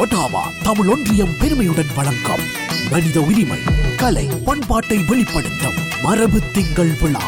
Ottawa Tamil ஒன்றியம் பெருமையுடன் வழங்கும் மனித உரிமை, கலை, பண்பாட்டை வெளிப்படுத்தும் மரபு திங்கள் விழா.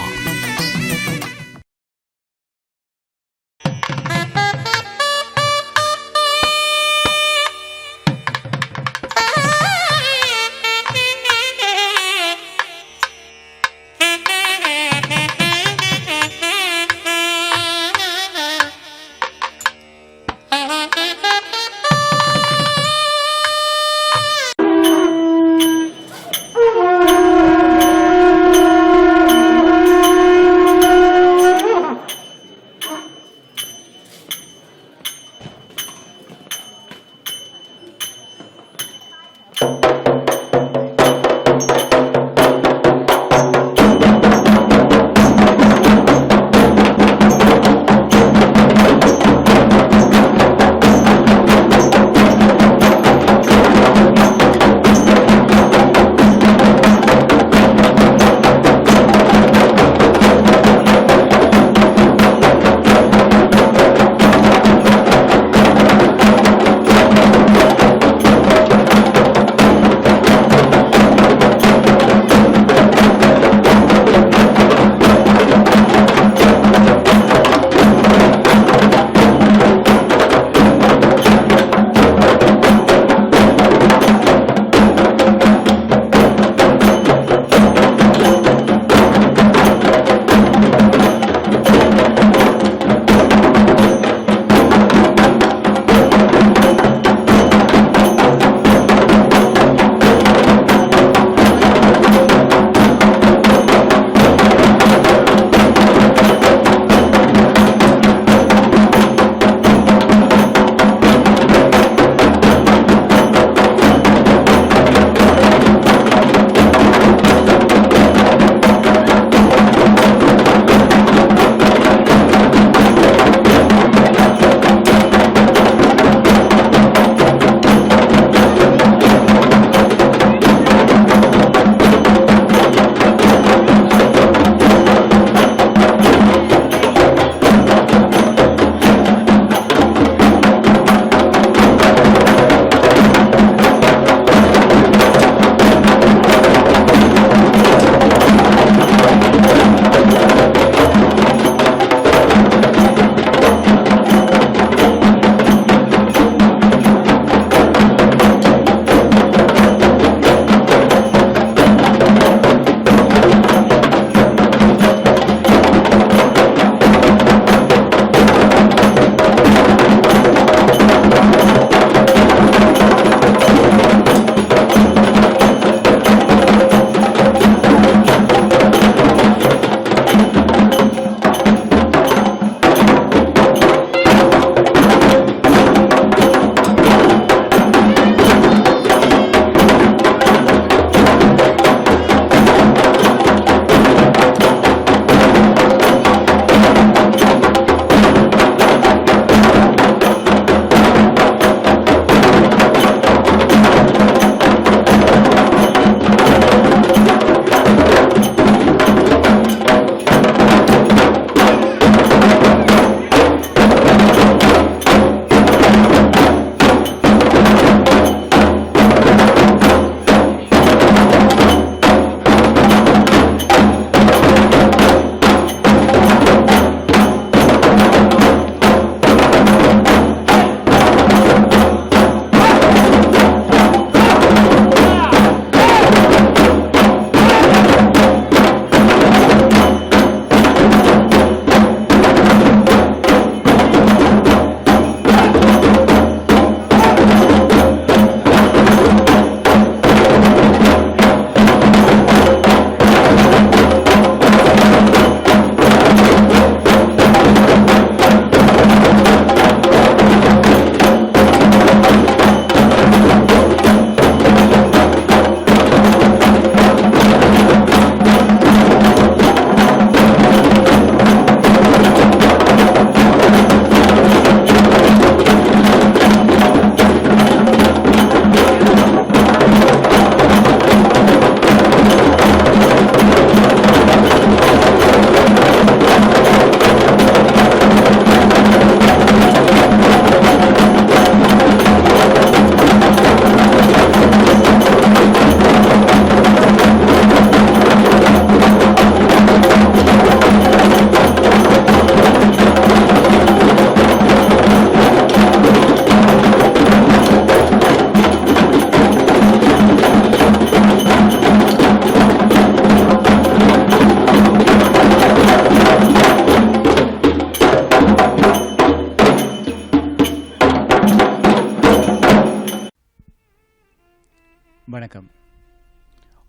வணக்கம்.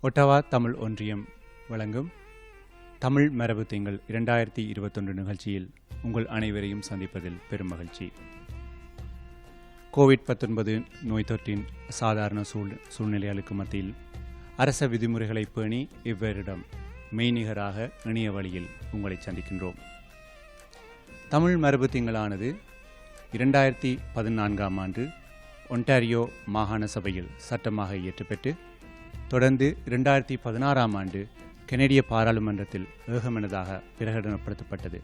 ஒட்டாவா தமிழ் ஒன்றியம் வழங்கும் தமிழ் மரபு திங்கள் 2021 நிகழ்ச்சியில் உங்கள் அனைவரையும் சந்திப்பதில் பெரும் மகிழ்ச்சி. கோவிட்-19 நோய் தொற்றின் சாதாரண சூழ்நிலைகளுக்கு மத்தியில் அரச விதிமுறைகளை பேணி இவ்வரிடம் மெய்நிகராக இணைய வழியில் உங்களை சந்திக்கின்றோம். தமிழ் மரபு திங்களானது 2014 ஆண்டு ஒன்டாரியோ மாகாண சபையில் சட்டமாக இயற்றப்பட்டு தொடர்ந்து 2016 ஆண்டு கனேடிய பாராளுமன்றத்தில் ஏகமனதாக பிரகடனப்படுத்தப்பட்டது.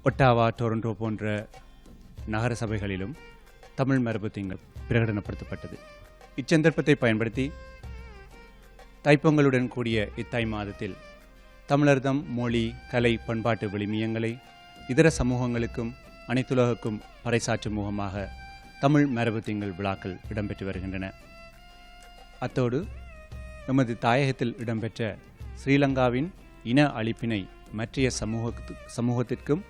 ஒட்டாவா, டொரண்டோ போன்ற நகர சபைகளிலும் தமிழ் மரபு திங்கள் பிரகடனப்படுத்தப்பட்டது. இச்சந்தர்ப்பத்தை பயன்படுத்தி தைப்பொங்கலுடன் கூடிய இத்தை மாதத்தில் தமிழர்தம் மொழி, கலை, பண்பாட்டு விழுமியங்களை இதர சமூகங்களுக்கும் அனைத்துலகுக்கும் பறைசாற்றும் முகமாக தமிழ் மரபு திங்கள் விழாக்கள் இடம்பெற்று வருகின்றன. அத்தோடு நமது தாயகத்தில் இடம்பெற்ற ஸ்ரீலங்காவின் இன அழிப்பினை மற்றைய சமூகத்திற்கும்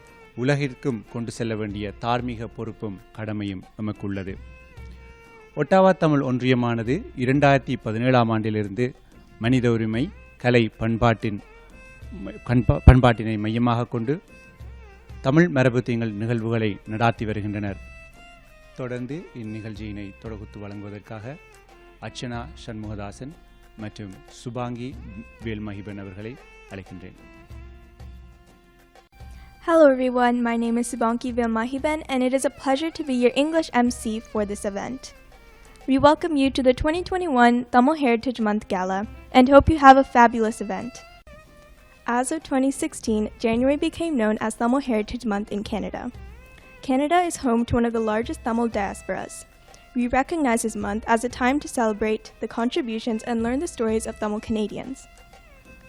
உலகிற்கும் கொண்டு செல்ல வேண்டிய தார்மீக பொறுப்பும் கடமையும் நமக்குள்ளது. ஒட்டாவா தமிழ் ஒன்றியமானது 2017 ஆண்டிலிருந்து மனித உரிமை, கலை, பண்பாட்டினை மையமாக கொண்டு தமிழ் மரபு திங்கள் நிகழ்வுகளை நடாத்தி வருகின்றனர். தொடர்ந்து இந்நிகழ்ச்சியினை தொடர்ந்து வழங்குவதற்காக அர்ச்சனா சண்முகதாசன் மற்றும் சுபாங்கி வேல்மஹிபன் அவர்களை அழைக்கின்றேன். Hello everyone, my name is Subanki Vilmahiben and it is a pleasure to be your English MC for this event. We welcome you to the 2021 Tamil Heritage Month Gala and hope you have a fabulous event. As of 2016, January became known as Tamil Heritage Month in Canada. Canada is home to one of the largest Tamil diasporas. We recognize this month as a time to celebrate the contributions and learn the stories of Tamil Canadians.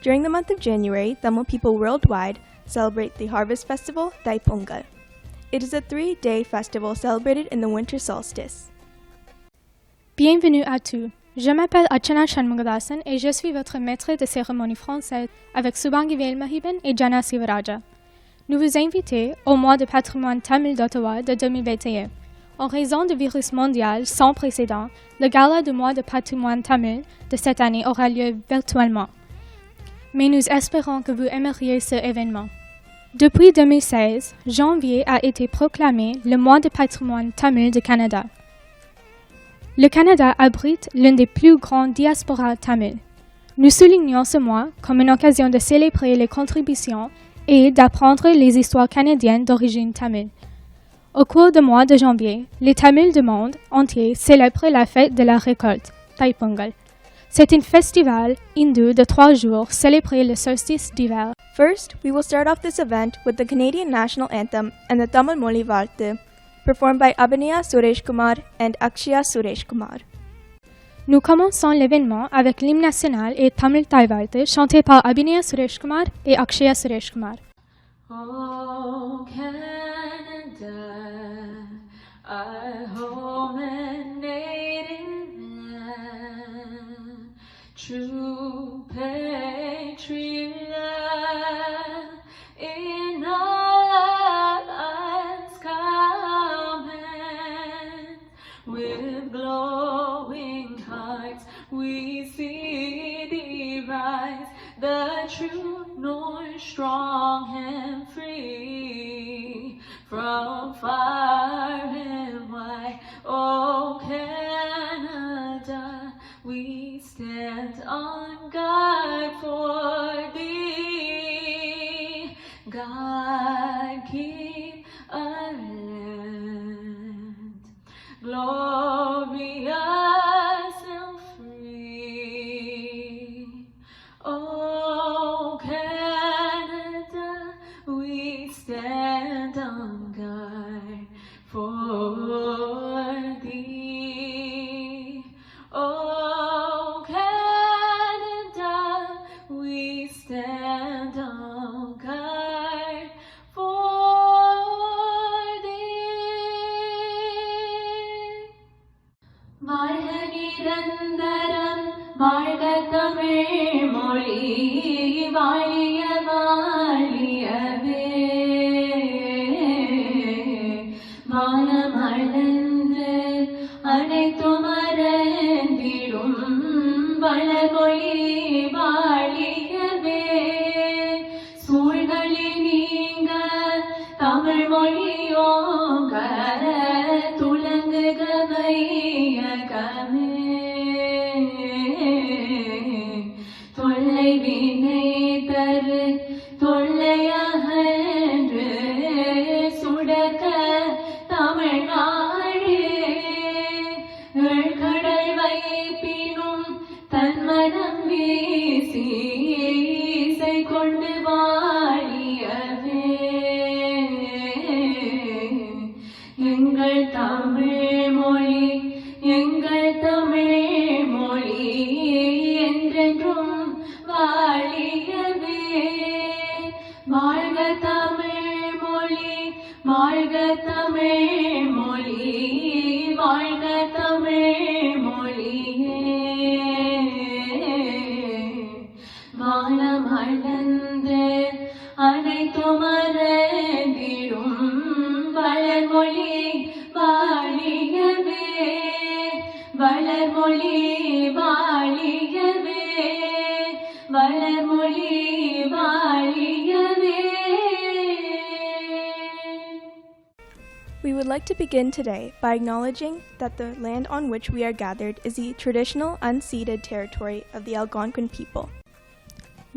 During the month of January, Tamil people worldwide celebrate the harvest festival, Thai-Pongal. It is a 3-day festival celebrated in the winter solstice. Bienvenue à tous. Je m'appelle Archana Shanmugadasan et je suis votre maître de cérémonie française avec Subangi Velmahiben et Jana Sivaraja. Nous vous invitons au mois de patrimoine tamil d'Ottawa de 2021. En raison du virus mondial sans précédent, le gala du mois de patrimoine tamil de cette année aura lieu virtuellement. Mais nous espérons que vous aimeriez ce événement. Depuis 2016, janvier a été proclamé le mois de patrimoine tamil du Canada. Le Canada abrite l'une des plus grandes diasporas tamil. Nous soulignons ce mois comme une occasion de célébrer les contributions et d'apprendre les histoires canadiennes d'origine tamil. Au cours du mois de janvier, les Tamils du monde entier célèbrent la fête de la récolte, Thai-Pongal. C'est un festival hindou de 3 jours célébré le solstice d'hiver. First, we will start off this event with the Canadian National Anthem and the Tamil Moli Varthu, performed by Abhinaya Suresh Kumar and Akshaya Suresh Kumar. Nous commençons l'événement avec l'hymne national et Tamil Taivarthu chanté par Abhinaya Suresh Kumar et Akshaya Suresh Kumar. Oh Canada, our home and native land, true patriot in our lands command, with glowing hearts we see thee rise, the true north strong and free, from far and wide. Oh Canada, we stand on guard for thee. God keep our land glorious and free. Oh Canada, we stand on guard for thee. Oh Canada, we stand on guard for thee. வாழ்க நிரந்தரம், வாழ்க தமிழ் மொழி, வாழிய வாழியவே. வான அளந்து அனைத்தும் மறந்திடும் வளமொழி வாழியவே சூழ்களில் நீங்க தமிழ் மொழியோங்க துலங்குக வையகமே தொல்லை வினை தரு தொல்லையகன்று சுடக்க தமிழ்நாடு கடல் வைப்பினும் தன்மனம் வீசி இசை கொண்டு வாழியவே எங்கள் தமிழ் மொழி எங்கள் தமிழ் மொழி என்றென்றும் வாழியவே வாழ்க தமிழ் மொழி வாழ்க தமிழ் மொழி வாழ்க தமிழ் மொழியே வானம் அளந்து அனைத்தும் மறந்திடும் வளர்மொழி வாழியவே வளர்மொழி வாழியவே வளர்மொழி வாழியவே. We would like to begin today by acknowledging that the land on which we are gathered is the traditional unceded territory of the Algonquin people.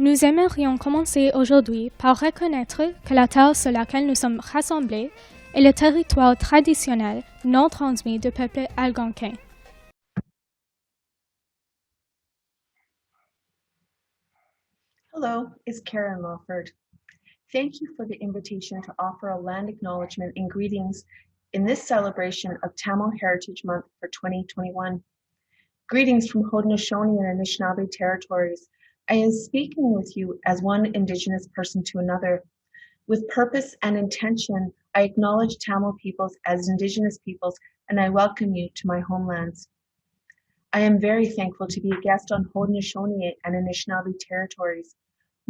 Nous aimerions commencer aujourd'hui par reconnaître que la terre sur laquelle nous sommes rassemblés est le territoire traditionnel non transmis du peuple algonquin. Hello, it's Karen Lawford. Thank you for the invitation to offer a land acknowledgement and greetings in this celebration of Tamil Heritage Month for 2021. Greetings from Haudenosaunee and Anishinaabe territories. I am speaking with you as one Indigenous person to another. With purpose and intention, I acknowledge Tamil peoples as Indigenous peoples, and I welcome you to my homelands. I am very thankful to be a guest on Haudenosaunee and Anishinaabe territories.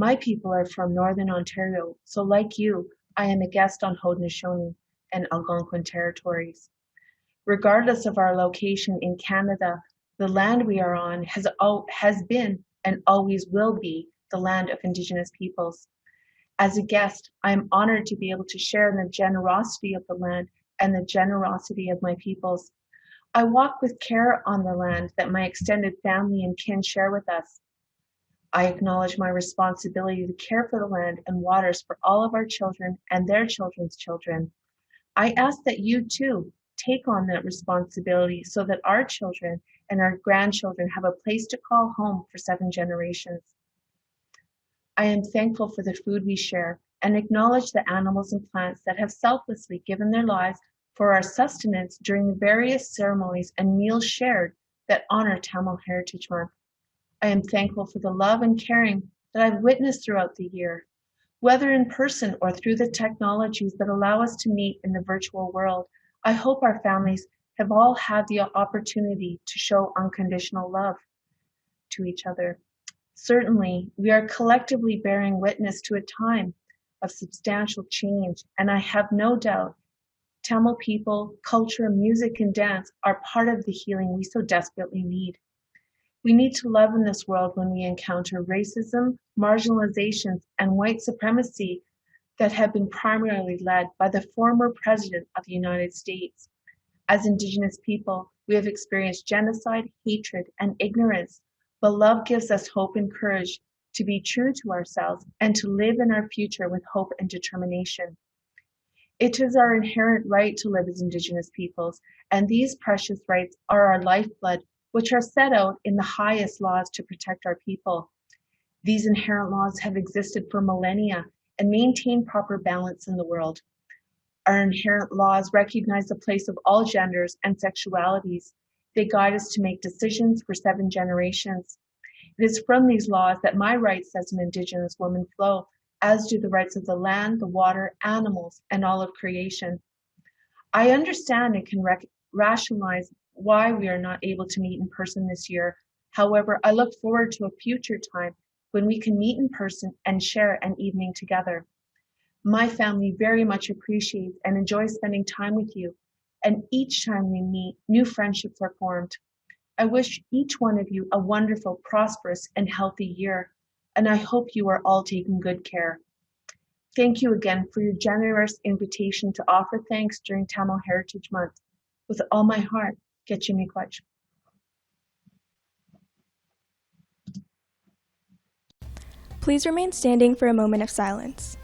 My people are from Northern Ontario, so like you, I am a guest on Haudenosaunee and Algonquin territories. Regardless of our location in Canada, the land we are on has been and always will be the land of Indigenous peoples. As a guest, I am honored to be able to share in the generosity of the land and the generosity of my peoples. I walk with care on the land that my extended family and kin share with us. I acknowledge my responsibility to care for the land and waters for all of our children and their children's children. I ask that you too take on that responsibility so that our children and our grandchildren have a place to call home for 7 generations. I am thankful for the food we share and acknowledge the animals and plants that have selflessly given their lives for our sustenance during the various ceremonies and meals shared that honor Tamil Heritage Month. I am thankful for the love and caring that I've witnessed throughout the year, whether in person or through the technologies that allow us to meet in the virtual world. I hope our families have all had the opportunity to show unconditional love to each other. Certainly, we are collectively bearing witness to a time of substantial change, and I have no doubt Tamil people, culture, music, and dance are part of the healing we so desperately need. We need to love in this world when we encounter racism, marginalizations, and white supremacy that have been primarily led by the former President of the United States. As Indigenous people, we have experienced genocide, hatred, and ignorance, but love gives us hope and courage to be true to ourselves and to live in our future with hope and determination. It is our inherent right to live as Indigenous peoples, and these precious rights are our lifeblood, which are set out in the highest laws to protect our people. These inherent laws have existed for millennia and maintain proper balance in the world. Our inherent laws recognize the place of all genders and sexualities. They guide us to make decisions for 7 generations. It is from these laws that my rights as an Indigenous woman flow, as do the rights of the land, the water, animals, and all of creation. I understand and can rationalize why we are not able to meet in person this year. However, I look forward to a future time when we can meet in person and share an evening together. My family very much appreciates and enjoys spending time with you, and each time we meet, new friendships are formed. I wish each one of you a wonderful, prosperous, and healthy year, and I hope you are all taking good care. Thank you again for your generous invitation to offer thanks during Tamil Heritage Month. With all my heart, Ketchimikwach. Please remain standing for a moment of silence.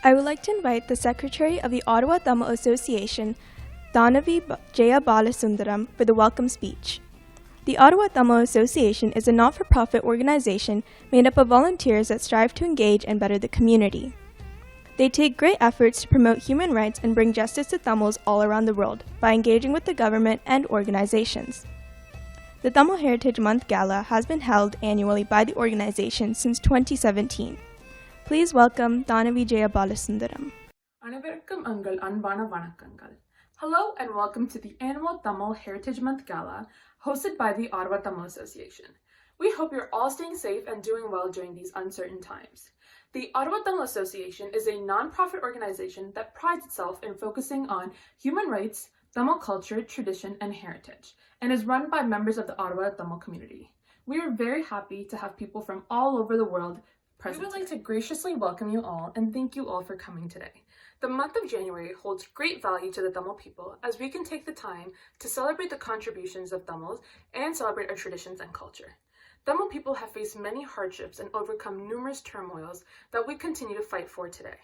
I would like to invite the Secretary of the Ottawa Tamil Association, Dhanavi Jaya Balasundaram, for the welcome speech. The Ottawa Tamil Association is a not-for-profit organization made up of volunteers that strive to engage and better the community. They take great efforts to promote human rights and bring justice to Tamils all around the world by engaging with the government and organizations. The Tamil Heritage Month Gala has been held annually by the organization since 2017. Please welcome Dhanavi Jaya Balasundaram. அனைவருக்கும் உங்கள் அன்பான வணக்கங்கள். Hello and welcome to the annual Tamil Heritage Month Gala hosted by the Ottawa Tamil Association. We hope you're all staying safe and doing well during these uncertain times. The Ottawa Tamil Association is a non-profit organization that prides itself in focusing on human rights, Tamil culture, tradition, and heritage, and is run by members of the Ottawa Tamil community. We are very happy to have people from all over the world present. We would like to graciously welcome you all and thank you all for coming today. The month of January holds great value to the Tamil people as we can take the time to celebrate the contributions of Tamils and celebrate our traditions and culture. Tamil people have faced many hardships and overcome numerous turmoils that we continue to fight for today.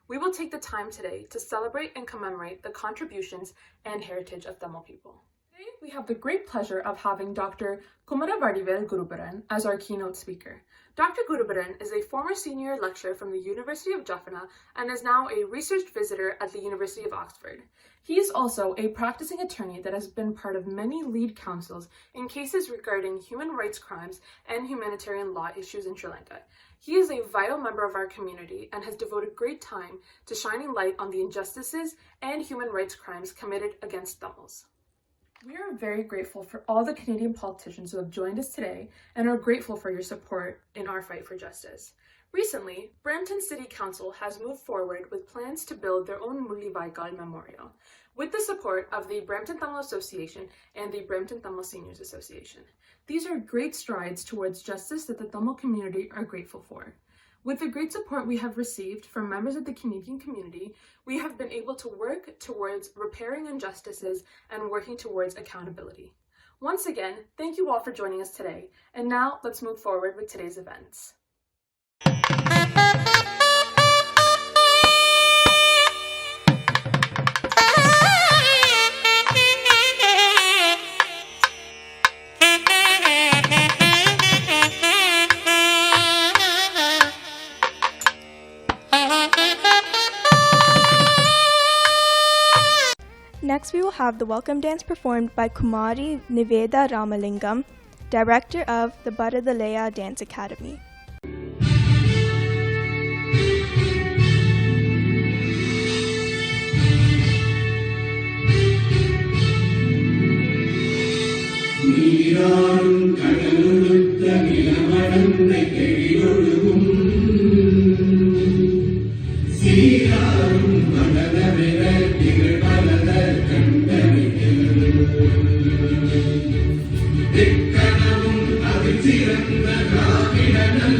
We will take the time today to celebrate and commemorate the contributions and heritage of Tamil people. Today, we have the great pleasure of having Dr. Kumaravadivel Gurubaran as our keynote speaker. Dr. Gurubaran is a former senior lecturer from the University of Jaffna and is now a research visitor at the University of Oxford. He is also a practicing attorney that has been part of many lead counsels in cases regarding human rights crimes and humanitarian law issues in Sri Lanka. He is a vital member of our community and has devoted great time to shining light on the injustices and human rights crimes committed against Tamils. We are very grateful for all the Canadian politicians who have joined us today and are grateful for your support in our fight for justice. Recently, Brampton City Council has moved forward with plans to build their own Mulli Vaikal Memorial, with the support of the Brampton Tamil Association and the Brampton Tamil Seniors Association. These are great strides towards justice that the Tamil community are grateful for. With the great support we have received from members of the Canadian community, we have been able to work towards repairing injustices and working towards accountability. Once again, thank you all for joining us today. And now let's move forward with today's events. Next, we will have the welcome dance performed by Kumari Niveda Ramalingam, director of the Bharadalaya Dance Academy. திக்கணமும் அதில் சிறந்த திராவிடன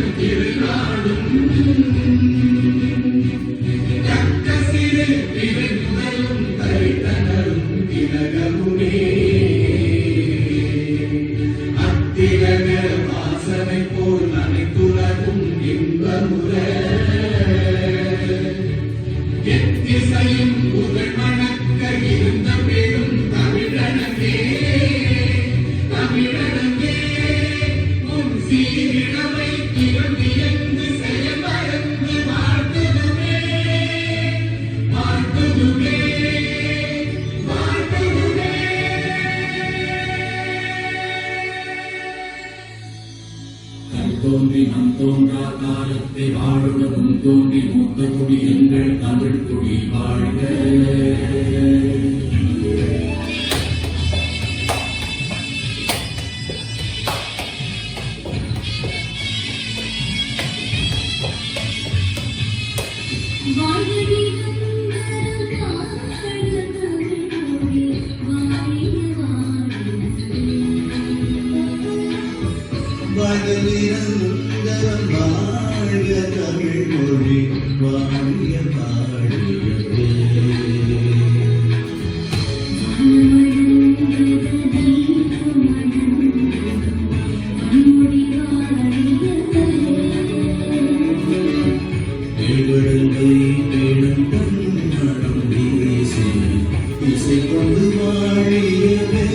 தோன்றி நம் தோன்றா காலத்தை வாழுட முன் தோன்றி மூத்த குடி எங்கள் தமிழ் குடி வாழ்க. நிரந்தரம் வாழ்க தமிழ் மொழி வாழிய வாழியவே. தேவடங்கை தேடும் தன்மணம் வீசி இசை கொண்டு வாழியவே.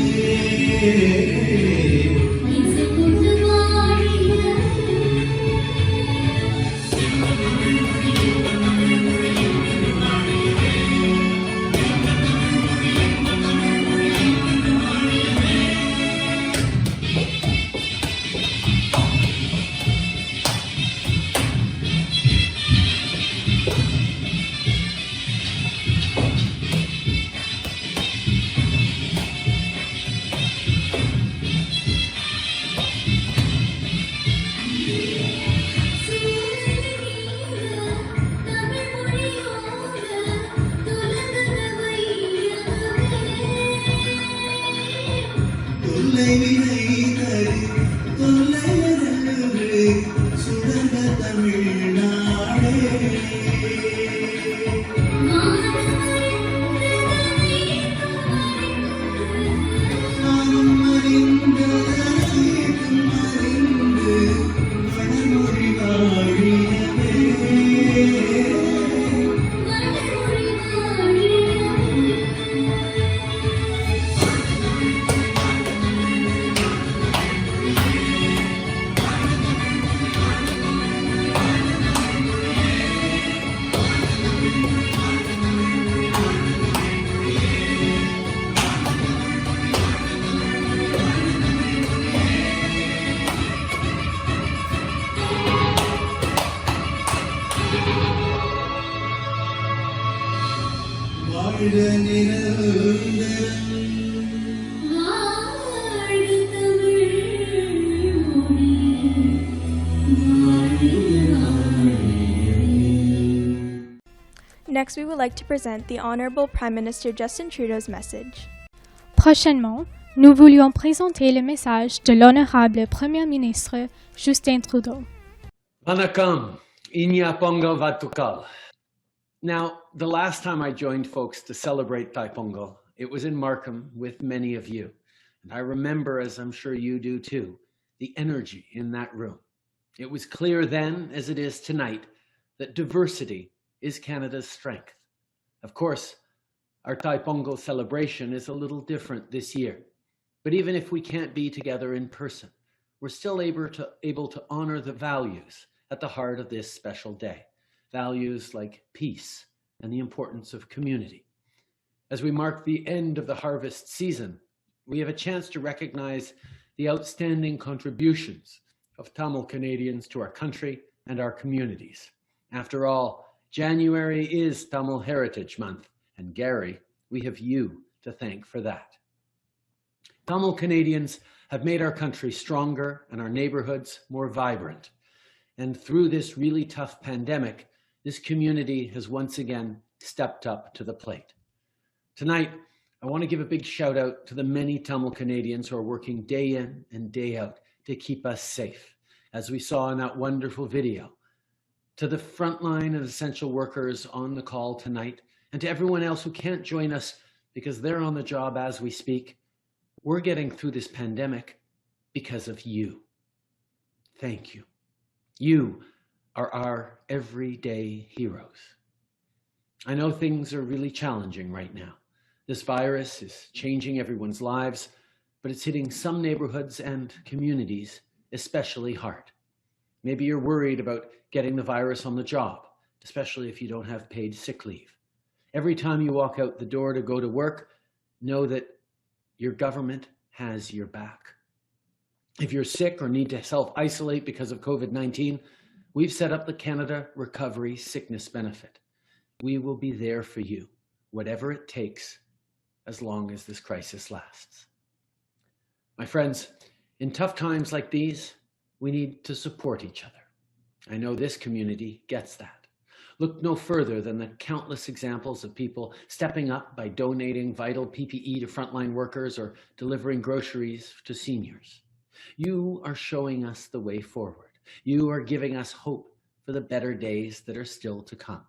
Next, we would like to present the Honorable Prime Minister Justin Trudeau's message. Prochainement, nous voulions présenter le message de l'honorable Premier ministre Justin Trudeau. Vanakkam, Inya Pongal Vatukal. Now, the last time I joined folks to celebrate Thai Pongal, it was in Markham with many of you. And I remember, as I'm sure you do too, the energy in that room. It was clear then, as it is tonight, that diversity is Canada's strength. Of course, our Thai Pongal celebration is a little different this year. But even if we can't be together in person, we're still able to honor the values at the heart of this special day. Values like peace and the importance of community. As we mark the end of the harvest season, we have a chance to recognize the outstanding contributions of Tamil Canadians to our country and our communities. After all, January is Tamil Heritage Month, and Gary, we have you to thank for that. Tamil Canadians have made our country stronger and our neighborhoods more vibrant. And through this really tough pandemic, this community has once again stepped up to the plate. Tonight, I want to give a big shout out to the many Tamil Canadians who are working day in and day out to keep us safe, as we saw in that wonderful video. To the frontline and essential workers on the call tonight, and to everyone else who can't join us because they're on the job as we speak, we're getting through this pandemic because of you. Thank you. You are our everyday heroes. I know things are really challenging right now. This virus is changing everyone's lives, but it's hitting some neighborhoods and communities especially hard. Maybe you're worried about getting the virus on the job, especially if you don't have paid sick leave. Every time you walk out the door to go to work, know that your government has your back. If you're sick or need to self-isolate because of COVID-19, we've set up the Canada Recovery Sickness Benefit. We will be there for you, whatever it takes, as long as this crisis lasts. My friends, in tough times like these, we need to support each other. I know this community gets that. Look no further than the countless examples of people stepping up by donating vital PPE to frontline workers or delivering groceries to seniors. You are showing us the way forward. You are giving us hope for the better days that are still to come.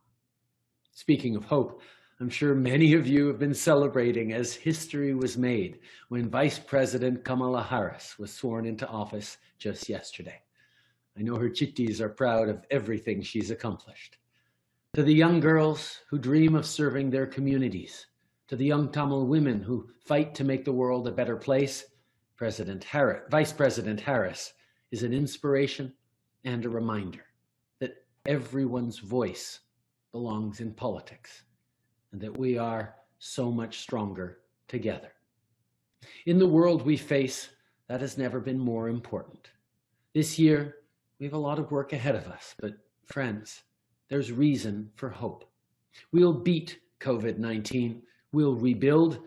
Speaking of hope, I'm sure many of you have been celebrating as history was made when Vice President Kamala Harris was sworn into office just yesterday. I know her chitties are proud of everything she's accomplished. To the young girls who dream of serving their communities, to the young Tamil women who fight to make the world a better place, Vice President Harris is an inspiration and a reminder that everyone's voice belongs in politics and that we are so much stronger together. In the world we face, that has never been more important. This year, we have a lot of work ahead of us, but friends, there's reason for hope. We'll beat COVID-19, we'll rebuild,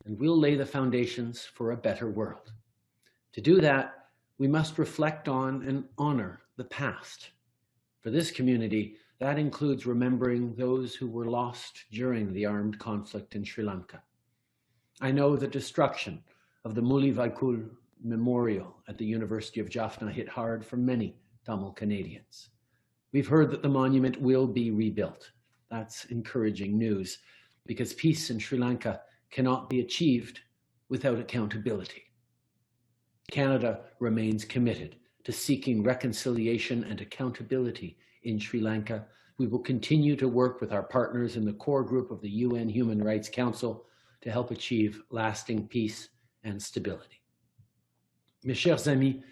and we'll lay the foundations for a better world. To do that, we must reflect on and honor the past. For this community, that includes remembering those who were lost during the armed conflict in Sri Lanka. I know the destruction of the Mulivaikul Memorial at the University of Jaffna hit hard for many Tamil Canadians. We've heard that the monument will be rebuilt. That's encouraging news because peace in Sri Lanka cannot be achieved without accountability. Canada remains committed to seeking reconciliation and accountability in Sri Lanka. We will continue to work with our partners in the core group of the UN Human Rights Council to help achieve lasting peace and stability. Mes chers amis,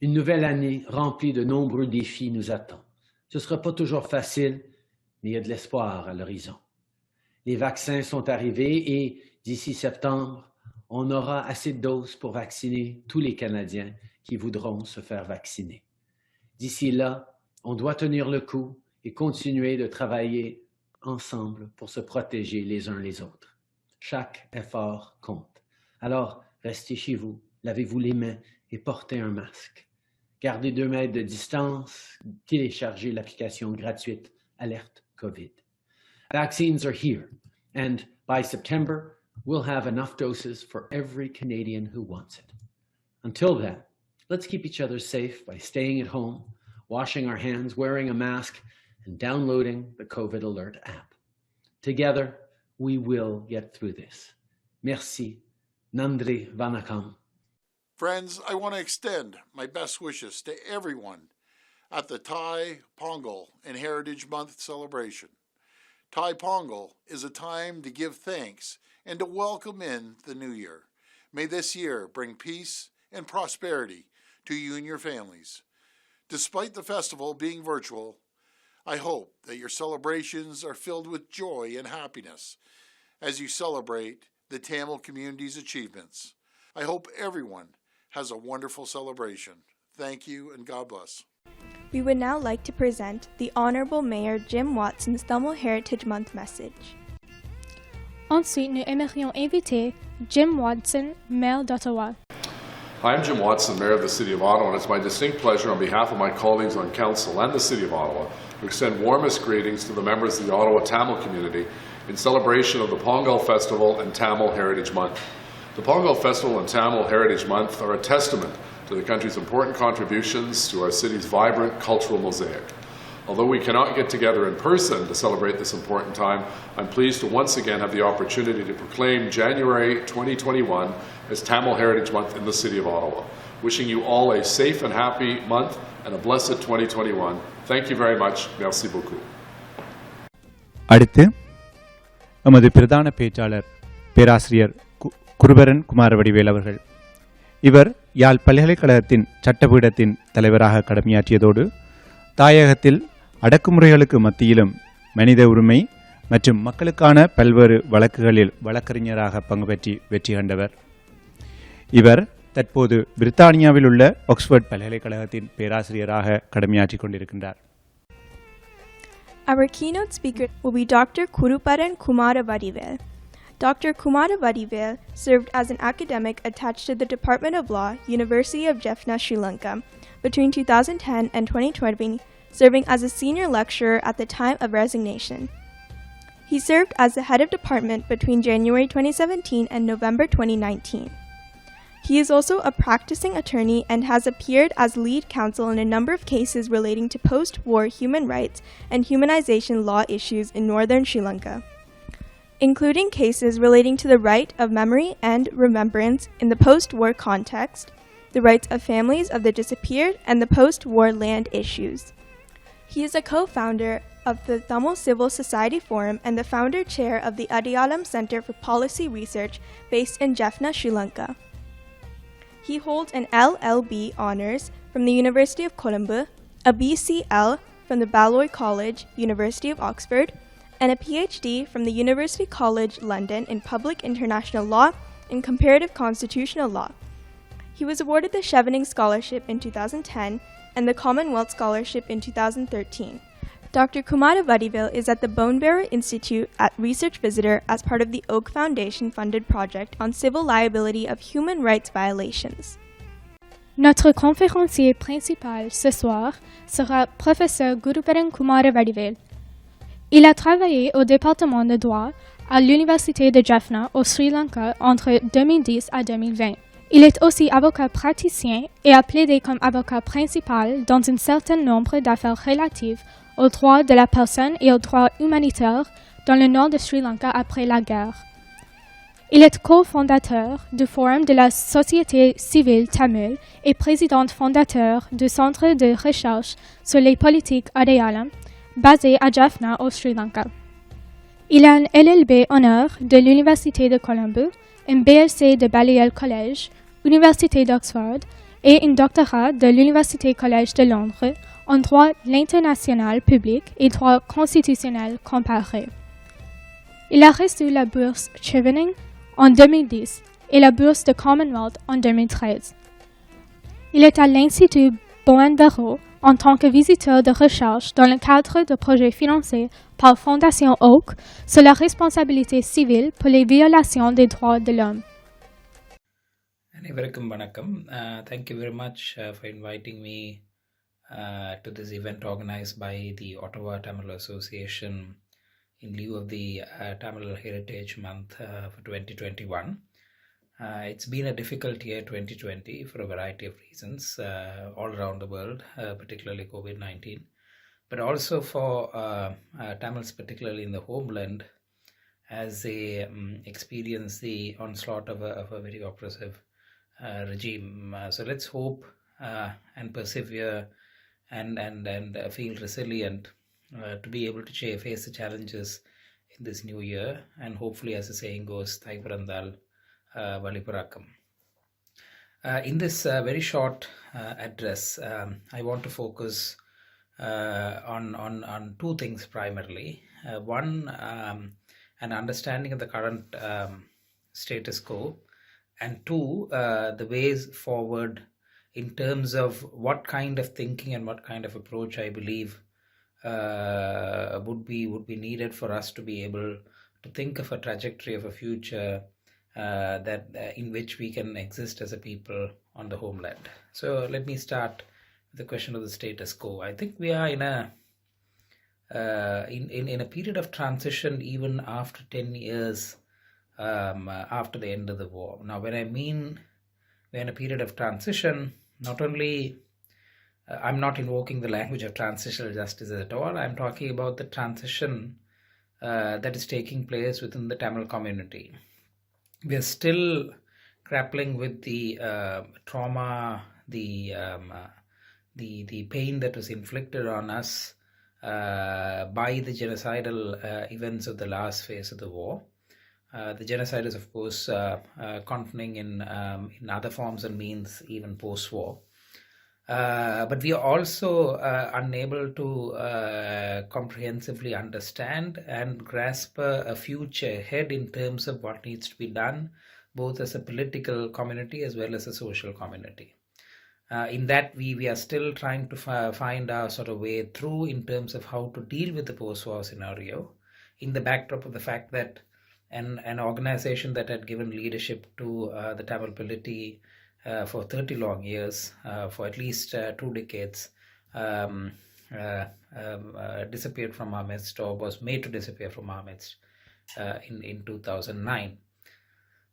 une nouvelle année remplie de nombreux défis nous attend. Ce ne sera pas toujours facile, mais il y a de l'espoir à l'horizon. Les vaccins sont arrivés et d'ici septembre, on aura assez de doses pour vacciner tous les Canadiens qui voudront se faire vacciner. D'ici là, on doit tenir le coup et continuer de travailler ensemble pour se protéger les uns les autres. Chaque effort compte. Alors, restez chez vous, lavez-vous les mains et portez un masque. Gardez 2 mètres de distance, téléchargez l'application gratuite Alerte COVID. Vaccines are here, and by September, we'll have enough doses for every Canadian who wants it. Until then, let's keep each other safe by staying at home, washing our hands, wearing a mask, and downloading the COVID Alert app. Together, we will get through this. Merci. Nandri Vanakam. Friends, I want to extend my best wishes to everyone at the Thai Pongal and Heritage Month celebration. Thai Pongal is a time to give thanks and to welcome in the new year. May this year bring peace and prosperity to you and your families. Despite the festival being virtual, I hope that your celebrations are filled with joy and happiness as you celebrate the Tamil community's achievements. I hope everyone has a wonderful celebration. Thank you and God bless. We would now like to present the Honorable Mayor Jim Watson's Tamil Heritage Month message. Ensuite, nous aimerions inviter Jim Watson, maire d'Ottawa. Hi, I'm Jim Watson, Mayor of the City of Ottawa, and it's my distinct pleasure on behalf of my colleagues on Council and the City of Ottawa to extend warmest greetings to the members of the Ottawa Tamil community in celebration of the Pongal Festival and Tamil Heritage Month. The Pongal Festival and Tamil Heritage Month are a testament to the country's important contributions to our city's vibrant cultural mosaic. Although we cannot get together in person to celebrate this important time, I'm pleased to once again have the opportunity to proclaim January 2021 as Tamil Heritage Month in the City of Ottawa. Wishing you all a safe and happy month and a blessed 2021. Thank you very much. Merci beaucoup. அடுத்து நமது பிரதான பேச்சாளர் பேராசிரியர் குருபரன் குமாரவடிவேல் அவர்கள். இவர் யாழ் பல்கலைக்கழகத்தின் சட்டபீடத்தின் தலைவராக கடமையாற்றியதோடு தாயகத்தில் அடக்குமுறைகளுக்கு மத்தியிலும் மனித உரிமை மற்றும் மக்களுக்கான பல்வேறு வழக்குகளில் வழக்கறிஞராக பங்கு பெற்றி வெற்றி கண்டவர். இவர் தற்போது பிரித்தானியாவில் உள்ள ஆக்ஸ்போர்ட் பல்கலைக்கழகத்தின் பேராசிரியராக கடமையாற்றிக் கொண்டிருக்கின்றார். Our keynote speaker will be Dr. Kuruparan Kumaravadivel. Dr. Kumaravadivel served as an academic attached to the Department of Law, University of Jaffna, Sri Lanka, between 2010 and 2020, serving as a senior lecturer at the time of resignation. He served as the head of department between January 2017 and November 2019. He is also a practicing attorney and has appeared as lead counsel in a number of cases relating to post-war human rights and humanization law issues in northern Sri Lanka, including cases relating to the right of memory and remembrance in the post-war context, the rights of families of the disappeared, and the post-war land issues. He is a co-founder of the Tamil Civil Society Forum and the founder chair of the Adiyalam Center for Policy Research based in Jaffna, Sri Lanka. He holds an LLB honors from the University of Colombo, a BCL from the Balliol College, University of Oxford, and a PhD from the University College London in Public International Law and Comparative Constitutional Law. He was awarded the Chevening Scholarship in 2010 and the Commonwealth Scholarship in 2013. Dr. Kumaravadivel is at the Bonebearer Institute at Research Visitor as part of the Oak Foundation funded project on civil liability of human rights violations. Notre conférencier principal ce soir sera professeur Guruparan Kumaravadivel. Il a travaillé au département de droit à l'Université de Jaffna au Sri Lanka entre 2010 à 2020. Il est aussi avocat praticien et a plaidé comme avocat principal dans un certain nombre d'affaires relatives aux droits de la personne et aux droits humanitaires dans le nord de Sri Lanka après la guerre. Il est cofondateur du Forum de la société civile tamile et président fondateur du Centre de recherche sur les politiques Adiyalam, basé à Jaffna au Sri Lanka. Il a un LLB honneur de l'Université de Colombo, un BLC de Balliol College, Université d'Oxford et un doctorat de l'Université College de Londres en droit international public et droit constitutionnel comparé. Il a reçu la bourse Chevening en 2010 et la bourse de Commonwealth en 2013. Il est à l'Institut Bowen-Barreau en tant que visiteur de recherche dans le cadre de projets financés par Fondation Oak sur la responsabilité civile pour les violations des droits de l'homme. அனைவருக்கும் வணக்கம். Thank you very much for inviting me to this event organized by the Ottawa Tamil Association in lieu of the Tamil Heritage Month for 2021. It's been a difficult year 2020 for a variety of reasons all around the world, particularly COVID-19, but also for Tamils, particularly in the homeland, as they experience the onslaught of a very oppressive regime. So let's hope and persevere and feel resilient to be able to face the challenges in this new year, and hopefully, as the saying goes, Thai Parandal Valipurakam. In this very short address, I want to focus on two things primarily. One, an understanding of the current status quo, and two, the ways forward in terms of what kind of thinking and what kind of approach I believe would be needed for us to be able to think of a trajectory of a future that in which we can exist as a people on the homeland. So let me start with the question of the status quo. I think we are in a period of transition even after 10 years after the end of the war. Now, when I mean we're in a period of transition, not only I'm not invoking the language of transitional justice at all. I'm talking about the transition that is taking place within the Tamil community. We are still grappling with the trauma, the pain that was inflicted on us by the genocidal events of the last phase of the war. The genocide is, of course, continuing in other forms and means even post-war. But we are also unable to comprehensively understand and grasp a future ahead in terms of what needs to be done both as a political community as well as a social community. In that, we are still trying to find our sort of way through in terms of how to deal with the post-war scenario in the backdrop of the fact that an organization that had given leadership to the Tamil polity for 30 long years, for at least 2 decades, disappeared from our midst, or was made to disappear from our midst in 2009.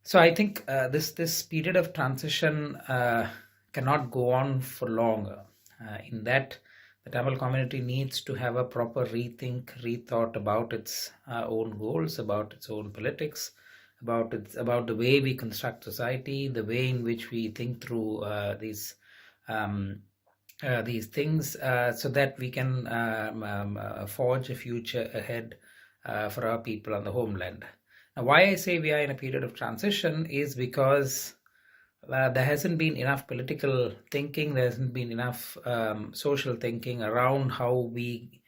So I think this period of transition cannot go on for longer. In that, the Tamil community needs to have a proper rethought about its own goals, about its own politics, about the way we construct society, the way in which we think through these things, so that we can forge a future ahead for our people on the homeland. Now, why I say we are in a period of transition is because there hasn't been enough political thinking, there hasn't been enough social thinking around how we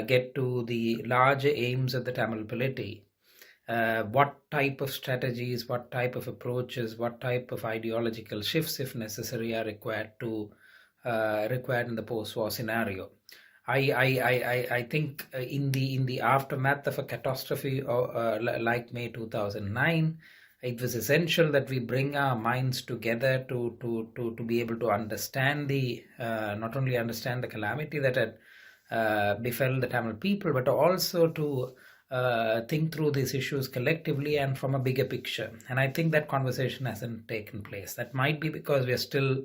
get to the larger aims of the Tamil polity. What type of strategies, what type of approaches, what type of ideological shifts, if necessary, are required in the post-war scenario. I think in the aftermath of a catastrophe like May 2009, it was essential that we bring our minds together to be able to understand not only understand the calamity that had befell the Tamil people, but also to think through these issues collectively and from a bigger picture. And I think that conversation hasn't taken place. That might be because we are still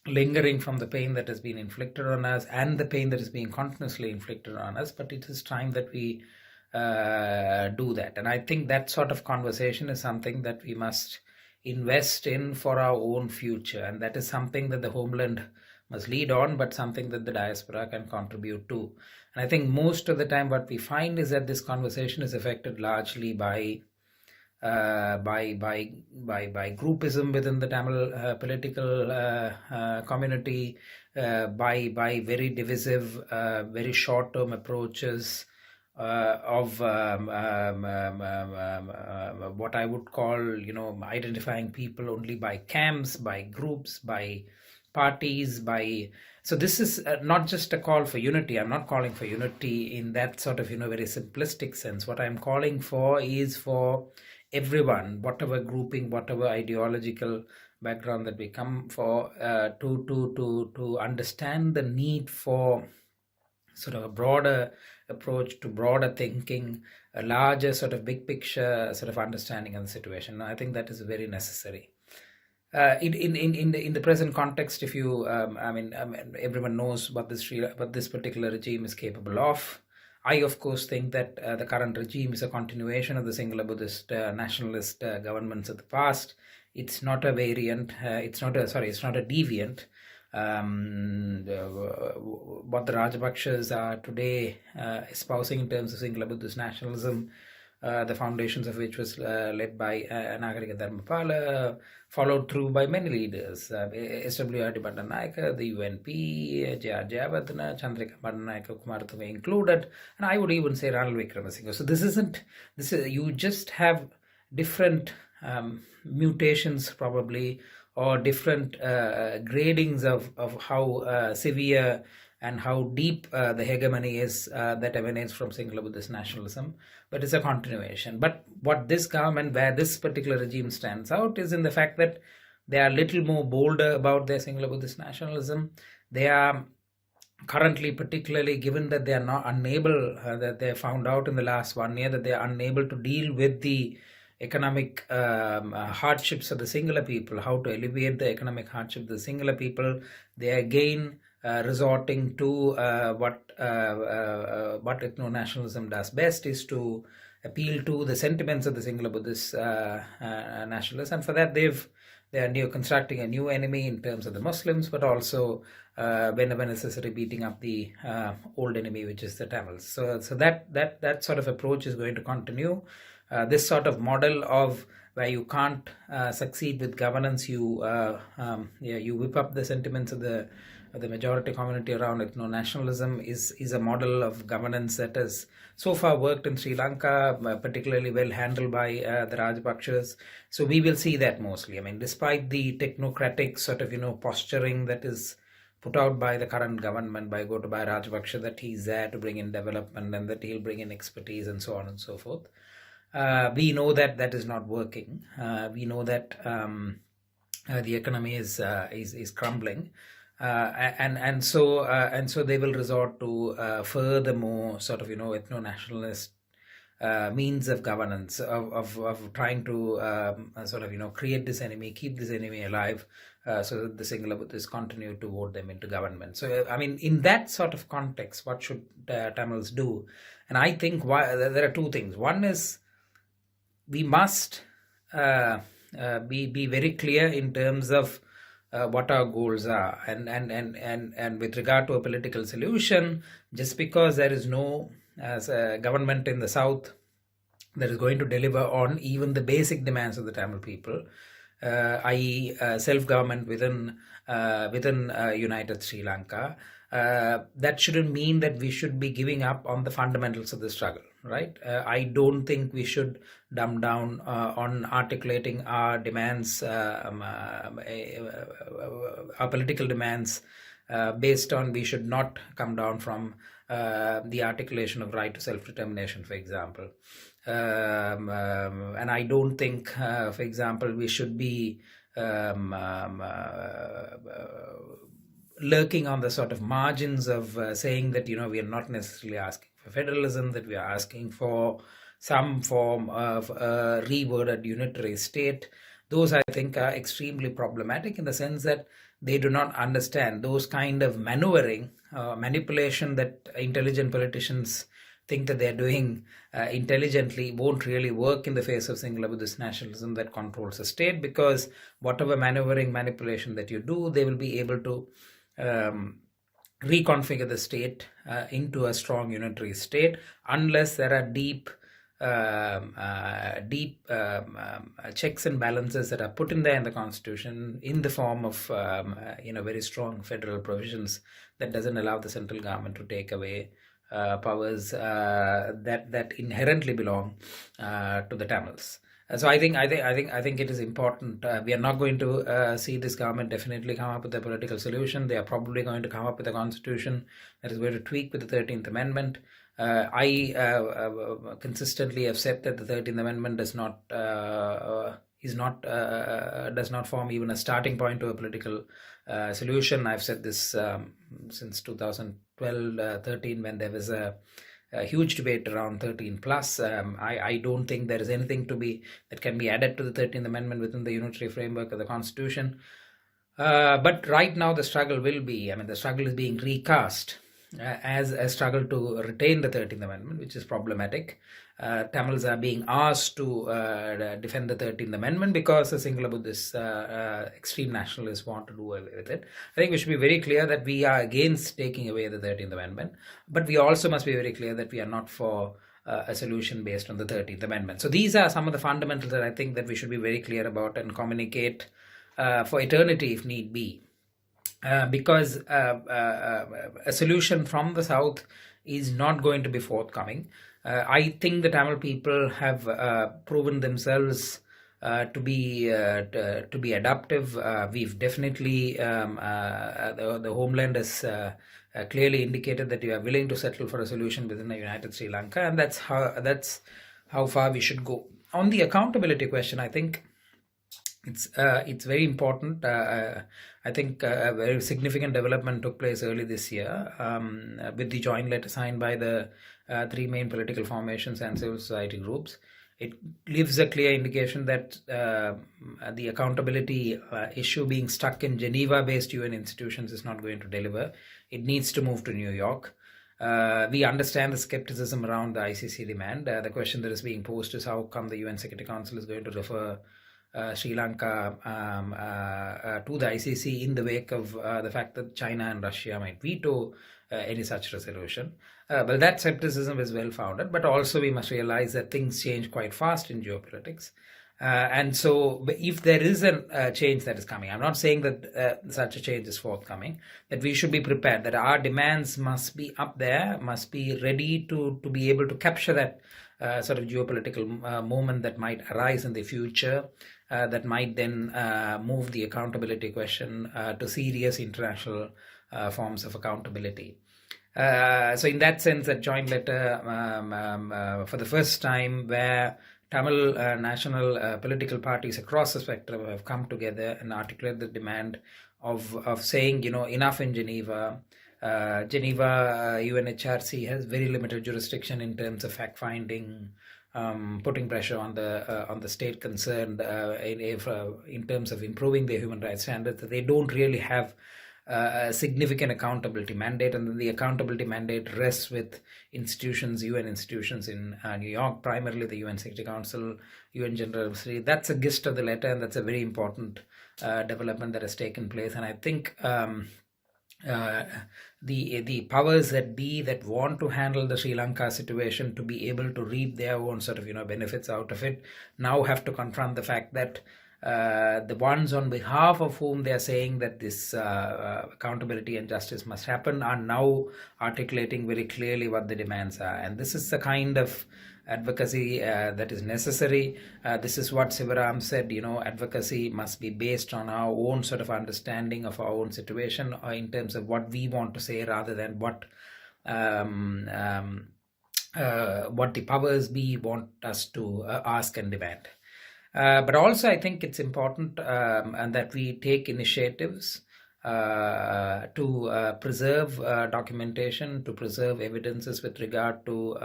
lingering from the pain that has been inflicted on us and the pain that is being continuously inflicted on us. But it is time that we do that. And I think that sort of conversation is something that we must invest in for our own future. And that is something that the homeland must lead on, but something that the diaspora can contribute to. And I think most of the time what we find is that this conversation is affected largely by groupism within the Tamil political community, by very divisive, very short-term approaches of what I would call, identifying people only by camps, by groups, by parties, so this is not just a call for unity. I'm not calling for unity in that sort of, very simplistic sense. What I'm calling for is for everyone, whatever grouping, whatever ideological background that we come for, to understand the need for sort of a broader approach to broader thinking, a larger sort of big picture sort of understanding of the situation. I think that is very necessary. In the present context, if you, everyone knows what this particular regime is capable of. I, of course, think that the current regime is a continuation of the singular Buddhist nationalist governments of the past. It's not a variant. It's not a deviant. What the Rajapakshas are today espousing in terms of singular Buddhist nationalism, the foundations of which was led by Nagarika Dharmapala, followed through by many leaders, S.W.R.D. Bandanayaka, the UNP, J.R. Jayawardena, Chandrika Bandanayaka, Kumarthame included, and I would even say Ranil Wickramasinghe. So you just have different mutations probably, or different gradings of how severe and how deep the hegemony is that emanates from singular Buddhist nationalism, but it's a continuation. But what this government, where this particular regime stands out, is in the fact that they are a little more bolder about their singular Buddhist nationalism. They are currently, particularly given that they are not unable, that they found out in the last 1 year that they are unable to deal with the economic hardships of the singular people, how to alleviate the economic hardship of the singular people. They again resorting to what ethno-nationalism does best, is to appeal to the sentiments of the singular Buddhist nationalists, and for that they are constructing a new enemy in terms of the Muslims, but also whenever necessary beating up the old enemy, which is the Tamils. So that sort of approach is going to continue. This sort of model of where you can't succeed with governance, you whip up the sentiments of the the majority community around ethno-nationalism is a model of governance that has so far worked in Sri Lanka, particularly well handled by the Rajapakshas. So we will see that mostly. I mean, despite the technocratic sort of, posturing that is put out by the current government, by Gotabaya Rajapaksa, that he's there to bring in development and that he'll bring in expertise and so on and so forth. We know that that is not working. We know that the economy is crumbling. And so they will resort to furthermore sort of ethno-nationalist means of governance, of trying to sort of create this enemy, keep this enemy alive, so that the Sinhala Buddhists continue to vote them into government. So I mean, in that sort of context, what should Tamils do? And I think there are two things. One is we must be very clear in terms of what our goals are, and with regard to a political solution, just because there is no government in the south that is going to deliver on even the basic demands of the Tamil people, i.e. self-government within United Sri Lanka, that shouldn't mean that we should be giving up on the fundamentals of the struggle, right? I don't think we should dumb down on articulating our demands, our political demands, based on we should not come down from the articulation of right to self-determination, for example. And I don't think, for example, we should be lurking on the sort of margins of saying that, we are not necessarily asking for federalism, that we are asking for some form of a reworded unitary state. Those, I think, are extremely problematic in the sense that they do not understand those kind of maneuvering, manipulation that intelligent politicians think that they're doing intelligently won't really work in the face of Sinhala Buddhist nationalism that controls the state, because whatever maneuvering, manipulation that you do, they will be able to reconfigure the state into a strong unitary state, unless there are deep checks and balances that are put in there in the constitution in the form of very strong federal provisions that doesn't allow the central government to take away powers that inherently belong to the Tamils. So I think it is important. We are not going to see this government definitely come up with a political solution. They are probably going to come up with a constitution that is going to tweak with the 13th Amendment. I consistently have said that the 13th Amendment does not form even a starting point to a political solution. I've said this since 2012-13, when there was a huge debate around 13 plus. I don't think there is anything that can be added to the 13th Amendment within the unitary framework of the Constitution. But right now the struggle is being recast as a struggle to retain the 13th Amendment, which is problematic. Tamils are being asked to defend the 13th Amendment because the Sinhala Buddhists extreme nationalists want to do away with it. I think we should be very clear that we are against taking away the 13th Amendment, but we also must be very clear that we are not for a solution based on the 13th Amendment. So these are some of the fundamentals that I think that we should be very clear about and communicate for eternity if need be. Because a solution from the south is not going to be forthcoming. I think the Tamil people have proven themselves to be adaptive. We've definitely the homeland has clearly indicated that we are willing to settle for a solution within the United Sri Lanka, and that's how far we should go. On the accountability question, I think it's very important. I think a very significant development took place early this year with the joint letter signed by the three main political formations and civil society groups. It gives a clear indication that the accountability issue being stuck in Geneva-based UN institutions is not going to deliver. It needs to move to New York. We understand the skepticism around the ICC demand. The question that is being posed is how come the UN Security Council is going to refer Sri Lanka to the ICC in the wake of the fact that China and Russia might veto any such resolution. But that skepticism is well founded, but also we must realize that things change quite fast in geopolitics. And so if there is a change that is coming, I'm not saying that such a change is forthcoming, that we should be prepared, that our demands must be up there, must be ready to be able to capture that sort of geopolitical moment that might arise in the future, that might then move the accountability question to serious international forms of accountability. So in that sense, that joint letter for the first time, where Tamil national political parties across the spectrum have come together and articulate the demand of saying, enough in Geneva. Geneva UNHRC has very limited jurisdiction in terms of fact-finding, putting pressure on the state concerned in terms of improving their human rights standards. That they don't really have a significant accountability mandate, and then the accountability mandate rests with institutions, UN institutions in New York, primarily the UN Security Council, UN General Assembly. That's a gist of the letter, and that's a very important development that has taken place. And I think the powers that be that want to handle the Sri Lanka situation to be able to reap their own sort of benefits out of it now have to confront the fact that the ones on behalf of whom they are saying that this accountability and justice must happen are now articulating very clearly what the demands are. And this is the kind of advocacy that is necessary. This is what Sivaram said, advocacy must be based on our own sort of understanding of our own situation in terms of what we want to say rather than what the powers be want us to ask and demand. But also I think it's important and that we take initiatives to preserve documentation, to preserve evidences with regard to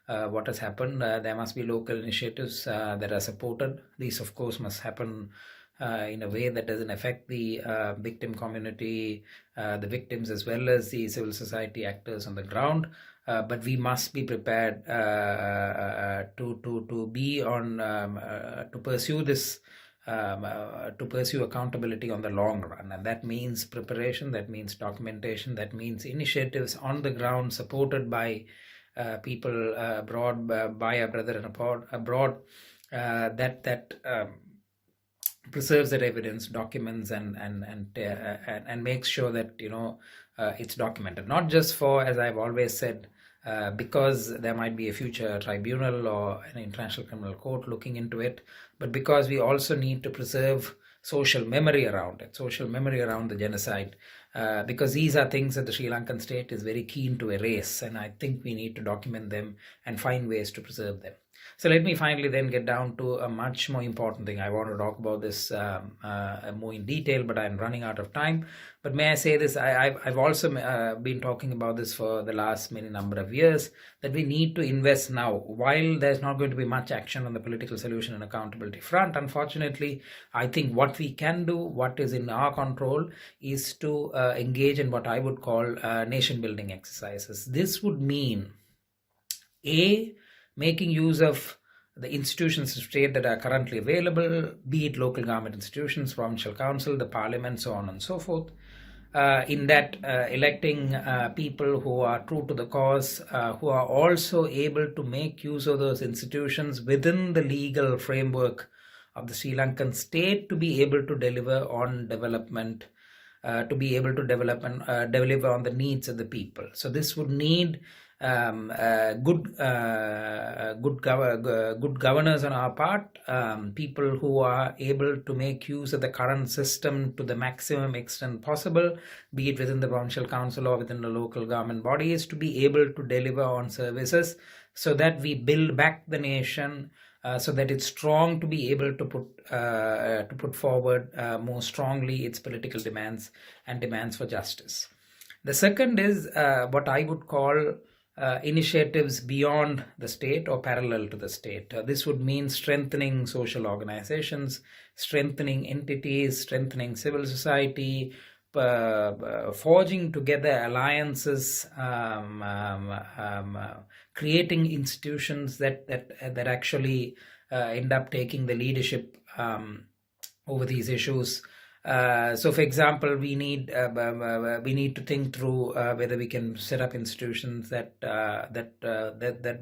what has happened. There must be local initiatives that are supported. These, of course, must happen in a way that doesn't affect the victim community, the victims, as well as the civil society actors on the ground. But we must be prepared to be on to pursue this, to pursue accountability on the long run, and that means preparation, that means documentation, that means initiatives on the ground supported by people abroad, by our brethren abroad, that preserves that evidence, documents, and makes sure that it's documented, not just for, as I've always said, because there might be a future tribunal or an international criminal court looking into it, but because we also need to preserve social memory around it, social memory around the genocide, because these are things that the Sri Lankan state is very keen to erase, and I think we need to document them and find ways to preserve them. So let me finally then get down to a much more important thing. I want to talk about this more in detail, but I'm running out of time. But may I say this, I've also been talking about this for the last many number of years, that we need to invest now. While there's not going to be much action on the political solution and accountability front, unfortunately, I think what we can do, what is in our control, is to engage in what I would call nation-building exercises. This would mean, making use of the institutions of state that are currently available, be it local government institutions, provincial council, the parliament, so on and so forth. In that electing people who are true to the cause, who are also able to make use of those institutions within the legal framework of the Sri Lankan state to be able to deliver on development, to be able to develop and deliver on the needs of the people. So this would need good governors on our part, people who are able to make use of the current system to the maximum extent possible, be it within the provincial council or within the local government bodies, to be able to deliver on services so that we build back the nation, so that it's strong to be able to put forward more strongly its political demands and demands for justice. The second is what I would call initiatives beyond the state or parallel to the state. This would mean strengthening social organizations, strengthening entities, strengthening civil society, forging together alliances, creating institutions that actually end up taking the leadership over these issues. So, for example, we need to think through whether we can set up institutions that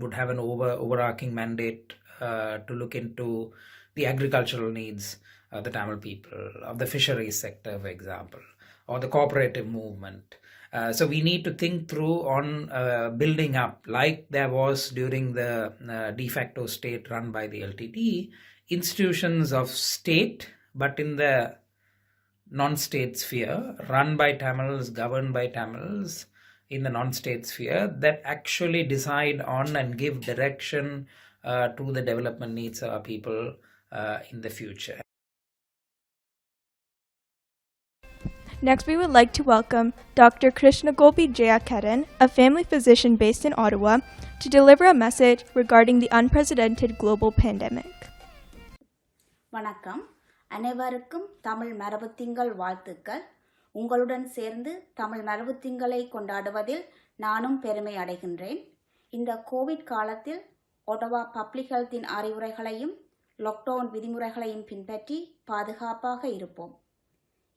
would have an overarching mandate to look into the agricultural needs of the Tamil people, of the fisheries sector, for example, or the cooperative movement. So we need to think through on building up, like there was during the de facto state run by the LTTE, institutions of state, but in the non-state sphere, run by Tamils, governed by Tamils, in the non-state sphere, that actually decide on and give direction to the development needs of our people in the future. Next, we would like to welcome Dr. Krishna Gopi Jayakaran, a family physician based in Ottawa, to deliver a message regarding the unprecedented global pandemic. வணக்கம், அனைவருக்கும் தமிழ் மரபுத்திங்கள் வாழ்த்துக்கள். உங்களுடன் சேர்ந்து தமிழ் மரபுத்திங்களை கொண்டாடுவதில் நானும் பெருமை அடைகின்றேன். இந்த Covid காலத்தில் ஒட்டவா பப்ளிக் ஹெல்த்தின் அறிவுரைகளையும் லாக்டவுன் விதிமுறைகளையும் பின்பற்றி பாதுகாப்பாக இருப்போம்.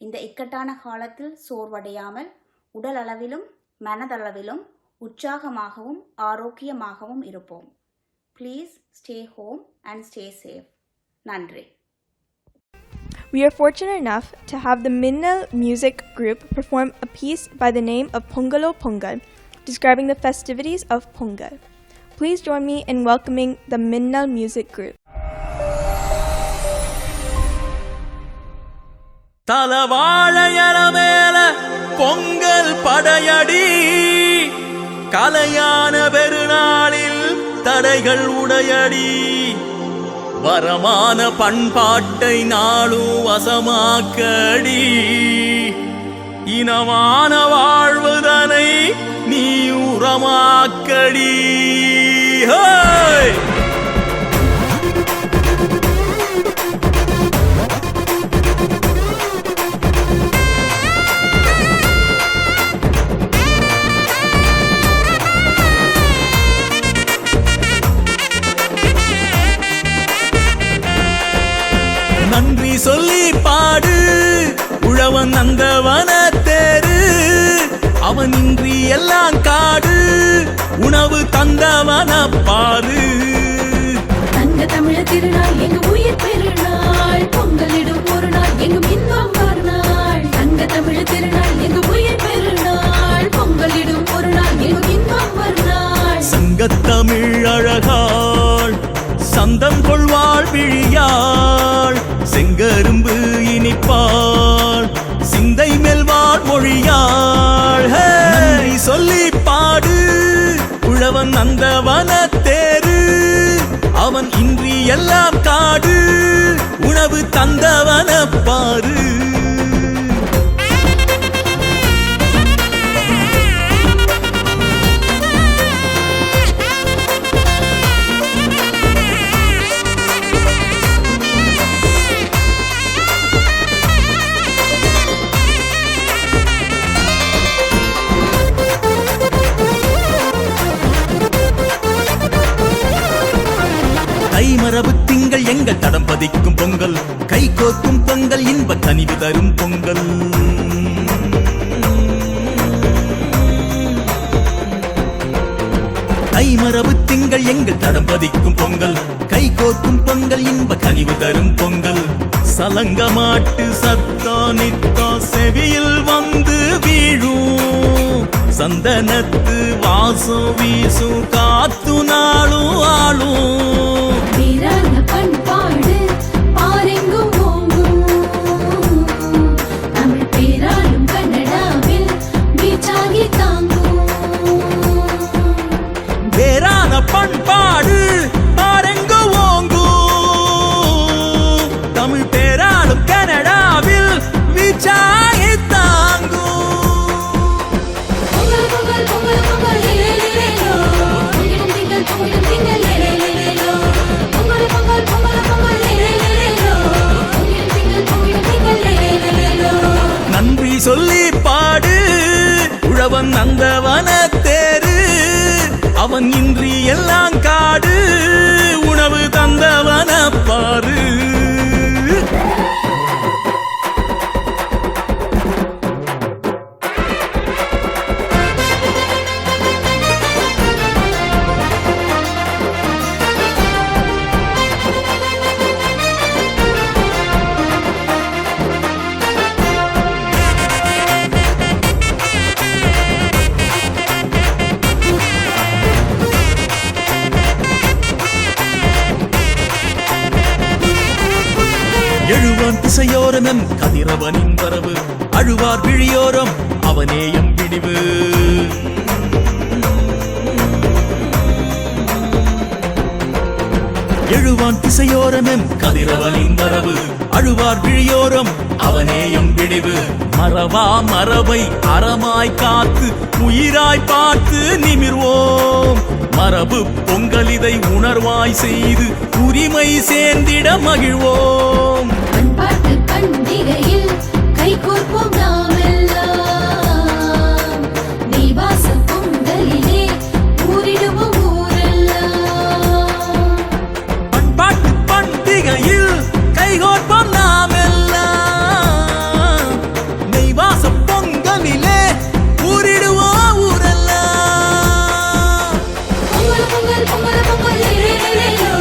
இந்த இக்கட்டான காலத்தில் சோர்வடையாமல் உடல் அளவிலும் மனதளவிலும் உற்சாகமாகவும் ஆரோக்கியமாகவும் இருப்போம். Please stay home and stay safe. நன்றி. We are fortunate enough to have the Minnal music group perform a piece by the name of Pongalo Pongal, describing the festivities of Pongal. Please join me in welcoming the Minnal music group. தலவாழையர மேல பொங்கல் படையடி, கலையான பெருநாளில் தடைகள் உடையடி, வரமான பண்பாட்டை நாளும் வசமாக்கடி, இனமான வாழ்வுதனை நீ உரமாக்கடி. நன்றி சொல்லி பாடு உழவன் நந்தவன தேரு, அவன் இன்றி எல்லாம் காடு, உணவு தந்தவன பாரு. தங்க தமிழ திருநாள் எங்க உயிர் பெருநாள், பொங்கலிடும் ஒரு நாள் எங்கும் இன்பம் வருநாள். தங்க தமிழ திருநாள் எங்க உயிர் பெருநாள், பொங்கலிடும் ஒரு நாள் எங்கும் இன்பம் வருநாள். சங்கத்தமிழ் அழகாள் சந்தம் கொள்வாள் விழியாள், செங்கரும்பு இனிப்பாள் சிந்தை மெல்வாள் மொழியாள். நன்றி சொல்லி பாடு உழவன் நந்தவன தேரு, அவன் இன்றி எல்லாம் காடு, உணவு தந்தவன பாரு. மரபு திங்கள் எங்கள் தடம் பதிக்கும் பொங்கல், கை கோக்கும் பொங்கல், இன்ப கனிவு தரும் பொங்கல். கை மரபு திங்கள் எங்கள் தடம் பதிக்கும் பொங்கல், கை கோக்கும் பொங்கல், இன்ப கனிவு தரும் பொங்கல். சலங்க மாட்டு சத்தா நித்தா செவியில் வந்து வீழும், சந்தனத்து வாசம் வீசும் காத்து நாளும் ஆளும். வீரான பண்பாடு பாரெங்கும் ஓங்கும், தமிழ் பேராலும் கன்னடாவில் வீச்சாகி தாங்கும். வேறான பண்பாடு பாரெங்கும் ஓங்கும், தமிழ் பேராலும் கனடாவில் வீச்சாகி தாங்கும். பொங்கல் பொங்கல் பொங்கல் பொங்கல் லேலேலேலோ, பொங்கிடும் திங்கள் பொங்கிடும் திங்கள் லேலேலேலோ. பொங்கல் பொங்கல் பொங்கல் பொங்கல் லேலேலேலோ, பொங்கிடும் திங்கள் பொங்கிடும் திங்கள் லேலேலேலோ. நன்றி சொல்லி பாடு உழவன் நந்தவன தேரு, அவன் இன்றி எல்லாம் காடு, உணவு தந்தவன பாரு. எழுவான் திசையோரமெம் கதிரவனின் வரவு அழுவார் விழியோரம் அவனேயம் விடிவு எழுவான் திசையோரமெம் கதிரவனின் வரவு அழுவார் விழியோரம் அவனேயம் விடிவு மறவா மரபை அறமாய் காத்து உயிராய் பார்த்து நிமிர்வோம் மரபு பொங்கலிதை உணர்வாய் செய்து உரிமை சேர்ந்திட மகிழ்வோம் பண்பாட்டு பண்டிகையில் கைகோர்ப்போம் நாமெல்லாம் நெய்வாச பொங்கலிலே ஊரிடுவோம் ஊரெல்லாம் பண்பாட்டு பண்டிகையில் கைகோர்ப்போம் நாமெல்லாம் நெய்வாச பொங்கலிலே ஊரிடுவோம் ஊரெல்லாம் பொங்கல் பொங்கல் பொங்கல் பொங்கல் லேலேலேலோ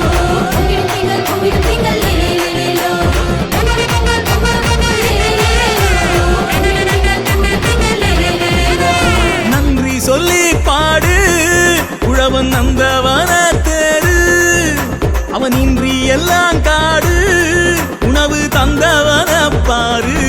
பொங்கிடும் திங்கள் பொங்கிடும் திங்கள் லேலேலேலோ பொங்கல் பொங்கல் பொங்கல் பொங்கல் லேலேலேலோ பொங்கிடும் திங்கள் பொங்கிடும் திங்கள் லேலேலேலோ நன்றி சொல்லி பாடு உழவன் நந்தவன தேரு அவன் இன்றி எல்லாம் காடு உணவு தந்தவன பாரு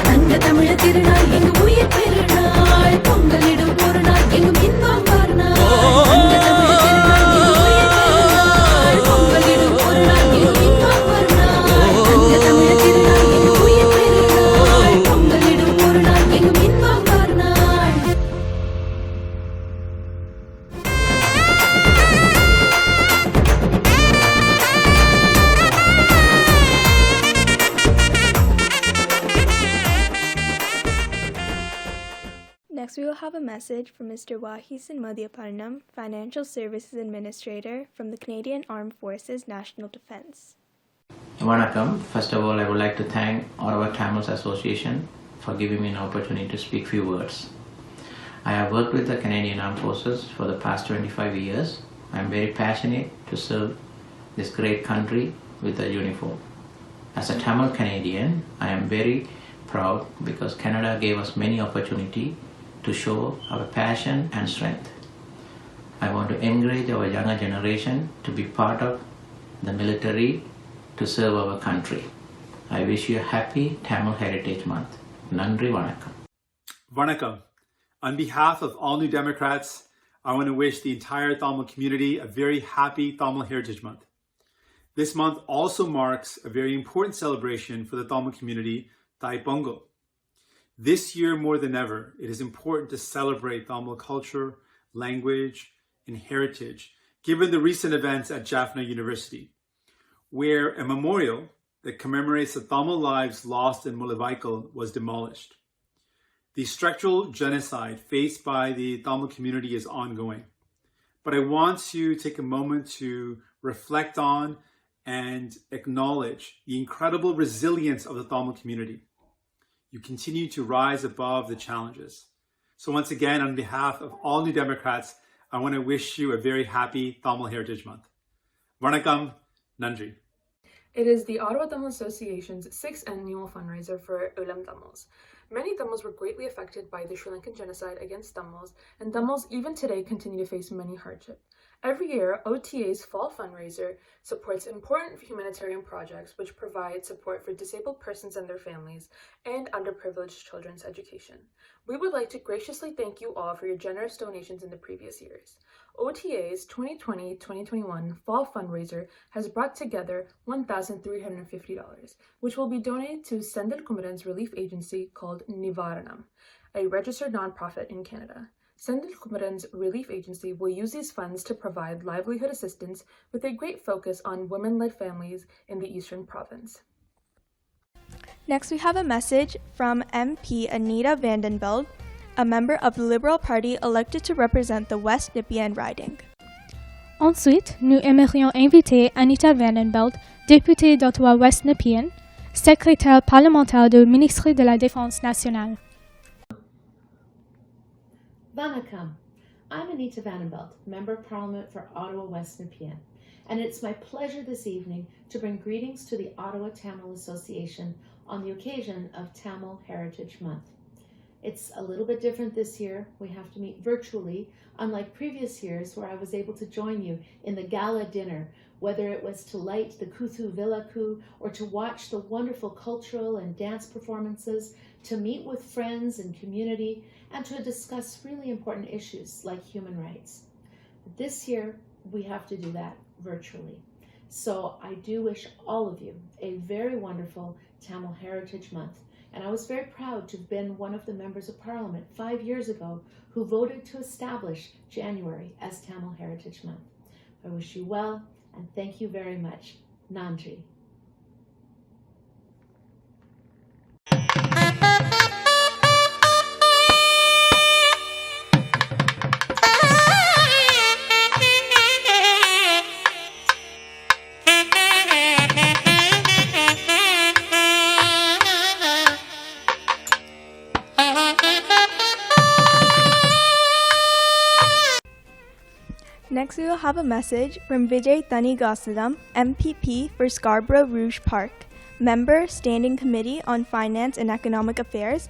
தங்க தமிழ திருநாள் எங்க உயிர் பெருநாள் பொங்கலிடும் ஒரு நாள் எங்கும் இன்பம் வருநாள் தங்க தமிழ திருநாள் எங்க உயிர் பெருநாள் பொங்கலிடும் ஒரு நாள் எங்கும் இன்பம் வருநாள் தங்க தமிழ திருநாள் எங்க உயிர் பெருநாள் பொங்கலிடும் ஒரு நாள் எங்கும் இன்பம் வருநாள் Next, we will have a message from Mr. Wahisan Madhyaparnam, Financial Services Administrator from the Canadian Armed Forces National Defence. Vanakkam. First of all, I would like to thank Ottawa Tamils Association for giving me an opportunity to speak few words. I have worked with the Canadian Armed Forces for the past 25 years. I am very passionate to serve this great country with a uniform. As a Tamil Canadian, I am very proud because Canada gave us many opportunities to show our passion and strength. I want to encourage our younger generation to be part of the military to serve our country. I wish you a happy Tamil Heritage Month. Nandri Vanakkam. Vanakkam. On behalf of all New Democrats, I want to wish the entire Tamil community a very happy Tamil Heritage Month. This month also marks a very important celebration for the Tamil community, Thai Pongal. This year more than ever, it is important to celebrate Tamil culture, language, and heritage, given the recent events at Jaffna University, where a memorial that commemorates the Tamil lives lost in Mullawaikal was demolished. The structural genocide faced by the Tamil community is ongoing, but I want to take a moment to reflect on and acknowledge the incredible resilience of the Tamil community. You continue to rise above the challenges. So once again, on behalf of all New Democrats, I want to wish you a very happy Tamil Heritage Month. Vanakkam, Nandri. It is the Ottawa Tamil Association's 6th annual fundraiser for Ulam Tamils. Many Tamils were greatly affected by the Sri Lankan genocide against Tamils, and Tamils even today continue to face many hardship. Every year, OTA's fall fundraiser supports important humanitarian projects which provide support for disabled persons and their families and underprivileged children's education. We would like to graciously thank you all for your generous donations in the previous years. OTA's 2020-2021 fall fundraiser has brought together $1,350, which will be donated to Sendil Kumaran's relief agency called Nivaranam, a registered nonprofit in Canada. Sendil Kumaran's relief agency will use these funds to provide livelihood assistance with a great focus on women-led families in the Eastern Province. Next, we have a message from MP Anita Vandenbeld, a member of the Liberal Party elected to represent the West Nepean riding. Ensuite, nous aimerions inviter Anita Vandenbeld, députée d'Ottawa-West Nepean, secrétaire parlementaire du ministre de la Défense nationale. Vanakkam. I'm Anita Vandenbelt, Member of Parliament for Ottawa West Nepean, and it's my pleasure this evening to bring greetings to the Ottawa Tamil Association on the occasion of Tamil Heritage Month. It's a little bit different this year. We have to meet virtually, unlike previous years where I was able to join you in the Gala dinner whether it was to light the Kuthu Villaku or to watch the wonderful cultural and dance performances, to meet with friends and community, and to discuss really important issues like human rights. This year, we have to do that virtually. So I do wish all of you a very wonderful Tamil Heritage Month. And I was very proud to have been one of the members of Parliament 5 years ago who voted to establish January as Tamil Heritage Month. I wish you well, and thank you very much. Nandri. Next, we will have a message from Vijay Thanigasadam, MPP for Scarborough Rouge Park, Member, Standing Committee on Finance and Economic Affairs,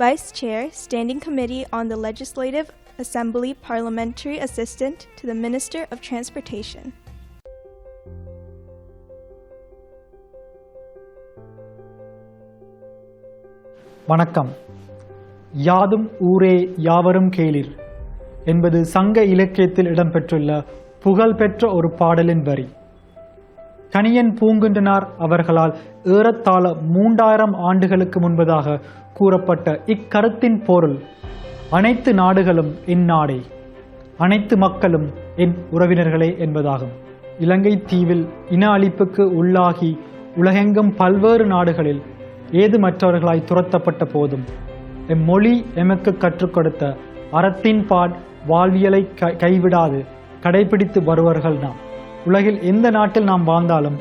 Vice Chair, Standing Committee on the Legislative Assembly Parliamentary Assistant to the Minister of Transportation. வணக்கம். யாதும் ஊரே யாவரும் கேளிர் என்பது சங்க இலக்கியத்தில் இடம்பெற்றுள்ள புகழ்பெற்ற ஒரு பாடலின் வரி. கணியன் பூங்குன்றனார் அவர்களால் ஏறத்தாழ 3000 ஆண்டுகளுக்கு முன்பதாக கூறப்பட்ட இக்கருத்தின் பொருள் அனைத்து நாடுகளும் என் நாடே, அனைத்து மக்களும் என் உறவினர்களே என்பதாகும். இலங்கை தீவில் இன அழிப்புக்கு உள்ளாகி உலகெங்கும் பல்வேறு நாடுகளில் ஏதுமற்றவர்களாய் துரத்தப்பட்ட போதும் எம்மொழி எமக்கு கற்றுக் கொடுத்த அறத்தின்பால் வாழ்வியலை கைவிடாது கடைபிடித்து வருவர்கள் நாம். உலகில் எந்த நாட்டில் நாம் வாழ்ந்தாலும்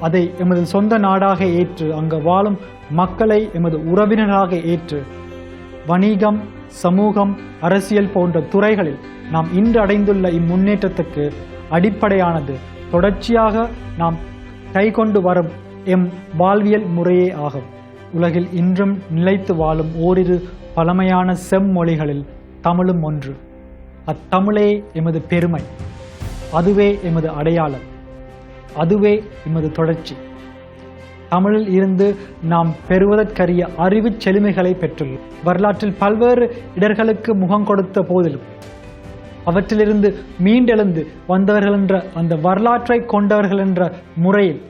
அதை எமது சொந்த நாடாக ஏற்று அங்கு வாழும் மக்களை எமது உறவினராக ஏற்று வணிகம், சமூகம், அரசியல் போன்ற துறைகளில் நாம் இன்று அடைந்துள்ள இம்முன்னேற்றத்துக்கு அடிப்படையானது தொடர்ச்சியாக நாம் கைக்கொண்டு வரும் எம் வாழ்வியல் முறையே ஆகும். உலகில் இன்றும் நிலைத்து வாழும் ஓரிரு பழமையான செம்மொழிகளில் தமிழும் ஒன்று. அத்தமிழே எமது பெருமை, அதுவே எமது அடையாளம், அதுவே எமது தொடர்ச்சி. தமிழில் இருந்து நாம் பெறுவதற்கரிய அறிவு செழுமைகளை பெற்றுள்ளோம். வரலாற்றில் பல்வேறு இடர்களுக்கு முகம் கொடுத்த போதிலும் அவற்றிலிருந்து மீண்டெழுந்து வந்தவர்கள் என்ற அந்த வரலாற்றை கொண்டவர்கள் என்ற முறையில்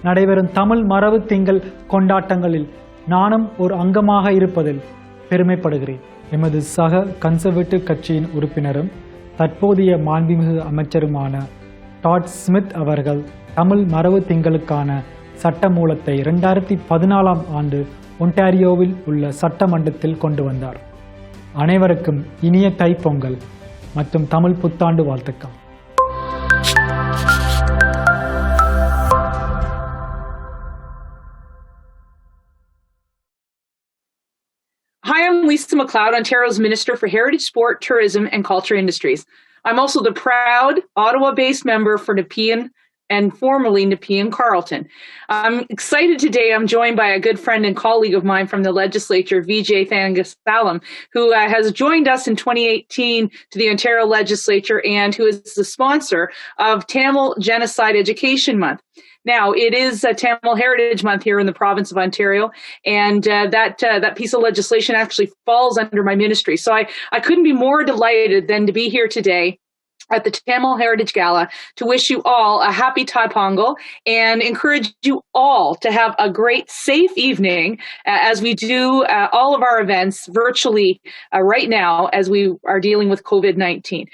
நடைபெறும் தமிழ் மரபு திங்கள் கொண்டாட்டங்களில் நானும் ஒரு அங்கமாக இருப்பதில் பெருமைப்படுகிறேன். எமது சக கன்சர்வேட்டிவ் கட்சியின் உறுப்பினரும் தற்போதைய மாண்புமிகு அமைச்சருமான டாட் ஸ்மித் அவர்கள் தமிழ் மரபு திங்களுக்கான சட்டமூலத்தை 2014ஆம் ஆண்டு ஒன்டாரியோவில் உள்ள சட்டமன்றத்தில் கொண்டு வந்தார். அனைவருக்கும் இனிய தைப்பொங்கல் மற்றும் தமிழ் புத்தாண்டு வாழ்த்துக்கள். Hi, I'm Lisa McLeod, Ontario's Minister for Heritage, Sport, Tourism and Culture Industries. I'm also the proud Ottawa-based member for Nepean and formerly Nepean Carleton. I'm excited today. I'm joined by a good friend and colleague of mine from the legislature, Vijay Thangasalam, who has joined us in 2018 to the Ontario legislature and who is the sponsor of Tamil Genocide Education Month. Now, it is Tamil Heritage Month here in the province of Ontario, and that piece of legislation actually falls under my ministry. So I couldn't be more delighted than to be here today at the Tamil Heritage Gala to wish you all a happy Thai Pongal and encourage you all to have a great, safe evening as we do all of our events virtually right now as we are dealing with COVID-19.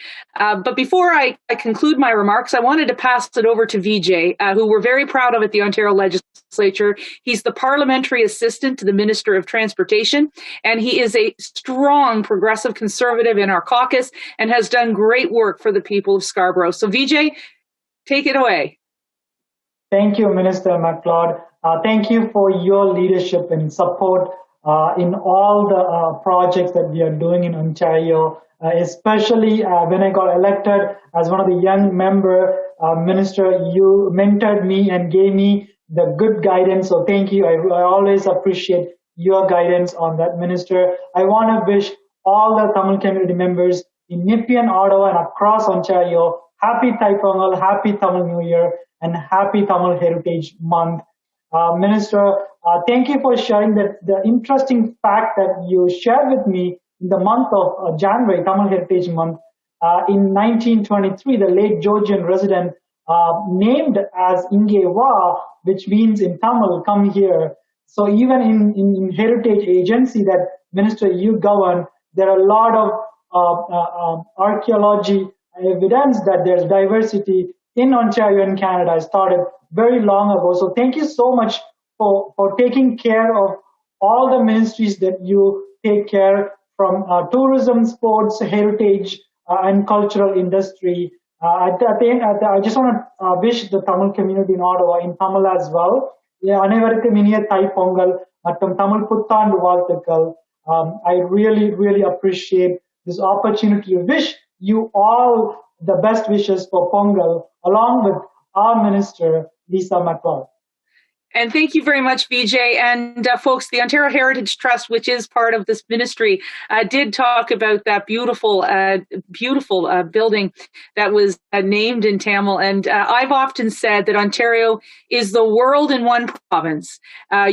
But before I conclude my remarks, I wanted to pass it over to Vijay, who we're very proud of at the Ontario Legislature. He's the parliamentary assistant to the Minister of Transportation, and he is a strong progressive conservative in our caucus and has done great work for the people of Scarborough. So Vijay, take it away. Thank you, Minister McLeod. Thank you for your leadership and support in all the projects that we are doing in Ontario, especially when I got elected as one of the young Minister, you mentored me and gave me the good guidance. So thank you. I always appreciate your guidance on that, Minister. I want to wish all the Tamil community members in Nepean, Ottawa, and across Ontario happy Thai Pongal, happy Tamil New Year, and happy Tamil Heritage Month. Minister, thank you for sharing the interesting fact that you shared with me in the month of January, Tamil Heritage Month. In 1923, the late Georgian resident named as Inge Va, which means in Tamil, come here. So even in heritage agency that Minister you govern, there are a lot of archaeology evidence that there's diversity in Ontario and Canada. I started very long ago. So thank you so much for taking care of all the ministries that you take care from tourism, sports, heritage, and cultural industry. I just want to wish the Tamil community in Ottawa in Tamil as well. அனைவருக்கும் இனிய தை பொங்கல் மற்றும் தமிழ் புத்தாண்டு வாழ்த்துக்கள். I really appreciate this opportunity. Wish you all the best wishes for Pongal along with our minister, Lisa MacLeod. And thank you very much, Vijay. And folks, the Ontario Heritage Trust, which is part of this ministry, did talk about that beautiful building that was named in Tamil. And I've often said that Ontario is the world in one province.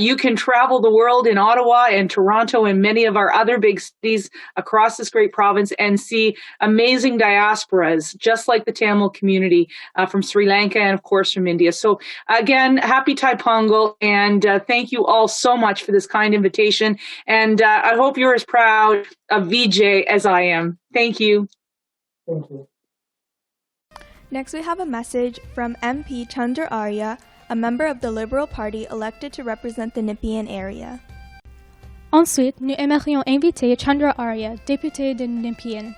You can travel the world in Ottawa and Toronto and many of our other big cities across this great province and see amazing diasporas, just like the Tamil community from Sri Lanka and, of course, from India. So again, happy Thai Pongal. And thank you all so much for this kind invitation. And I hope you're as proud of VJ as I am. Thank you. Thank you. Next, we have a message from MP Chandra Arya, a member of the Liberal Party elected to represent the Nepean area. Ensuite, nous aimerions inviter Chandra Arya, député de Nepean.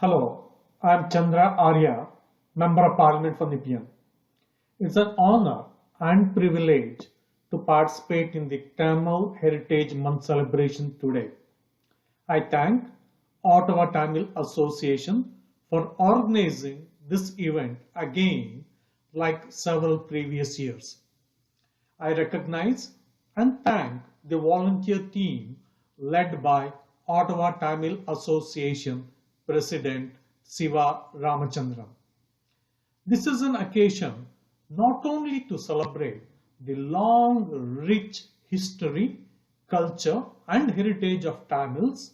Hello, I'm Chandra Arya, Member of Parliament for Nepean. It's an honor and privilege to participate in the Tamil Heritage Month celebration today. I thank Ottawa Tamil Association for organizing this event again like several previous years. I recognize and thank the volunteer team led by Ottawa Tamil Association President Siva Ramachandran. This is an occasion not only to celebrate the long, rich history, culture, and heritage of Tamils,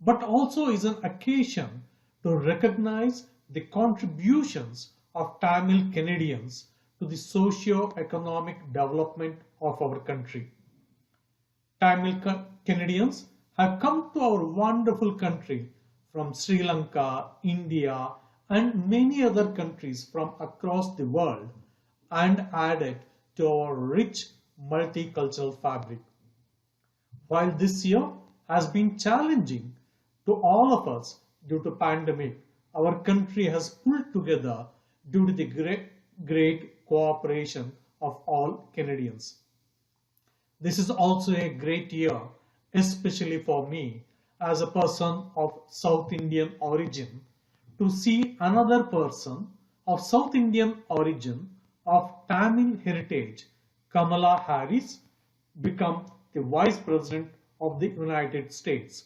but also is an occasion to recognize the contributions of Tamil Canadians to the socio-economic development of our country. Tamil Canadians have come to our wonderful country from Sri Lanka, India, and many other countries from across the world and added to our rich multicultural fabric. While this year has been challenging to all of us due to pandemic, our country has pulled together due to the great cooperation of all Canadians. This is also a great year, especially for me as a person of South Indian origin, to see another person of South Indian origin of Tamil heritage, Kamala Harris, become the Vice President of the United States.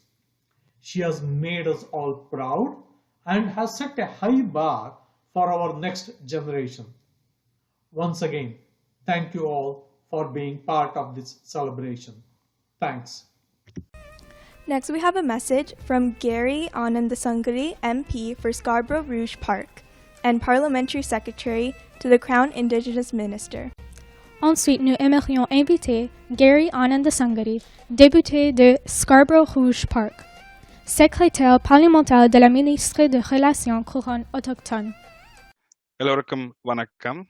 She has made us all proud and has set a high bar for our next generation. Once again, thank you all for being part of this celebration. Thanks. Next, we have a message from Gary Anandasangari, MP for Scarborough Rouge Park, and Parliamentary Secretary to the Crown Indigenous Minister. Ensuite, nous aimerions inviter Gary Anandasangari, député de Scarborough Rouge Park, secrétaire parlementaire de la ministre des Relations couronnes autochtones. Elorakum Vanakkam.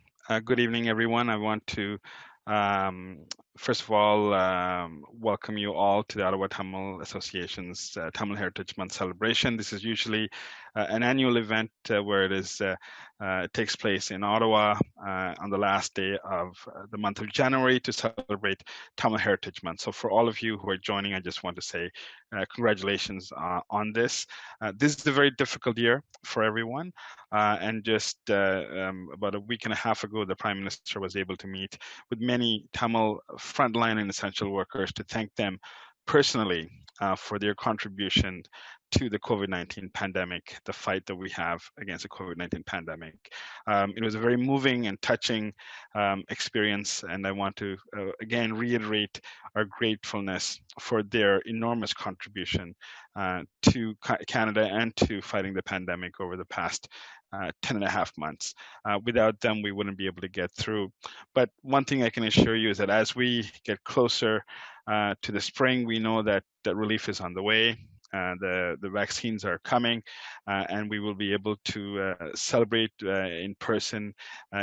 Good evening, everyone. I want to first of all welcome you all to the Ottawa Tamil Association's Tamil Heritage Month celebration. This is usually an annual event where it takes place in Ottawa on the last day of the month of January to celebrate Tamil Heritage Month. So for all of you who are joining, I just want to say congratulations on this. This is a very difficult year for everyone. And just about a week and a half ago, the Prime Minister was able to meet with many Tamil frontline and essential workers to thank them personally for their contribution to the COVID-19 pandemic, the fight that we have against the COVID-19 pandemic. It was a very moving and touching experience, and I want to again reiterate our gratefulness for their enormous contribution to Canada and to fighting the pandemic over the past 10 and a half months. Without them, we wouldn't be able to get through. But one thing I can assure you is that as we get closer to the spring, we know that relief is on the way. The vaccines are coming, and we will be able to celebrate in person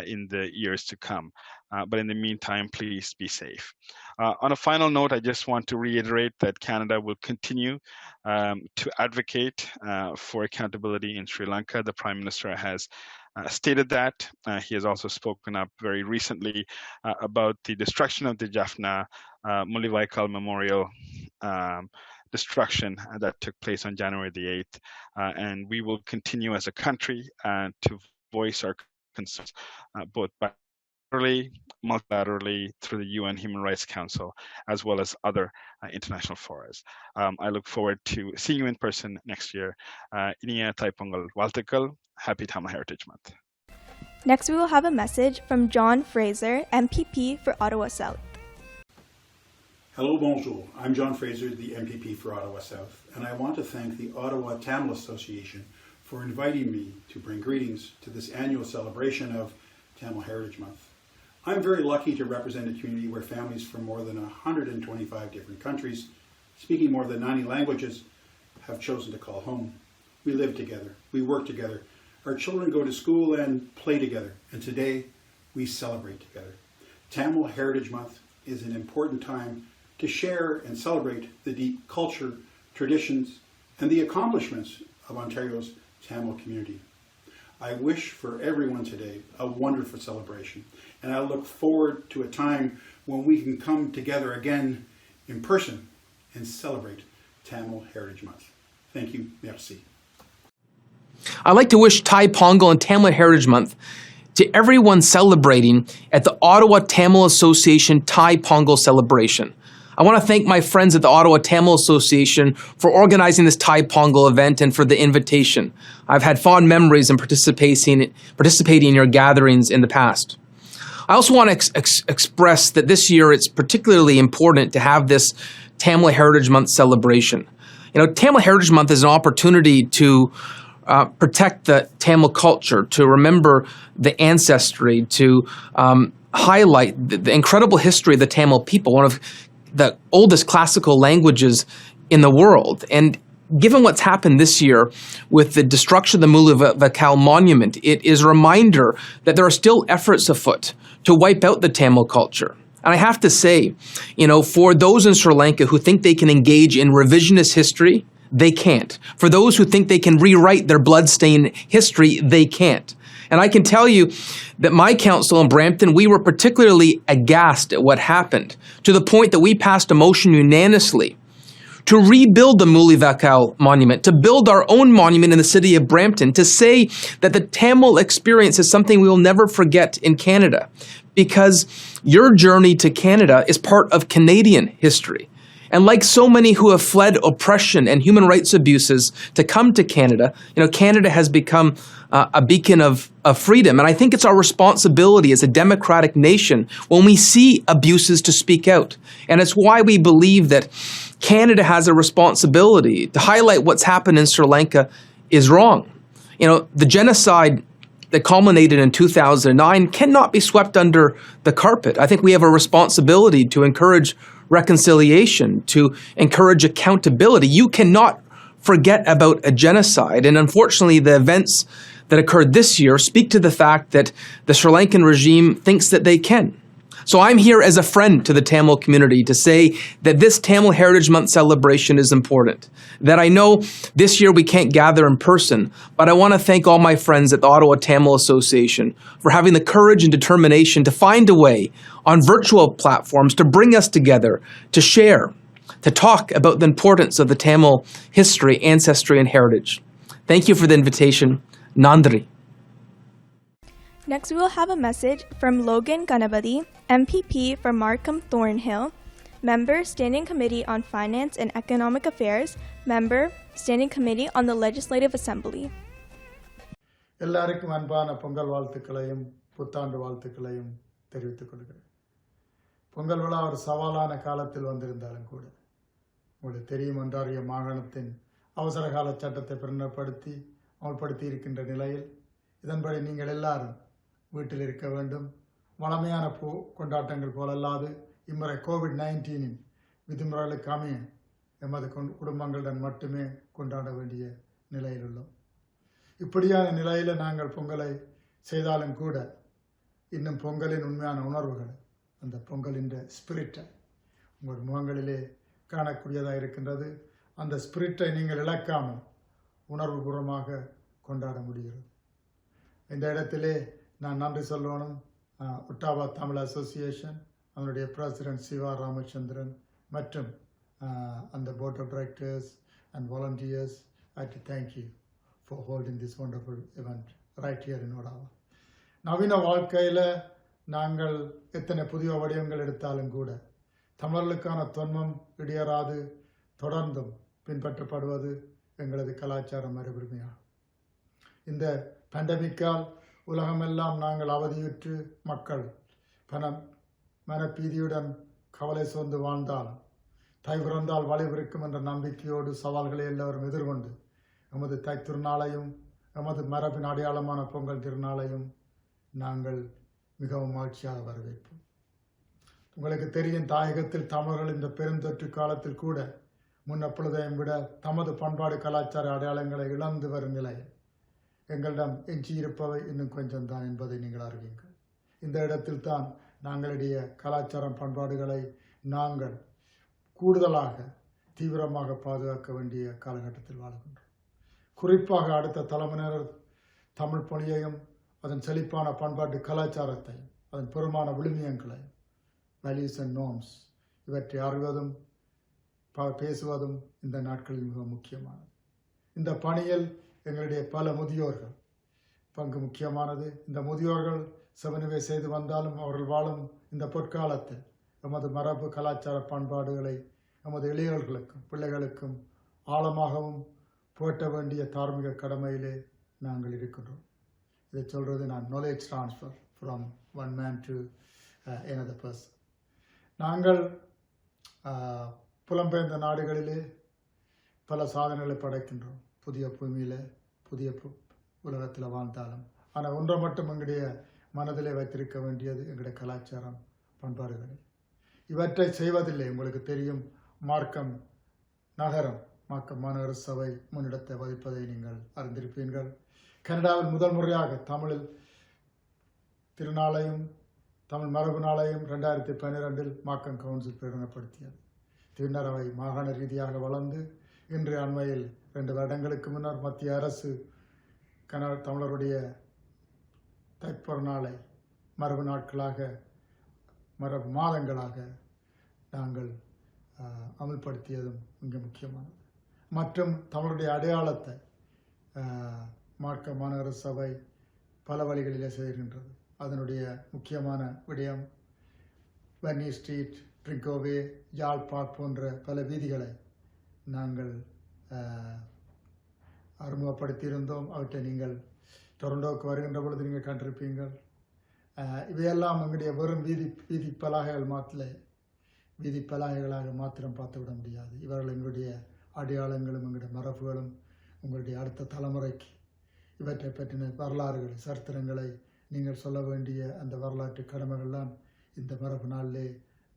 in the years to come. But in the meantime, please be safe. On a final note, I just want to reiterate that Canada will continue to advocate for accountability in Sri Lanka. The Prime Minister has stated that. He has also spoken up very recently about the destruction of the Jaffna Mullivaikkal Memorial destruction that took place on January the 8th. And we will continue as a country to voice our concerns both bilaterally, multilaterally, through the UN Human Rights Council, as well as other international forums. I look forward to seeing you in person next year. Iniya Thai-Pongal Walthakal. Happy Tamil Heritage Month. Next, we will have a message from John Fraser, MPP for Ottawa South. Hello, bonjour. I'm John Fraser, the MPP for Ottawa South, and I want to thank the Ottawa Tamil Association for inviting me to bring greetings to this annual celebration of Tamil Heritage Month. I'm very lucky to represent a community where families from more than 125 different countries, speaking more than 90 languages, have chosen to call home. We live together, we work together, our children go to school and play together, and today we celebrate together. Tamil Heritage Month is an important time to share and celebrate the deep culture, traditions, and the accomplishments of Ontario's Tamil community. I wish for everyone today a wonderful celebration, and I look forward to a time when we can come together again in person and celebrate Tamil Heritage Month. Thank you. Merci. I'd like to wish Thai Pongal and Tamil Heritage Month to everyone celebrating at the Ottawa Tamil Association Thai Pongal celebration. I want to thank my friends at the Ottawa Tamil Association for organizing this Thai Pongal event and for the invitation. I've had fond memories in participating in your gatherings in the past. I also want to express that this year it's particularly important to have this Tamil Heritage Month celebration. You know, Tamil Heritage Month is an opportunity to protect the Tamil culture, to remember the ancestry, to highlight the incredible history of the Tamil people, one of the oldest classical languages in the world. And given what's happened this year with the destruction of the Mullivaikkal monument, it is a reminder that there are still efforts afoot to wipe out the Tamil culture. And I have to say, you know, for those in Sri Lanka who think they can engage in revisionist history, they can't. For those who think they can rewrite their bloodstained history, they can't. And I can tell you that my council in Brampton, we were particularly aghast at what happened, to the point that we passed a motion unanimously to rebuild the Mullivaikkal monument, to build our own monument in the city of Brampton, to say that the Tamil experience is something we will never forget in Canada, because your journey to Canada is part of Canadian history. And like so many who have fled oppression and human rights abuses to come to Canada, you know, Canada has become a beacon of freedom. And I think it's our responsibility as a democratic nation when we see abuses to speak out. And it's why we believe that Canada has a responsibility to highlight what's happened in Sri Lanka is wrong. You know, the genocide that culminated in 2009 cannot be swept under the carpet. I think we have a responsibility to encourage reconciliation, to encourage accountability. You cannot forget about a genocide. And unfortunately, the events that occurred this year speak to the fact that the Sri Lankan regime thinks that they can. So I'm here as a friend to the Tamil community to say that this Tamil Heritage Month celebration is important. That I know this year we can't gather in person, but I want to thank all my friends at the Ottawa Tamil Association for having the courage and determination to find a way on virtual platforms to bring us together, to share, to talk about the importance of the Tamil history, ancestry, and heritage. Thank you for the invitation. Nandri. Next, we will have a message from Logan Ganapathy, MPP for Markham Thornhill. Member, Standing Committee on Finance and Economic Affairs. Member, Standing Committee on the Legislative Assembly. எல்லாருக்கும் அன்பான பொங்கல் வாழ்த்துக்களையும் புத்தாண்டு வாழ்த்துக்களையும் தெரிவித்துக் கொள்கிறேன். பொங்கல் விழா ஒரு சவாலான காலத்தில் வந்திருந்தாலும் கூட உங்களுக்கு தெரியும், ஒன்றாரிய மாகாணத்தின் அவசர கால சட்டத்தை பிரகடனப்படுத்தி அமல்படுத்தி இருக்கின்ற நிலையில் இதன்படி நீங்கள் எல்லாரும் வீட்டில் இருக்க வேண்டும். வளமையான கொண்டாட்டங்கள் போலல்லாது இம்முறை COVID-19 விதிமுறைகளுக்கு அமைய எமது குடும்பங்களுடன் மட்டுமே கொண்டாட வேண்டிய நிலையில் உள்ளோம். இப்படியான நிலையில் நாங்கள் பொங்கலை செய்தாலும் கூட இன்னும் பொங்கலின் உண்மையான உணர்வுகள், அந்த பொங்கலின் ஸ்பிரிட்டை உங்கள் முகங்களிலே காணக்கூடியதாக இருக்கின்றது. அந்த ஸ்பிரிட்டை நீங்கள் இழக்காமல் உணர்வுபூர்வமாக கொண்டாட முடிகிறது. இந்த இடத்திலே நான் நன்றி சொல்லணும் ஒட்டாவா தமிழ் அசோசியேஷன், அதனுடைய பிரசிடென்ட் சிவா ராமச்சந்திரன் மற்றும் அந்த board of directors and volunteers. I have to thank you for holding this wonderful event right here in Ottawa. நவீன வாழ்க்கையில் நாங்கள் எத்தனை புதிய வடிவங்கள் எடுத்தாலும் கூட தமிழர்களுக்கான தொன்மம் இடையறாது தொடர்ந்தும் பின்பற்றப்படுவது எங்களது கலாச்சார மரபுரிமையாகும். இந்த பேண்டமிக்கால் உலகமெல்லாம் நாங்கள் அவதியுற்று மக்கள் மனப்பீதியுடன் கவலை சோர்ந்து வாழ்ந்தாலும் தை பிறந்தால் வழிபிறக்கும் என்ற நம்பிக்கையோடு சவால்களை எல்லோரும் எதிர்கொண்டு எமது தை திருநாளையும் எமது மரபின் அடையாளமான பொங்கல் திருநாளையும் நாங்கள் மிகவும் மகிழ்ச்சியாக வரவேற்போம். உங்களுக்கு தெரியும், தாயகத்தில் தமிழர்கள் இந்த பெருந்தொற்று காலத்தில் கூட முன்னெப்பொழுதையும் விட தமது பண்பாடு கலாச்சார அடையாளங்களை இழந்து வரும் நிலையில் எங்களிடம் எஞ்சியிருப்பவை இன்னும் கொஞ்சம் தான் என்பதை நீங்கள் அறிவீங்கள். இந்த இடத்தில் தான் நாங்களுடைய கலாச்சாரம் பண்பாடுகளை நாங்கள் கூடுதலாக தீவிரமாக பாதுகாக்க வேண்டிய காலகட்டத்தில் வாழ்கின்றோம். குறிப்பாக அடுத்த தலைமுறையினர் தமிழ் மொழியையும் அதன் செழிப்பான பண்பாட்டு கலாச்சாரத்தையும் அதன் பெருமான விழுமியங்களையும் வேல்யூஸ் அண்ட் நார்ம்ஸ் இவற்றை அறிவதும் பேசுவதும் இந்த நாட்களில் மிக முக்கியமானது. இந்த பணியில் எங்களுடைய பல முதியோர்கள் பங்கு முக்கியமானது. இந்த முதியோர்கள் செவனிவை செய்து வந்தாலும் அவர்கள் வாழும் இந்த பொற்காலத்தில் எமது மரபு கலாச்சார பண்பாடுகளை எமது இளையோர்களுக்கும் பிள்ளைகளுக்கும் ஆழமாகவும் போட்ட வேண்டிய தார்மீக கடமையிலே நாங்கள் இருக்கின்றோம். இதை சொல்கிறது நான் knowledge transfer from one man to another person. நாங்கள் புலம்பெயர்ந்த நாடுகளிலே பல சாதனைகளை படைக்கின்றோம். புதிய பூமியில் புதிய உலகத்தில் வாழ்ந்தாலும் ஆனால் ஒன்றை மட்டும் எங்களுடைய மனதிலே வைத்திருக்க வேண்டியது எங்களுடைய கலாச்சாரம் பண்பாடுகள். இவற்றை செய்வதில்லை. உங்களுக்கு தெரியும், மார்க்கம் நகரம் மார்க்கம் மாநகர சபை முன்னிடத்தை வகிப்பதை நீங்கள் அறிந்திருப்பீர்கள். கனடாவில் முதல் முறையாக தமிழில் திருநாளையும் தமிழ் மரபு நாளையும் 2012 மார்க்கம் கவுன்சில் பிரகடனப்படுத்தியது. பின்னர் அவை மாகாண ரீதியாக வளர்ந்து இன்று அண்மையில் 2 வருடங்களுக்கு முன்னர் மத்திய அரசு தமிழருடைய தைப்பொரு நாளை மரபு நாட்களாக மரபு மாதங்களாக நாங்கள் அமல்படுத்தியதும் மிக முக்கியமானது. மற்றும் தமிழுடைய அடையாளத்தை மார்க்க மாநகர சபை பல வழிகளிலே செய்கின்றது. அதனுடைய முக்கியமான விடயம் வன்னி ஸ்ட்ரீட், ட்ரிங்கோவே, யாழ் பார்க் போன்ற பல வீதிகளை நாங்கள் அறிமுகப்படுத்தியிருந்தோம். அவற்றை நீங்கள் டொரண்டோவுக்கு வருகின்ற பொழுது நீங்கள் கண்டிருப்பீங்கள். இவையெல்லாம் எங்களுடைய வெறும் வீதி பலகைகளாக மாத்திரம் பார்த்துவிட முடியாது. இவர்கள் எங்களுடைய அடையாளங்களும் எங்களுடைய மரபுகளும் உங்களுடைய அடுத்த தலைமுறைக்கு இவற்றை பற்றின வரலாறுகளை சரித்திரங்களை நீங்கள் சொல்ல வேண்டிய அந்த வரலாற்று கடமைகள்லாம் இந்த மரபு நாளிலே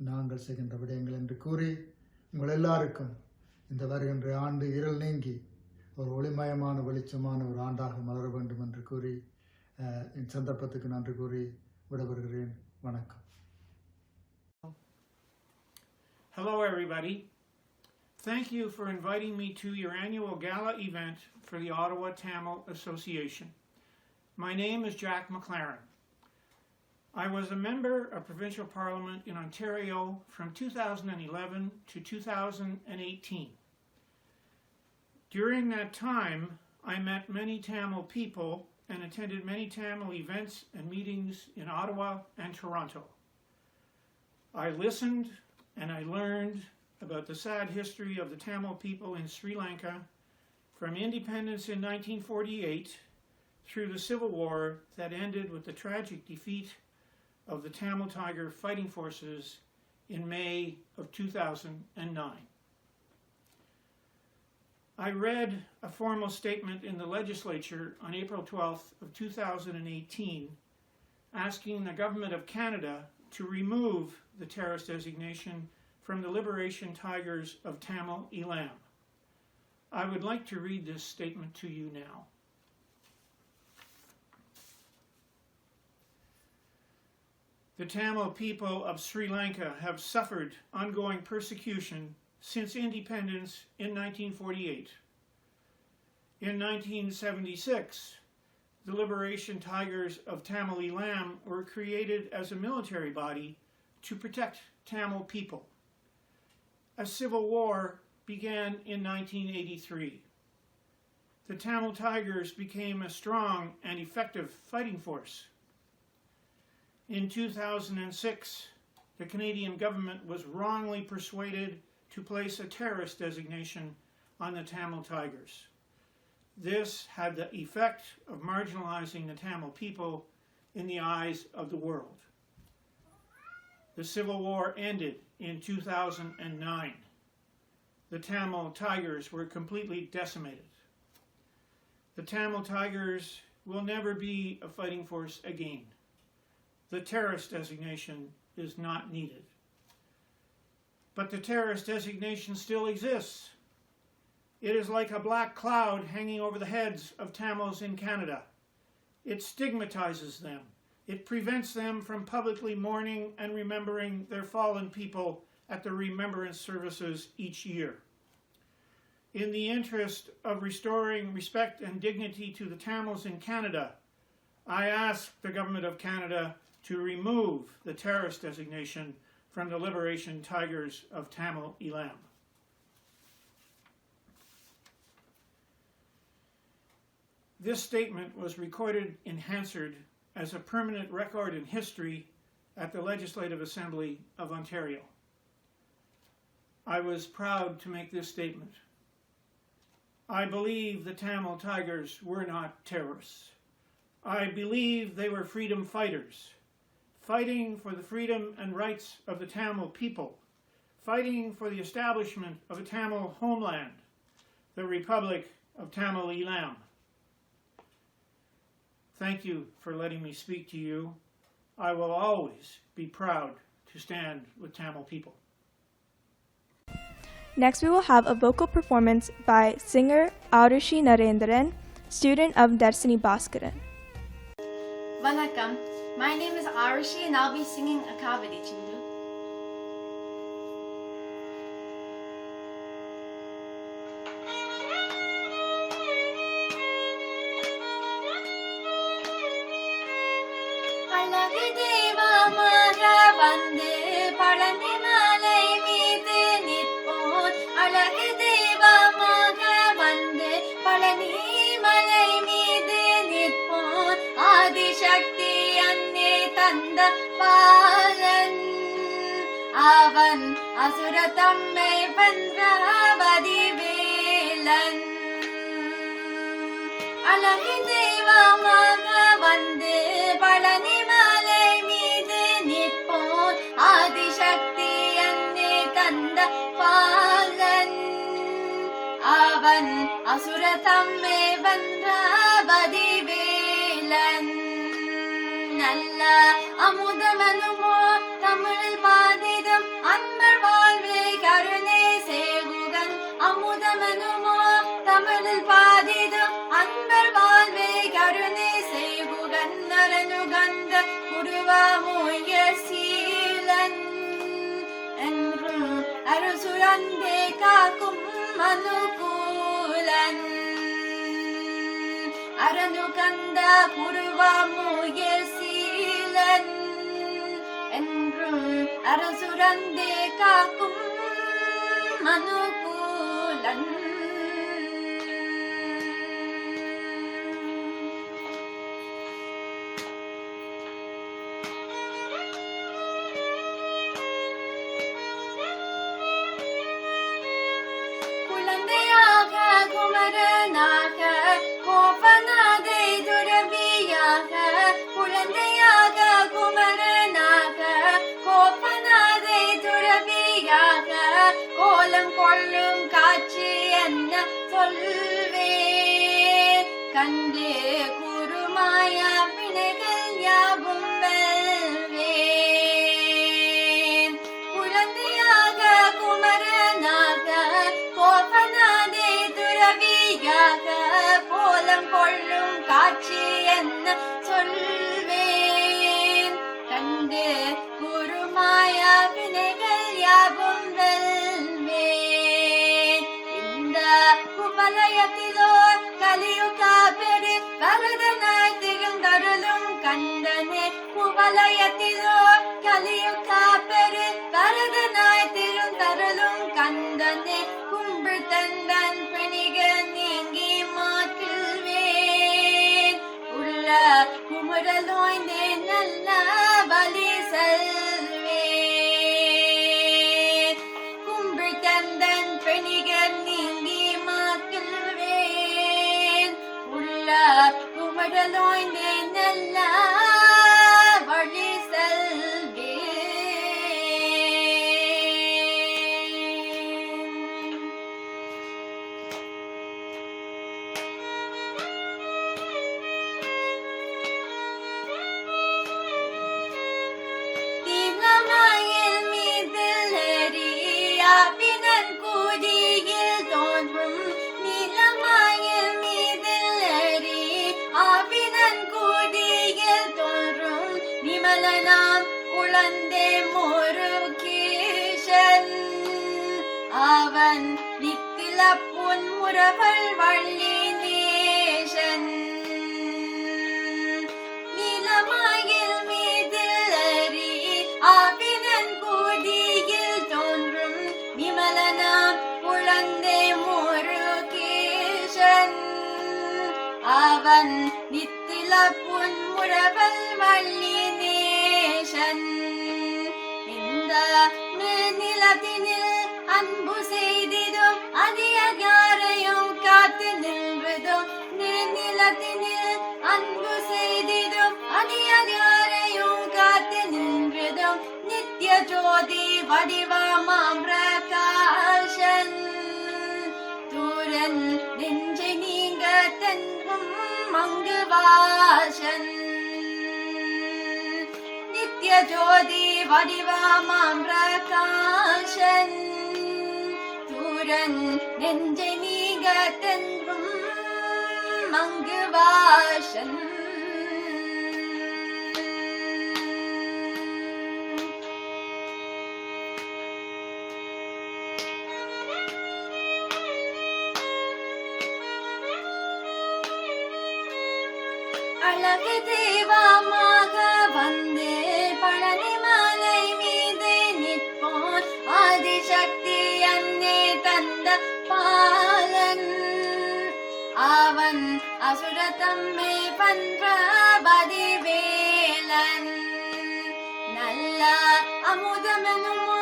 நாங்கள் செய்கின்ற விடயங்கள் என்று கூறி உங்கள் எல்லாருக்கும் இந்த வருகின்ற ஆண்டு இருள் நீங்கி ஒரு ஒளிமயமான வெளிச்சமான ஒரு ஆண்டாக மலர வேண்டும் என்று கூறி இந்த சந்தர்ப்பத்துக்கு நன்றி கூறி விடைபெறுகிறேன். வணக்கம். Hello everybody. Thank you for inviting me to your annual Gala event for the Ottawa Tamil Association. My name is Jack McLaren. I was a member of Provincial Parliament in Ontario from 2011 to 2018. During that time, I met many Tamil people and attended many Tamil events and meetings in Ottawa and Toronto. I listened and I learned about the sad history of the Tamil people in Sri Lanka from independence in 1948 through the civil war that ended with the tragic defeat of the Tamil Tiger fighting forces in May of 2009. I read a formal statement in the legislature on April 12th of 2018 asking the Government of Canada to remove the terrorist designation from the Liberation Tigers of Tamil Eelam. I would like to read this statement to you now. The Tamil people of Sri Lanka have suffered ongoing persecution since independence in 1948. In 1976, the Liberation Tigers of Tamil Eelam were created as a military body to protect Tamil people. A civil war began in 1983. The Tamil Tigers became a strong and effective fighting force. In 2006, the Canadian government was wrongly persuaded to place a terrorist designation on the Tamil Tigers. This had the effect of marginalizing the Tamil people in the eyes of the world. The Civil War ended in 2009. The Tamil Tigers were completely decimated. The Tamil Tigers will never be a fighting force again. The terrorist designation is not needed. But the terrorist designation still exists. It is like a black cloud hanging over the heads of Tamils in Canada. It stigmatizes them. It prevents them from publicly mourning and remembering their fallen people at the remembrance services each year. In the interest of restoring respect and dignity to the Tamils in Canada, I ask the Government of Canada to remove the terrorist designation from the Liberation Tigers of Tamil Eelam. This statement was recorded in Hansard as a permanent record in history at the Legislative Assembly of Ontario. I was proud to make this statement. I believe the Tamil Tigers were not terrorists. I believe they were freedom fighters, fighting for the freedom and rights of the Tamil people, fighting for the establishment of a Tamil homeland, the Republic of Tamil Eelam. Thank you for letting me speak to you. I will always be proud to stand with Tamil people. Next, we will have a vocal performance by singer Arushi Narendran, student of Darsani Bhaskaran. Vanakkam. My name is Arushi and I'll be singing a Kavadi Chindu. அழகு தெய்வமாக வந்து பழனி மலை மீது நிற்போர் அழகு தெய்வமாக வந்து பழனி மலை மீது நிற்போர் ஆதிசக்தி அன்னே தந்த பாலன் அவன் அசுர தம்மை வென்றவதி வேலன் அழகு தெய்வமாக வந்து பழனி மலை மீது நிற்போர் ஆதிசக்தி அன்னே தந்த பாலன் அவன் அசுர தம்மை வென்றவதி வேலன் நல்ல அமுதமனுமோ தமிழில் பாதிதம் அன்பர் வாழ்வே கருணை சேவுகன் அமுதமனுமோ தமிழில் பாதிதம் அன்பர் வாழ்வே கருணை சேவுகன் நரனுகந்த உருவமுய சீலன் என்றும் அருசுரந்தே காக்கும் அனுகூலன் அரணுகந்த உருவமுய சீலன் என்றும் அரசுரந்தே காக்கும் அனுகூலன் கொள்ளும் காட்சி என்ன சொல்வேன் கண்டு குருமாய வினைகள் யாவும் வெல்வேன் குழந்தையாக குமரனாக கோபனாதே துறவியாக கோலம் கொள்ளும் காட்சி என்ன சொல்வேன் கண்டு குருமாய வினைகள் யாவும் வெல்வேன் இந்த குவலயத்திலோ கலியுகா பெரு வரதனாய் திகழ்ந்தருளும் கண்டனே குவலயத்திலோ கலியுகா பெரு வரதனாய் திகழ்ந்தருளும் கண்டனே கும்பிள் தந்தன் பிணிக நீங்கி மாற்றில்வேன் உள்ள குமுறலோய்ந்தே நல்ல பலி செல்வேன் கும்பிள் தந்தன் பிணிக நீங்கி மாற்றில்வேன் உள்ள குமுறலோய்ந்தே நல்ல வழி செல்வேன் தீர்ணமாயில் மீதில் எரியாவினன் கூடியில் தோன்றும் நீலமாயில் மீதில் எரி ஆவினன் கூடியில் தோன்றும் விமலனாம் குழந்தை முருகேசன் அவன் நித்தில பொன்முறவள் வள்ளி நேசன் நீலமாயில் மீதில் எரி ஆவினன் கூடியில் தோன்றும் விமலனாம் குழந்தை முருகேசன் அவன் நித்தில பொன்முறவள் வள்ளி நேசன் இந்த நிலத்தினில் அன்பு செய்திடும் அதிகாரையும் காத்து நின்றதும் நிலத்தினில் அன்பு செய்திடும் அதிகாரையும் காத்து நின்றதும் நித்ய ஜோதி வடிவமாம் பிரகாசன் தூரன் நெஞ்சை நீங்க தென்றும் மங்கு வாசன் நித்ய ஜோதி வடிவமாம் பிரகாசன் தூரன் நெஞ்சை நீங்க தென்றும் மங்கு வாசன் அழகு தெய்வமாக வந்து பழனி மலை மீது நிற்போன் ஆதிசக்தி அன்னே தந்த பாலன் அவன் அசுரத்தம்மை பண்பதி வேலன் நல்ல அமுதமெனுமோ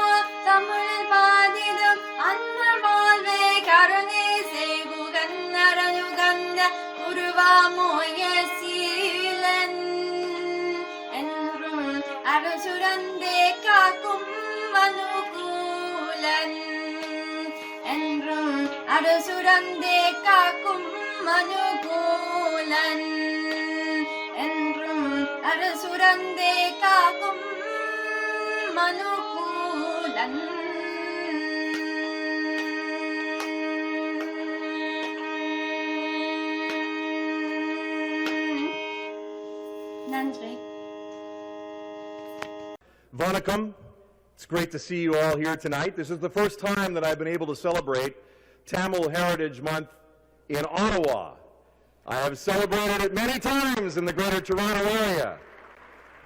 தமிழ் பாதிடும் அன்னர் வாழ்வே கருணை செய்குகன் அரணுகந்த உருவாமோய சீலன் என்றும் அரசுரந்தே காக்கும் அனுகூலன் என்றும் அரசுரந்தே காக்கும் அனுகூலன் என்றும் அரசுரந்தே காக்கும் அனுகூலன் நன்றி. Vanakkam. It's great to see you all here tonight. This is the first time that I've been able to celebrate Tamil Heritage Month in Ottawa. I have celebrated it many times in the Greater Toronto area,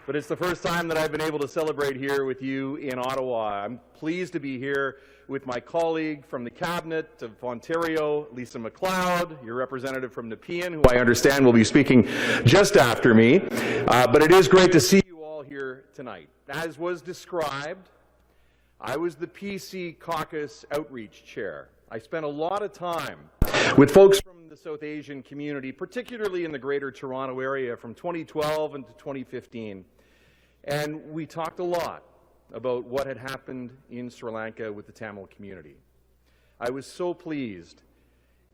but it's the first time that I've been able to celebrate here with you in Ottawa. I'm pleased to be here with my colleague from the Cabinet of Ontario, Lisa MacLeod, your representative from Nepean, who I understand will be speaking just after me. But it is great to see you all here tonight. As was described, I was the PC Caucus Outreach Chair. I spent a lot of time with folks from the South Asian community, particularly in the Greater Toronto area from 2012 into 2015. And we talked a lot about what had happened in Sri Lanka with the Tamil community. I was so pleased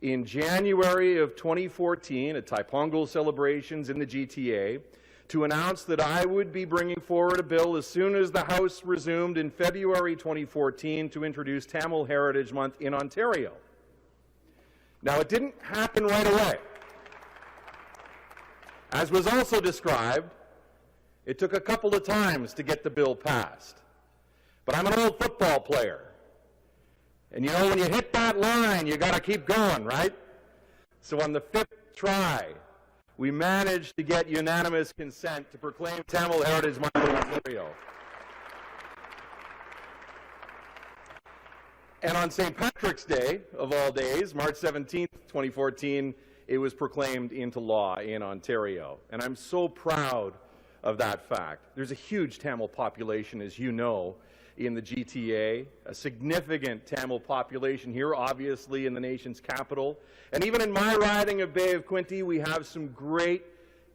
in January of 2014 at Thai Pongal celebrations in the GTA to announce that I would be bringing forward a bill as soon as the House resumed in February 2014 to introduce Tamil Heritage Month in Ontario. Now, it didn't happen right away. As was also described, it took a couple of times to get the bill passed. But I'm an old football player. And you know, when you hit that line, you got to keep going, right? So on the 5th try, we managed to get unanimous consent to proclaim Tamil Heritage Month in Ontario. And on St. Patrick's Day, of all days, March 17th, 2014, it was proclaimed into law in Ontario. And I'm so proud of that fact. There's a huge Tamil population, as you know, in the GTA, a significant Tamil population here, obviously in the nation's capital. And even in my riding of Bay of Quinte, we have some great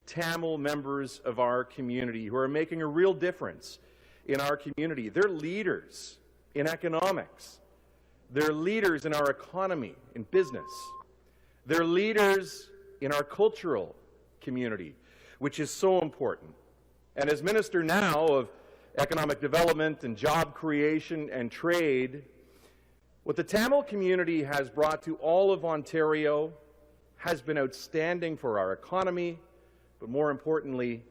Tamil members of our community who are making a real difference in our community. They're leaders in economics. They're leaders in our economy, in business. They're leaders in our cultural community, which is so important. And as Minister now of Economic Development and Job Creation and Trade, what the Tamil community has brought to all of Ontario has been outstanding for our economy, but more importantly,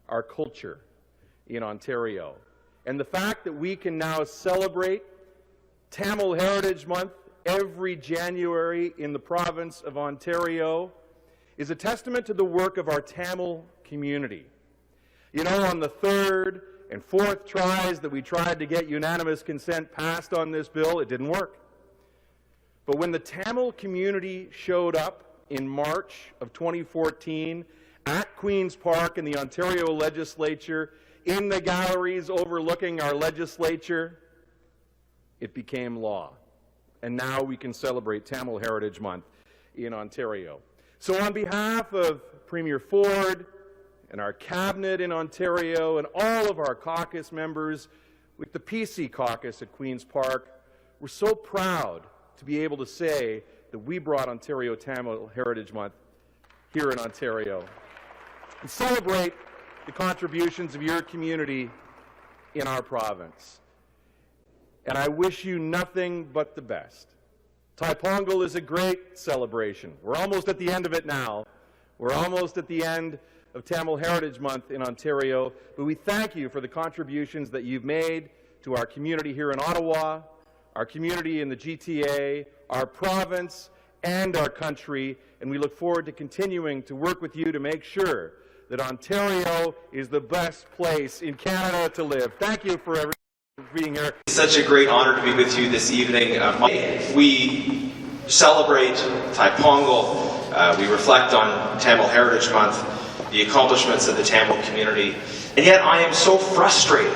our culture in Ontario. And the fact that we can now celebrate Tamil Heritage Month every January in the province of Ontario is a testament to the work of our Tamil community. You know, on the 3rd and 4th tries that we tried to get unanimous consent passed on this bill, it didn't work. But when the Tamil community showed up in March of 2014 at Queen's Park in the Ontario legislature, in the galleries overlooking our legislature, it became law. And now we can celebrate Tamil Heritage Month in Ontario. So on behalf of Premier Ford and our cabinet in Ontario and all of our caucus members with the PC caucus at Queen's Park, we're so proud to be able to say that we brought Ontario Tamil Heritage Month here in Ontario and celebrate the contributions of your community in our province. And I wish you nothing but the best. Thai Pongal is a great celebration. We're almost at the end of it now. We're almost at the end of Tamil Heritage Month in Ontario, but we thank you for the contributions that you've made to our community here in Ottawa, our community in the GTA, our province, and our country, and we look forward to continuing to work with you to make sure that Ontario is the best place in Canada to live. Thank you for everyone being here. It's such a great honor to be with you this evening. We celebrate Thai Pongal, we reflect on Tamil Heritage Month, the accomplishments of the Tamil community, and yet I am so frustrated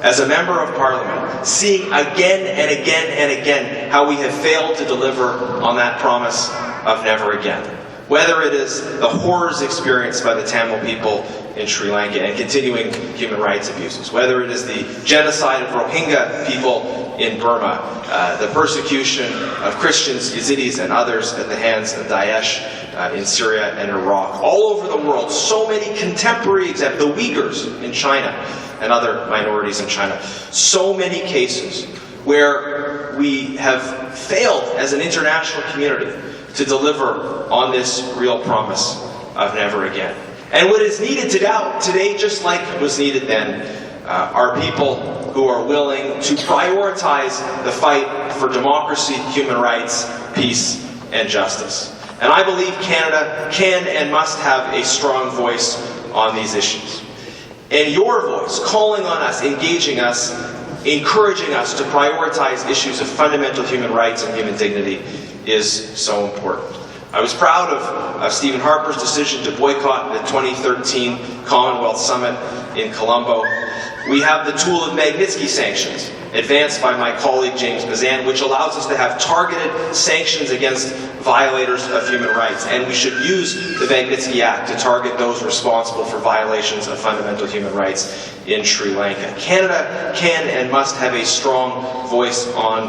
as a member of Parliament, seeing again and again and again how we have failed to deliver on that promise of never again. Whether it is the horrors experienced by the Tamil people in Sri Lanka and continuing human rights abuses, whether it is the genocide of Rohingya people in Burma, the persecution of Christians, Yazidis, and others at the hands of Daesh in Syria and Iraq. All over the world, so many contemporary examples, the Uyghurs in China and other minorities in China, so many cases where we have failed as an international community to deliver on this real promise of never again. And what is needed today, just like was needed then, are people who are willing to prioritize the fight for democracy, human rights, peace, and justice. And I believe Canada can and must have a strong voice on these issues. And your voice, calling on us, engaging us, encouraging us to prioritize issues of fundamental human rights and human dignity is so important. I was proud of Stephen Harper's decision to boycott the 2013 Commonwealth Summit in Colombo. We have the tool of Magnitsky sanctions, advanced by my colleague James Bazan, which allows us to have targeted sanctions against violators of human rights. And we should use the Magnitsky Act to target those responsible for violations of fundamental human rights in Sri Lanka. Canada can and must have a strong voice on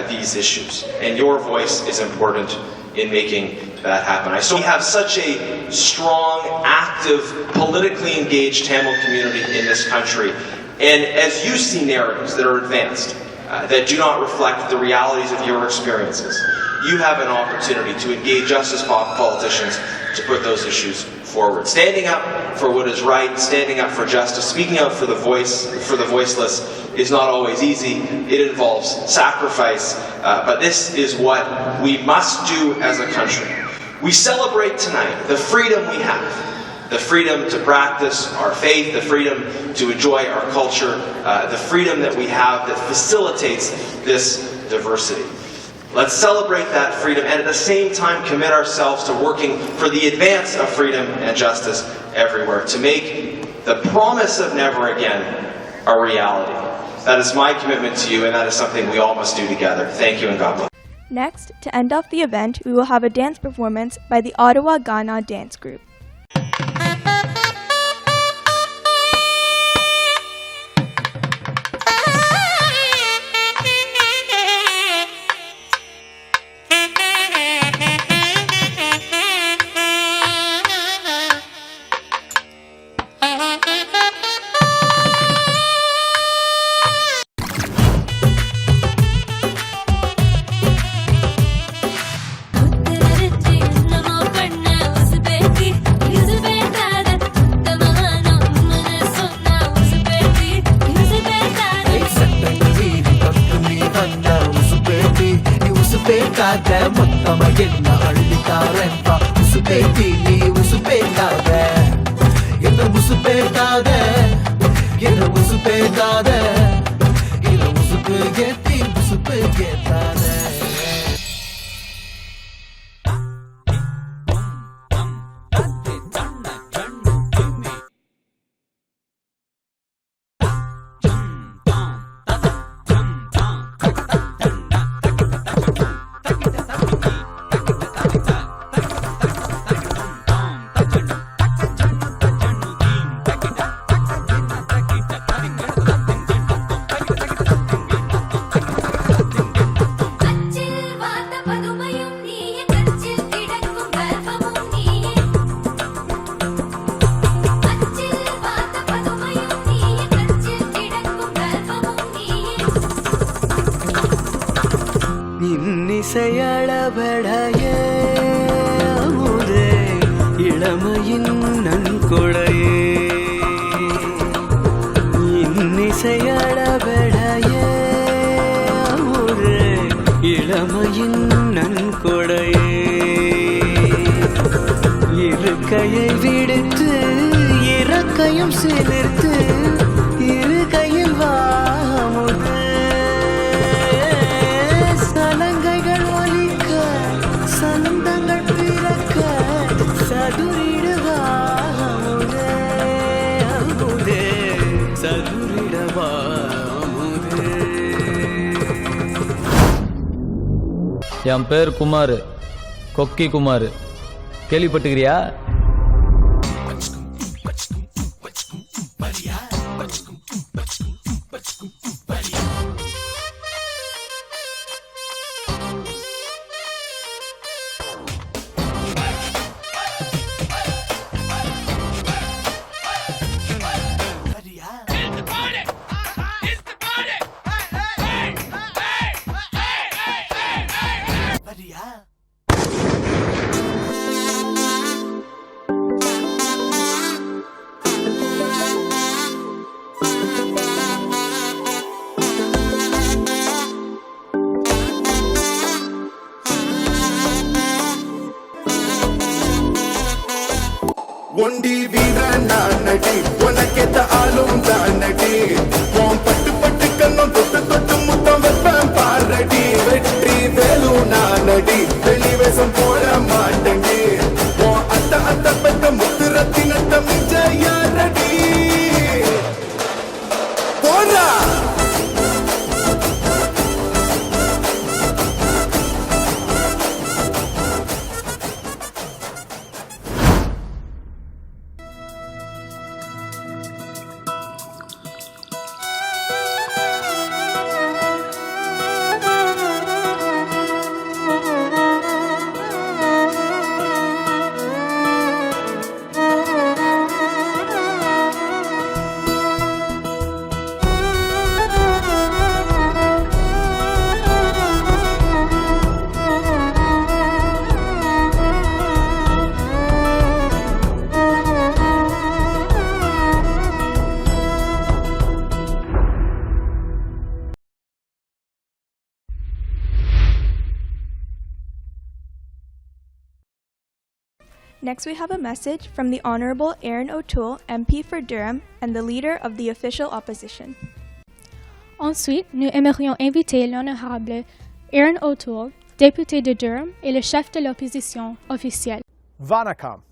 these issues, and your voice is important in making that happen. I we have such a strong, active, politically engaged Tamil community in this country, and as you see narratives that are advanced, that do not reflect the realities of your experiences, you have an opportunity to engage us as politicians to put those issues forward. Standing up for what is right, standing up for justice, speaking out for the voiceless is not always easy. It involves sacrifice, but this is what we must do as a country. We celebrate tonight the freedom we have, the freedom to practice our faith, the freedom to enjoy our culture, the freedom that we have that facilitates this diversity. Let's celebrate that freedom and at the same time commit ourselves to working for the advance of freedom and justice everywhere, to make the promise of never again a reality. That is my commitment to you, and that is something we all must do together. Thank you and God bless. Next, to end off the event, we will have a dance performance by the Ottawa Ghana Dance Group. என் பேர் குமார், கொக்கி குமார். கேள்விப்பட்டுக்கிறியா? ஒண்டி வீரன் நான் நடி, உனக்கேத்த ஆளும் தான் நடி. உன் பட்டு பட்டு கண்ணும் தொட்டு தொட்டு முத்தம் வைப்பேன் பாரடி. வெற்றி வேலு நான் நடி, வெளி வேஷம் போட மாட்டேங்கி. உன் அத்த அத்த பெத்த முத்து ரத்தினத்த மிஞ்ச யாரடி? போடா Next, we have a message from the Honorable Aaron O'Toole, MP for Durham, and the Leader of the Official Opposition. Ensuite, nous aimerions inviter l'honorable Aaron O'Toole, député de Durham et le chef de l'opposition officielle. Vanakkam.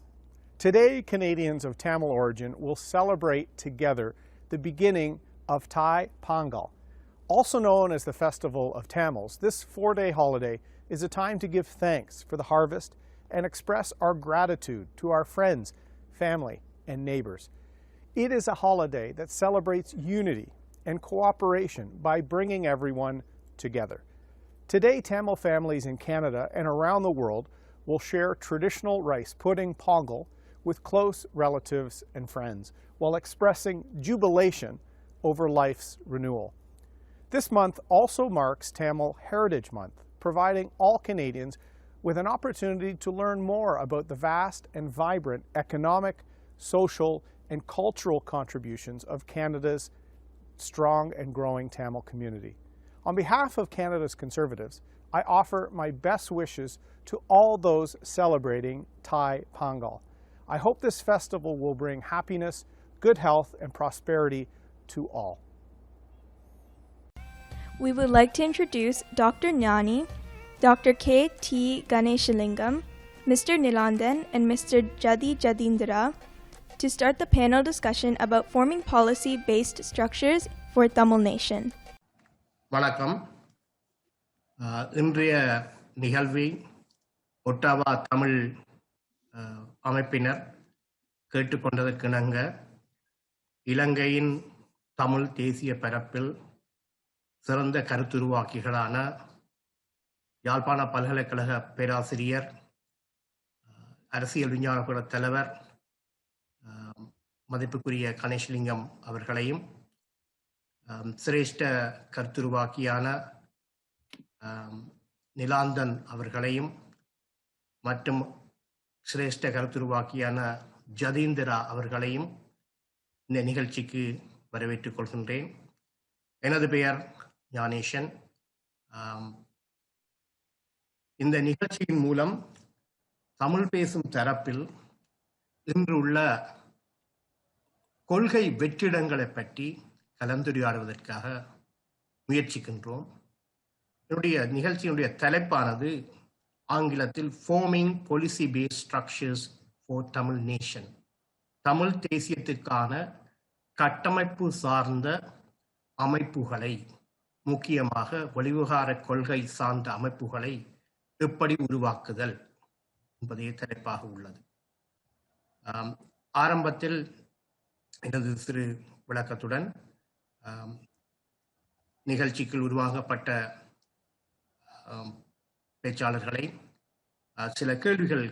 Today, Canadians of Tamil origin will celebrate together the beginning of Thai Pongal. Also known as the Festival of Tamils, this 4-day holiday is a time to give thanks for the harvest and express our gratitude to our friends, family, and neighbors. It is a holiday that celebrates unity and cooperation by bringing everyone together. Today, Tamil families in Canada and around the world will share traditional rice pudding pongal with close relatives and friends while expressing jubilation over life's renewal. This month also marks Tamil Heritage Month, providing all Canadians with an opportunity to learn more about the vast and vibrant economic, social, and cultural contributions of Canada's strong and growing Tamil community. On behalf of Canada's Conservatives, I offer my best wishes to all those celebrating Thai Pongal. I hope this festival will bring happiness, good health, and prosperity to all. We would like to introduce Dr. Gnani, Dr. K.T. Ganeshalingam, Mr. Nilandan, and Mr. Jadi Jadindra to start the panel discussion about forming policy-based structures for Tamil Nation. வணக்கம். இன்றைய நிகழ்வை Ottawa Tamil அமைப்பினர் கேட்டுக்கொண்டதற்கிணங்க இலங்கையின் தமிழ் தேசிய பரப்பில் சிறந்த கருத்துருவாக்கிகளான யாழ்ப்பாண பல்கலைக்கழக பேராசிரியர், அரசியல் விஞ்ஞான தலைவர் மதிப்புக்குரிய கணேஷ்லிங்கம் அவர்களையும், சிரேஷ்ட கருத்துருவாக்கியான நிலாந்தன் அவர்களையும் மற்றும் சிரேஷ்ட கருத்துருவாக்கியான ஜதீந்திரா அவர்களையும் இந்த நிகழ்ச்சிக்கு வரவேற்றுக் கொள்கின்றேன். எனது பெயர் ஞானேஷன். இந்த நிகழ்ச்சியின் மூலம் தமிழ் பேசும் தரப்பில் இன்றுள்ள கொள்கை வெற்றிடங்களை பற்றி கலந்துரையாடுவதற்காக முயற்சிக்கின்றோம். என்னுடைய நிகழ்ச்சியினுடைய தலைப்பானது ஆங்கிலத்தில் forming policy based structures for Tamil nation, Tamil தேசியத்திற்கான கட்டமைப்பு சார்ந்த அமைப்புகளை, முக்கியமாக வெளிவிவகார கொள்கை சார்ந்த அமைப்புகளை எப்படி உருவாக்குதல் என்பதே தலைப்பாக உள்ளது. ஆரம்பத்தில் எனது சிறு விளக்கத்துடன் நிகழ்ச்சிக்குள் உருவாக்கப்பட்ட பேச்சாளர்களை சில கேள்விகள்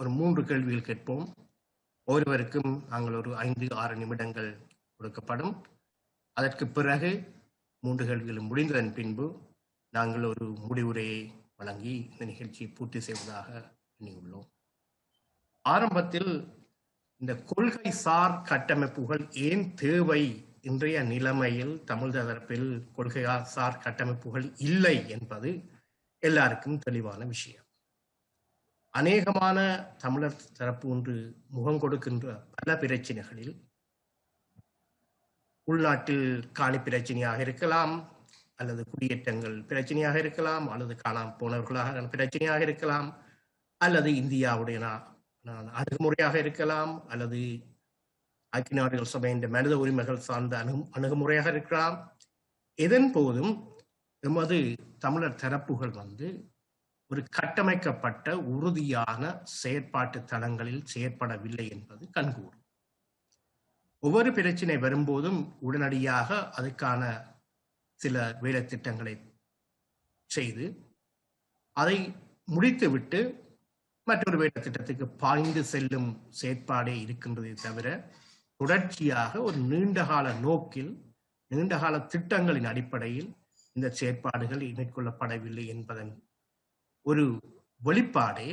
ஒரு 3 கேள்விகள் கேட்போம். ஒருவருக்கும் நாங்கள் ஒரு 5-6 நிமிடங்கள் கொடுக்கப்படும். அதற்கு பிறகு 3 கேள்விகள் முடிந்ததன் பின்பு நாங்கள் ஒரு முடிவுரையை வழங்கி இந்த நிகழ்ச்சியை பூர்த்தி செய்வதாக எண்ணியுள்ளோம். ஆரம்பத்தில் இந்த கொள்கை சார் கட்டமைப்புகள் ஏன் தேவை, இன்றைய நிலைமையில் தமிழ் தரப்பில் கொள்கை சார் கட்டமைப்புகள் இல்லை என்பது எல்லாருக்கும் தெளிவான விஷயம். அநேகமான தமிழர் தரப்பு ஒன்று முகம் கொடுக்கின்ற பல பிரச்சனைகளில் உள்நாட்டில் காணி பிரச்சனையாக இருக்கலாம், அல்லது குடியேற்றங்கள் பிரச்சனையாக இருக்கலாம், அல்லது காணாமல் போனவர்களாக பிரச்சனையாக இருக்கலாம், அல்லது இந்தியாவுடைய அணுகுமுறையாக இருக்கலாம், அல்லது ஐக்கிய நாடுகள் சபையின் மனித உரிமைகள் சார்ந்த அணுகுமுறையாக இருக்கலாம். இதன் போதும் எமது தமிழர் தரப்புகள் ஒரு கட்டமைக்கப்பட்ட உறுதியான செயற்பாட்டு தளங்களில் செயற்படவில்லை என்பது கண்கூடும். ஒவ்வொரு பிரச்சனை வரும்போதும் உடனடியாக அதுக்கான சில வேலை திட்டங்களை செய்து அதை முடித்துவிட்டு மற்றொரு வேலை திட்டத்துக்கு பாய்ந்து செல்லும் செயற்பாடே இருக்கின்றதை தவிர தொடர்ச்சியாக ஒரு நீண்டகால நோக்கில், நீண்டகால திட்டங்களின் அடிப்படையில் இந்த செயற்பாடுகள் மேற்கொள்ளப்படவில்லை என்பதன் ஒரு வெளிப்பாடே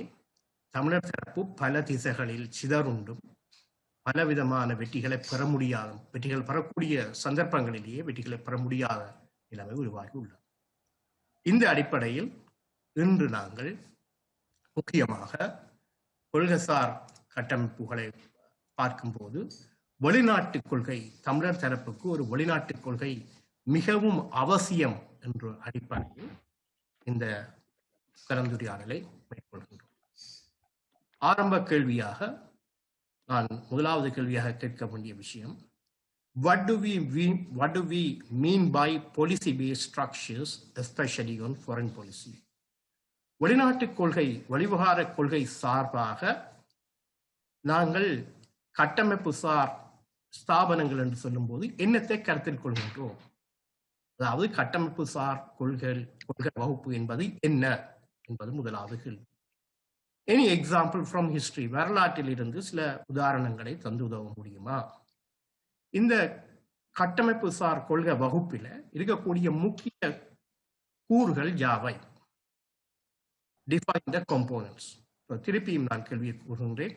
தமிழர் தரப்பு பல திசைகளில் சிதறுண்டும் பலவிதமான வெற்றிகளை பெறக்கூடிய சந்தர்ப்பங்களிலேயே வெற்றிகளை பெற முடியாத நிலைமை உருவாகி உள்ளது. இந்த அடிப்படையில் இன்று நாங்கள் முக்கியமாக கொள்கைசார் கட்டமைப்புகளை பார்க்கும்போது வெளிநாட்டு கொள்கை, தமிழர் தரப்புக்கு ஒரு வெளிநாட்டு கொள்கை மிகவும் அவசியம் என்ற அடிப்படையில் இந்த கலந்துரையாடலை மேற்கொள்கின்றோம். ஆரம்ப கேள்வியாக நான் முதலாவது கேள்வியாக கேட்க வேண்டிய விஷயம், what do we mean by policy-based structures, especially on foreign policy? வெளிநாட்டு கொள்கை, வெளிவிவகார கொள்கை சார்பாக நாங்கள் கட்டமைப்பு சார் ஸ்தாபனங்கள் என்று சொல்லும்போது என்னத்தை கருத்தில் கொள்கின்றோம்? அதாவது கட்டமைப்பு சார் கொள்கை வகுப்பு என்பது என்ன என்பது முதலாவது கேள்வி. எனி எக்ஸாம்பிள் ஃப்ரம் ஹிஸ்டரி, வரலாற்றில் இருந்து சில உதாரணங்களை தந்து உதவ முடியுமா? இந்த கட்டமைப்பு சார் கொள்கை வகுப்பில் இருக்கக்கூடிய முக்கிய கூறுகள் யாவை? Define the components. திருப்பியும் நான் கேள்வியை கூறுகின்றேன்.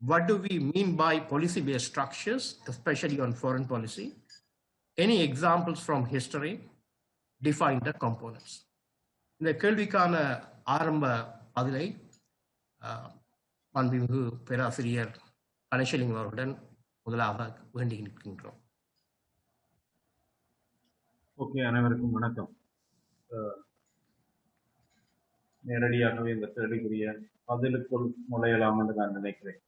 What do we mean by policy-based structures, especially on foreign policy? Any examples from history? Define the components. இந்த கேள்விக்கான ஆரம்ப பதிலை மாண்புமிகு பேராசிரியர் கணேசலிங்கம் அவர்களுடன் முதலாக வேண்டி நிற்கின்றோம். ஓகே, அனைவருக்கும் வணக்கம். நேரடியாகவே இந்த கேள்விக்குரிய பதிலுக்குள் நுழையலாம் என்று நான் நினைக்கிறேன்.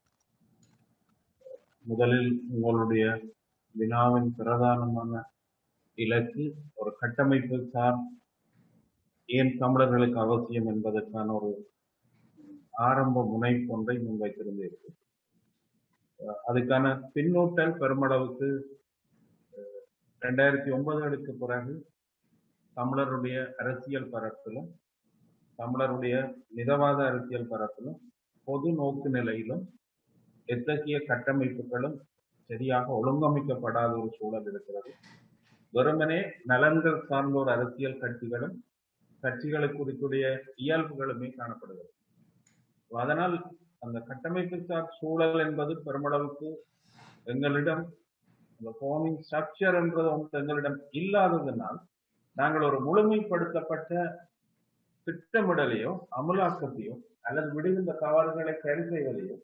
முதலில் உங்களுடைய வினாவின் பிரதானமான இலக்கு ஒரு கட்டமைப்பு சார் ஏன் தமிழர்களுக்கு அவசியம் என்பதற்கான ஒரு ஆரம்ப முனைப்பொன்றை முன்வைத்திருந்தீர்கள். அதுக்கான பின்னூட்டல் பெருமளவுக்கு 2009 பிறகு தமிழருடைய அரசியல் பரப்பிலும் தமிழருடைய மிதவாத அரசியல் பரப்பிலும் பொது நோக்கு நிலையிலும் எத்தகைய கட்டமைப்புகளும் சரியாக ஒழுங்கமைக்கப்படாத ஒரு சூழல் இருக்கிறது. வெறுமனே நலன்கள் சார்ந்த ஒரு அரசியல் கட்சிகளுக்குரிய இயல்புகளுமே காணப்படுகிறது. அதனால் அந்த கட்டமைப்பு சார் சூழல் என்பது பெருமளவுக்கு எங்களிடம் ஃபார்மிங் ஸ்ட்ரக்சர் என்றது ஒன்று எங்களிடம் இல்லாததனால் நாங்கள் ஒரு முழுமைப்படுத்தப்பட்ட திட்டமிடலையோ அமலாக்கத்தையோ அல்லது விடுகின்ற தவறுகளை சரி செய்வதையோ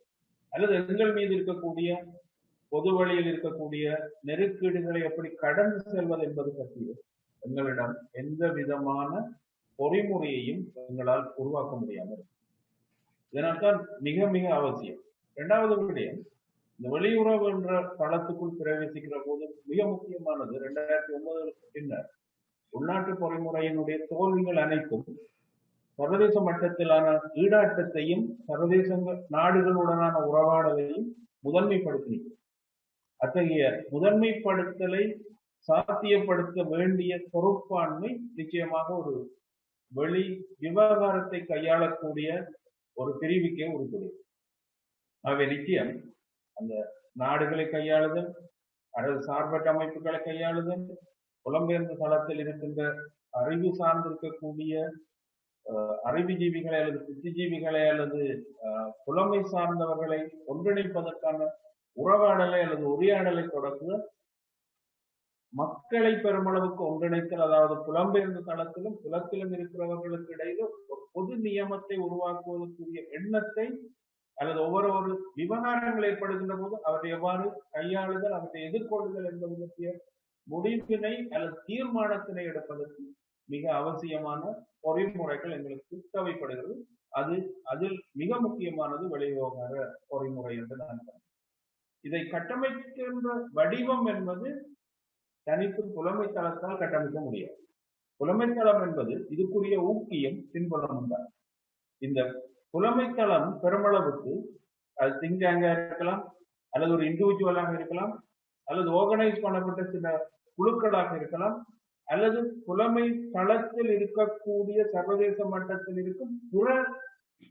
அல்லது எங்கள் மீது இருக்கக்கூடிய பொது வழியில் இருக்கக்கூடிய நெருக்கீடுகளை எப்படி கடந்து செல்வது என்பது பற்றியோ எங்களிடம் எந்த விதமான பொறிமுறையையும் எங்களால் உருவாக்க முடியாமல். இதனால்தான் மிக மிக அவசியம். இரண்டாவது விடயம், இந்த வெளியுறவு என்ற தளத்துக்குள் பிரவேசிக்கிற போது மிக முக்கியமானது 2009 பின்னர் உள்நாட்டு பொறிமுறையினுடைய தோல்விகள் அனைத்தும் சர்வதேச மட்டத்திலான ஈடாட்டத்தையும் சர்வதேச நாடுகளுடனான உறவாடலையும் முதன்மைப்படுத்தினீர்கள். அத்தகைய முதன்மைப்படுத்தலை சாத்தியப்படுத்த வேண்டிய பொறுப்பாண்மை நிச்சயமாக ஒரு வெளி விவகாரத்தை கையாளக்கூடிய ஒரு பிரிவுக்கே உறுதியது. ஆகவே நிச்சயம் அந்த நாடுகளை கையாளுதல், அல்லது சார்பற்ற அமைப்புகளை கையாளுதல், புலம்பெயர்ந்த தளத்தில் இருக்கின்ற அறிவு சார்ந்திருக்கக்கூடிய அறிவுஜீவிகளை அல்லது புத்திஜீவிகளை அல்லது புலமை சார்ந்தவர்களை ஒன்றிணைப்பதற்கான உறவாடலை அல்லது உரையாடலை தொடர்ந்து மக்களை பெருமளவுக்கு ஒன்றிணைத்தல், அதாவது புலம்பெயர்ந்த தளத்திலும் புலத்திலும் இருக்கிறவர்களுக்கு இடையில ஒரு பொது நியமத்தை உருவாக்குவதற்குரிய எண்ணத்தை அல்லது ஒவ்வொரு விவகாரங்கள் ஏற்படுகின்ற போது அவற்றை எவ்வாறு கையாளுதல், அவற்றை எதிர்கொள்ளுதல் என்பது பற்றிய முடிவினை அல்லது தீர்மானத்தினை எடுப்பதற்கு மிக அவசியமான பொறிமுறைகள் எங்களுக்கு தேவைப்படுகிறது. அதில் மிக முக்கியமானது வெளிவிவகார பொறிமுறை என்று நான் சொல்றேன். இதை கட்டமைக்கின்ற வடிவம் என்பது தனித்து புலமை தளத்தால் கட்டமைக்க முடியாது. புலமைத்தளம் என்பது இதுக்குரிய ஊக்கியம் பின்புலமும் தான். இந்த புலமைத்தளம் பெருமளவுக்கு அது திங்க் டேங்கா இருக்கலாம், அல்லது ஒரு இண்டிவிஜுவலாக இருக்கலாம், அல்லது ஆர்கனைஸ் பண்ணப்பட்ட சில குழுக்களாக இருக்கலாம், அல்லது புலமை தளத்தில் இருக்கக்கூடிய சர்வதேச மட்டத்தில் இருக்கும் புற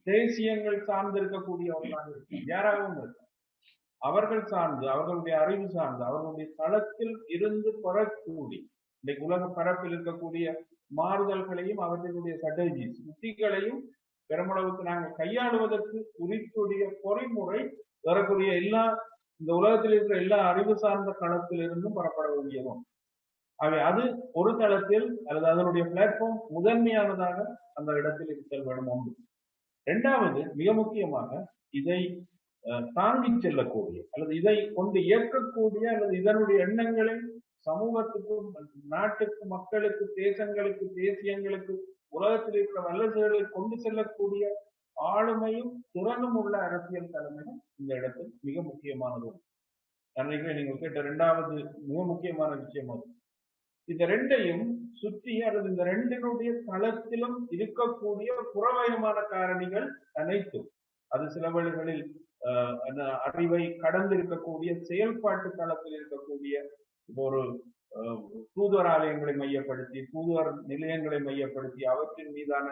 தேசியங்கள் சார்ந்து இருக்கக்கூடிய ஒன்றாக இருக்கும். யாராகவும் இருக்கும். அவர்கள் சார்ந்து, அவர்களுடைய அறிவு சார்ந்து, அவர்களுடைய தளத்தில் இருந்து பெறக்கூடிய இன்றைக்கு உலக பரப்பில் இருக்கக்கூடிய மாறுதல்களையும் அவர்களுடைய ஸ்ட்ராட்டஜிஸ் உத்திகளையும் பெருமளவுக்கு நாங்கள் கையாளுவதற்கு குறித்துடைய பொறிமுறை வரக்கூடிய இந்த உலகத்தில் இருக்கிற எல்லா அறிவு சார்ந்த களத்திலிருந்தும் பெறப்பட வேண்டியதும். ஆகவே அது ஒரு தளத்தில் அல்லது அதனுடைய பிளாட்ஃபார்ம் முதன்மையானதாக அந்த இடத்தில் இருத்தல் வேணும் ஒன்று. இரண்டாவது மிக முக்கியமாக இதை தாங்கிச் செல்லக்கூடிய அல்லது இதை கொண்டு இயக்கக்கூடிய அல்லது இதனுடைய எண்ணங்களை சமூகத்துக்கும் நாட்டுக்கு மக்களுக்கு தேசங்களுக்கு தேசியங்களுக்கு உலகத்தில் இருக்கிற வல்லரசுகளை கொண்டு செல்லக்கூடிய ஆளுமையும் திறனும் உள்ள அரசியல் தலைமையும் இந்த இடத்தில் மிக முக்கியமானது. நினைக்கிறேன் நீங்கள் கேட்ட இரண்டாவது மிக முக்கியமான விஷயம் அது. இந்த ரெண்டையும் சுற்றி அல்லது இந்த ரெண்டினுடைய தளத்திலும் இருக்கக்கூடிய புறவயமான காரணிகள் அனைத்தும் அது சில வேளைகளில் அறிவை கடந்து இருக்கக்கூடிய செயல்பாட்டு தளத்தில் இருக்கக்கூடிய ஒரு தூதுவர் ஆலயங்களை மையப்படுத்தி தூதுவர் நிலையங்களை மையப்படுத்தி அவற்றின் மீதான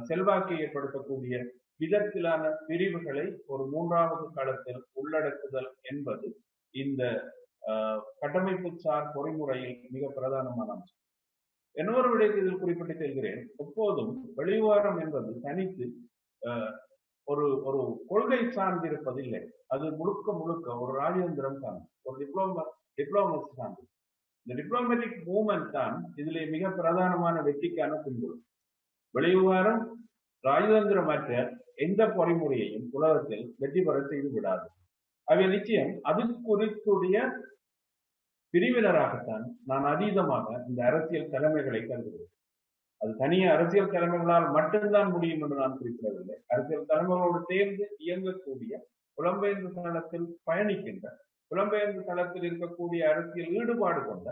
செல்வாக்கை ஏற்படுத்தக்கூடிய விதத்திலான பிரிவுகளை ஒரு மூன்றாவது களத்தில் உள்ளடக்குதல் என்பது இந்த கட்டமைப்பு சார் பொறிமுறையில் மிக பிரதானமான அம்சம். இன்னொரு விடயத்தை இதில் குறிப்பிட்டு செல்கிறேன். எப்போதும் வெளிவாரம் என்பது தனித்து ஒரு ஒரு கொள்கை சார்ந்திருப்பதில்லை. அது முழுக்க முழுக்க ஒரு ராஜதந்திரம் சார்ந்து ஒரு டிப்ளோமசி சார்ந்து. இந்த டிப்ளோமேட்டிக் மூவ்மெண்ட் தான் இதிலே மிக பிரதானமான வெற்றிக்கான பின்புலம். வெளிவாரம் ராஜதந்திரமற்ற எந்த பொறிமுறையையும் உலகத்தில் வெற்றி பெற செய்து விடாது. அவை நிச்சயம் அது குறித்துடைய பிரிவினராகத்தான் நான் அதீதமாக இந்த அரசியல் தலைமைகளை கருதுகிறேன். அது தனிய அரசியல் தலைமைகளால் மட்டும்தான் முடியும் என்று நான் குறிப்பிடவில்லை. அரசியல் தலைமைகளோடு சேர்ந்து இயங்கக்கூடிய புலம்பெயர்ந்த தளத்தில் பயணிக்கின்ற புலம்பெயர்ந்த தளத்தில் இருக்கக்கூடிய அரசியல் ஈடுபாடு கொண்ட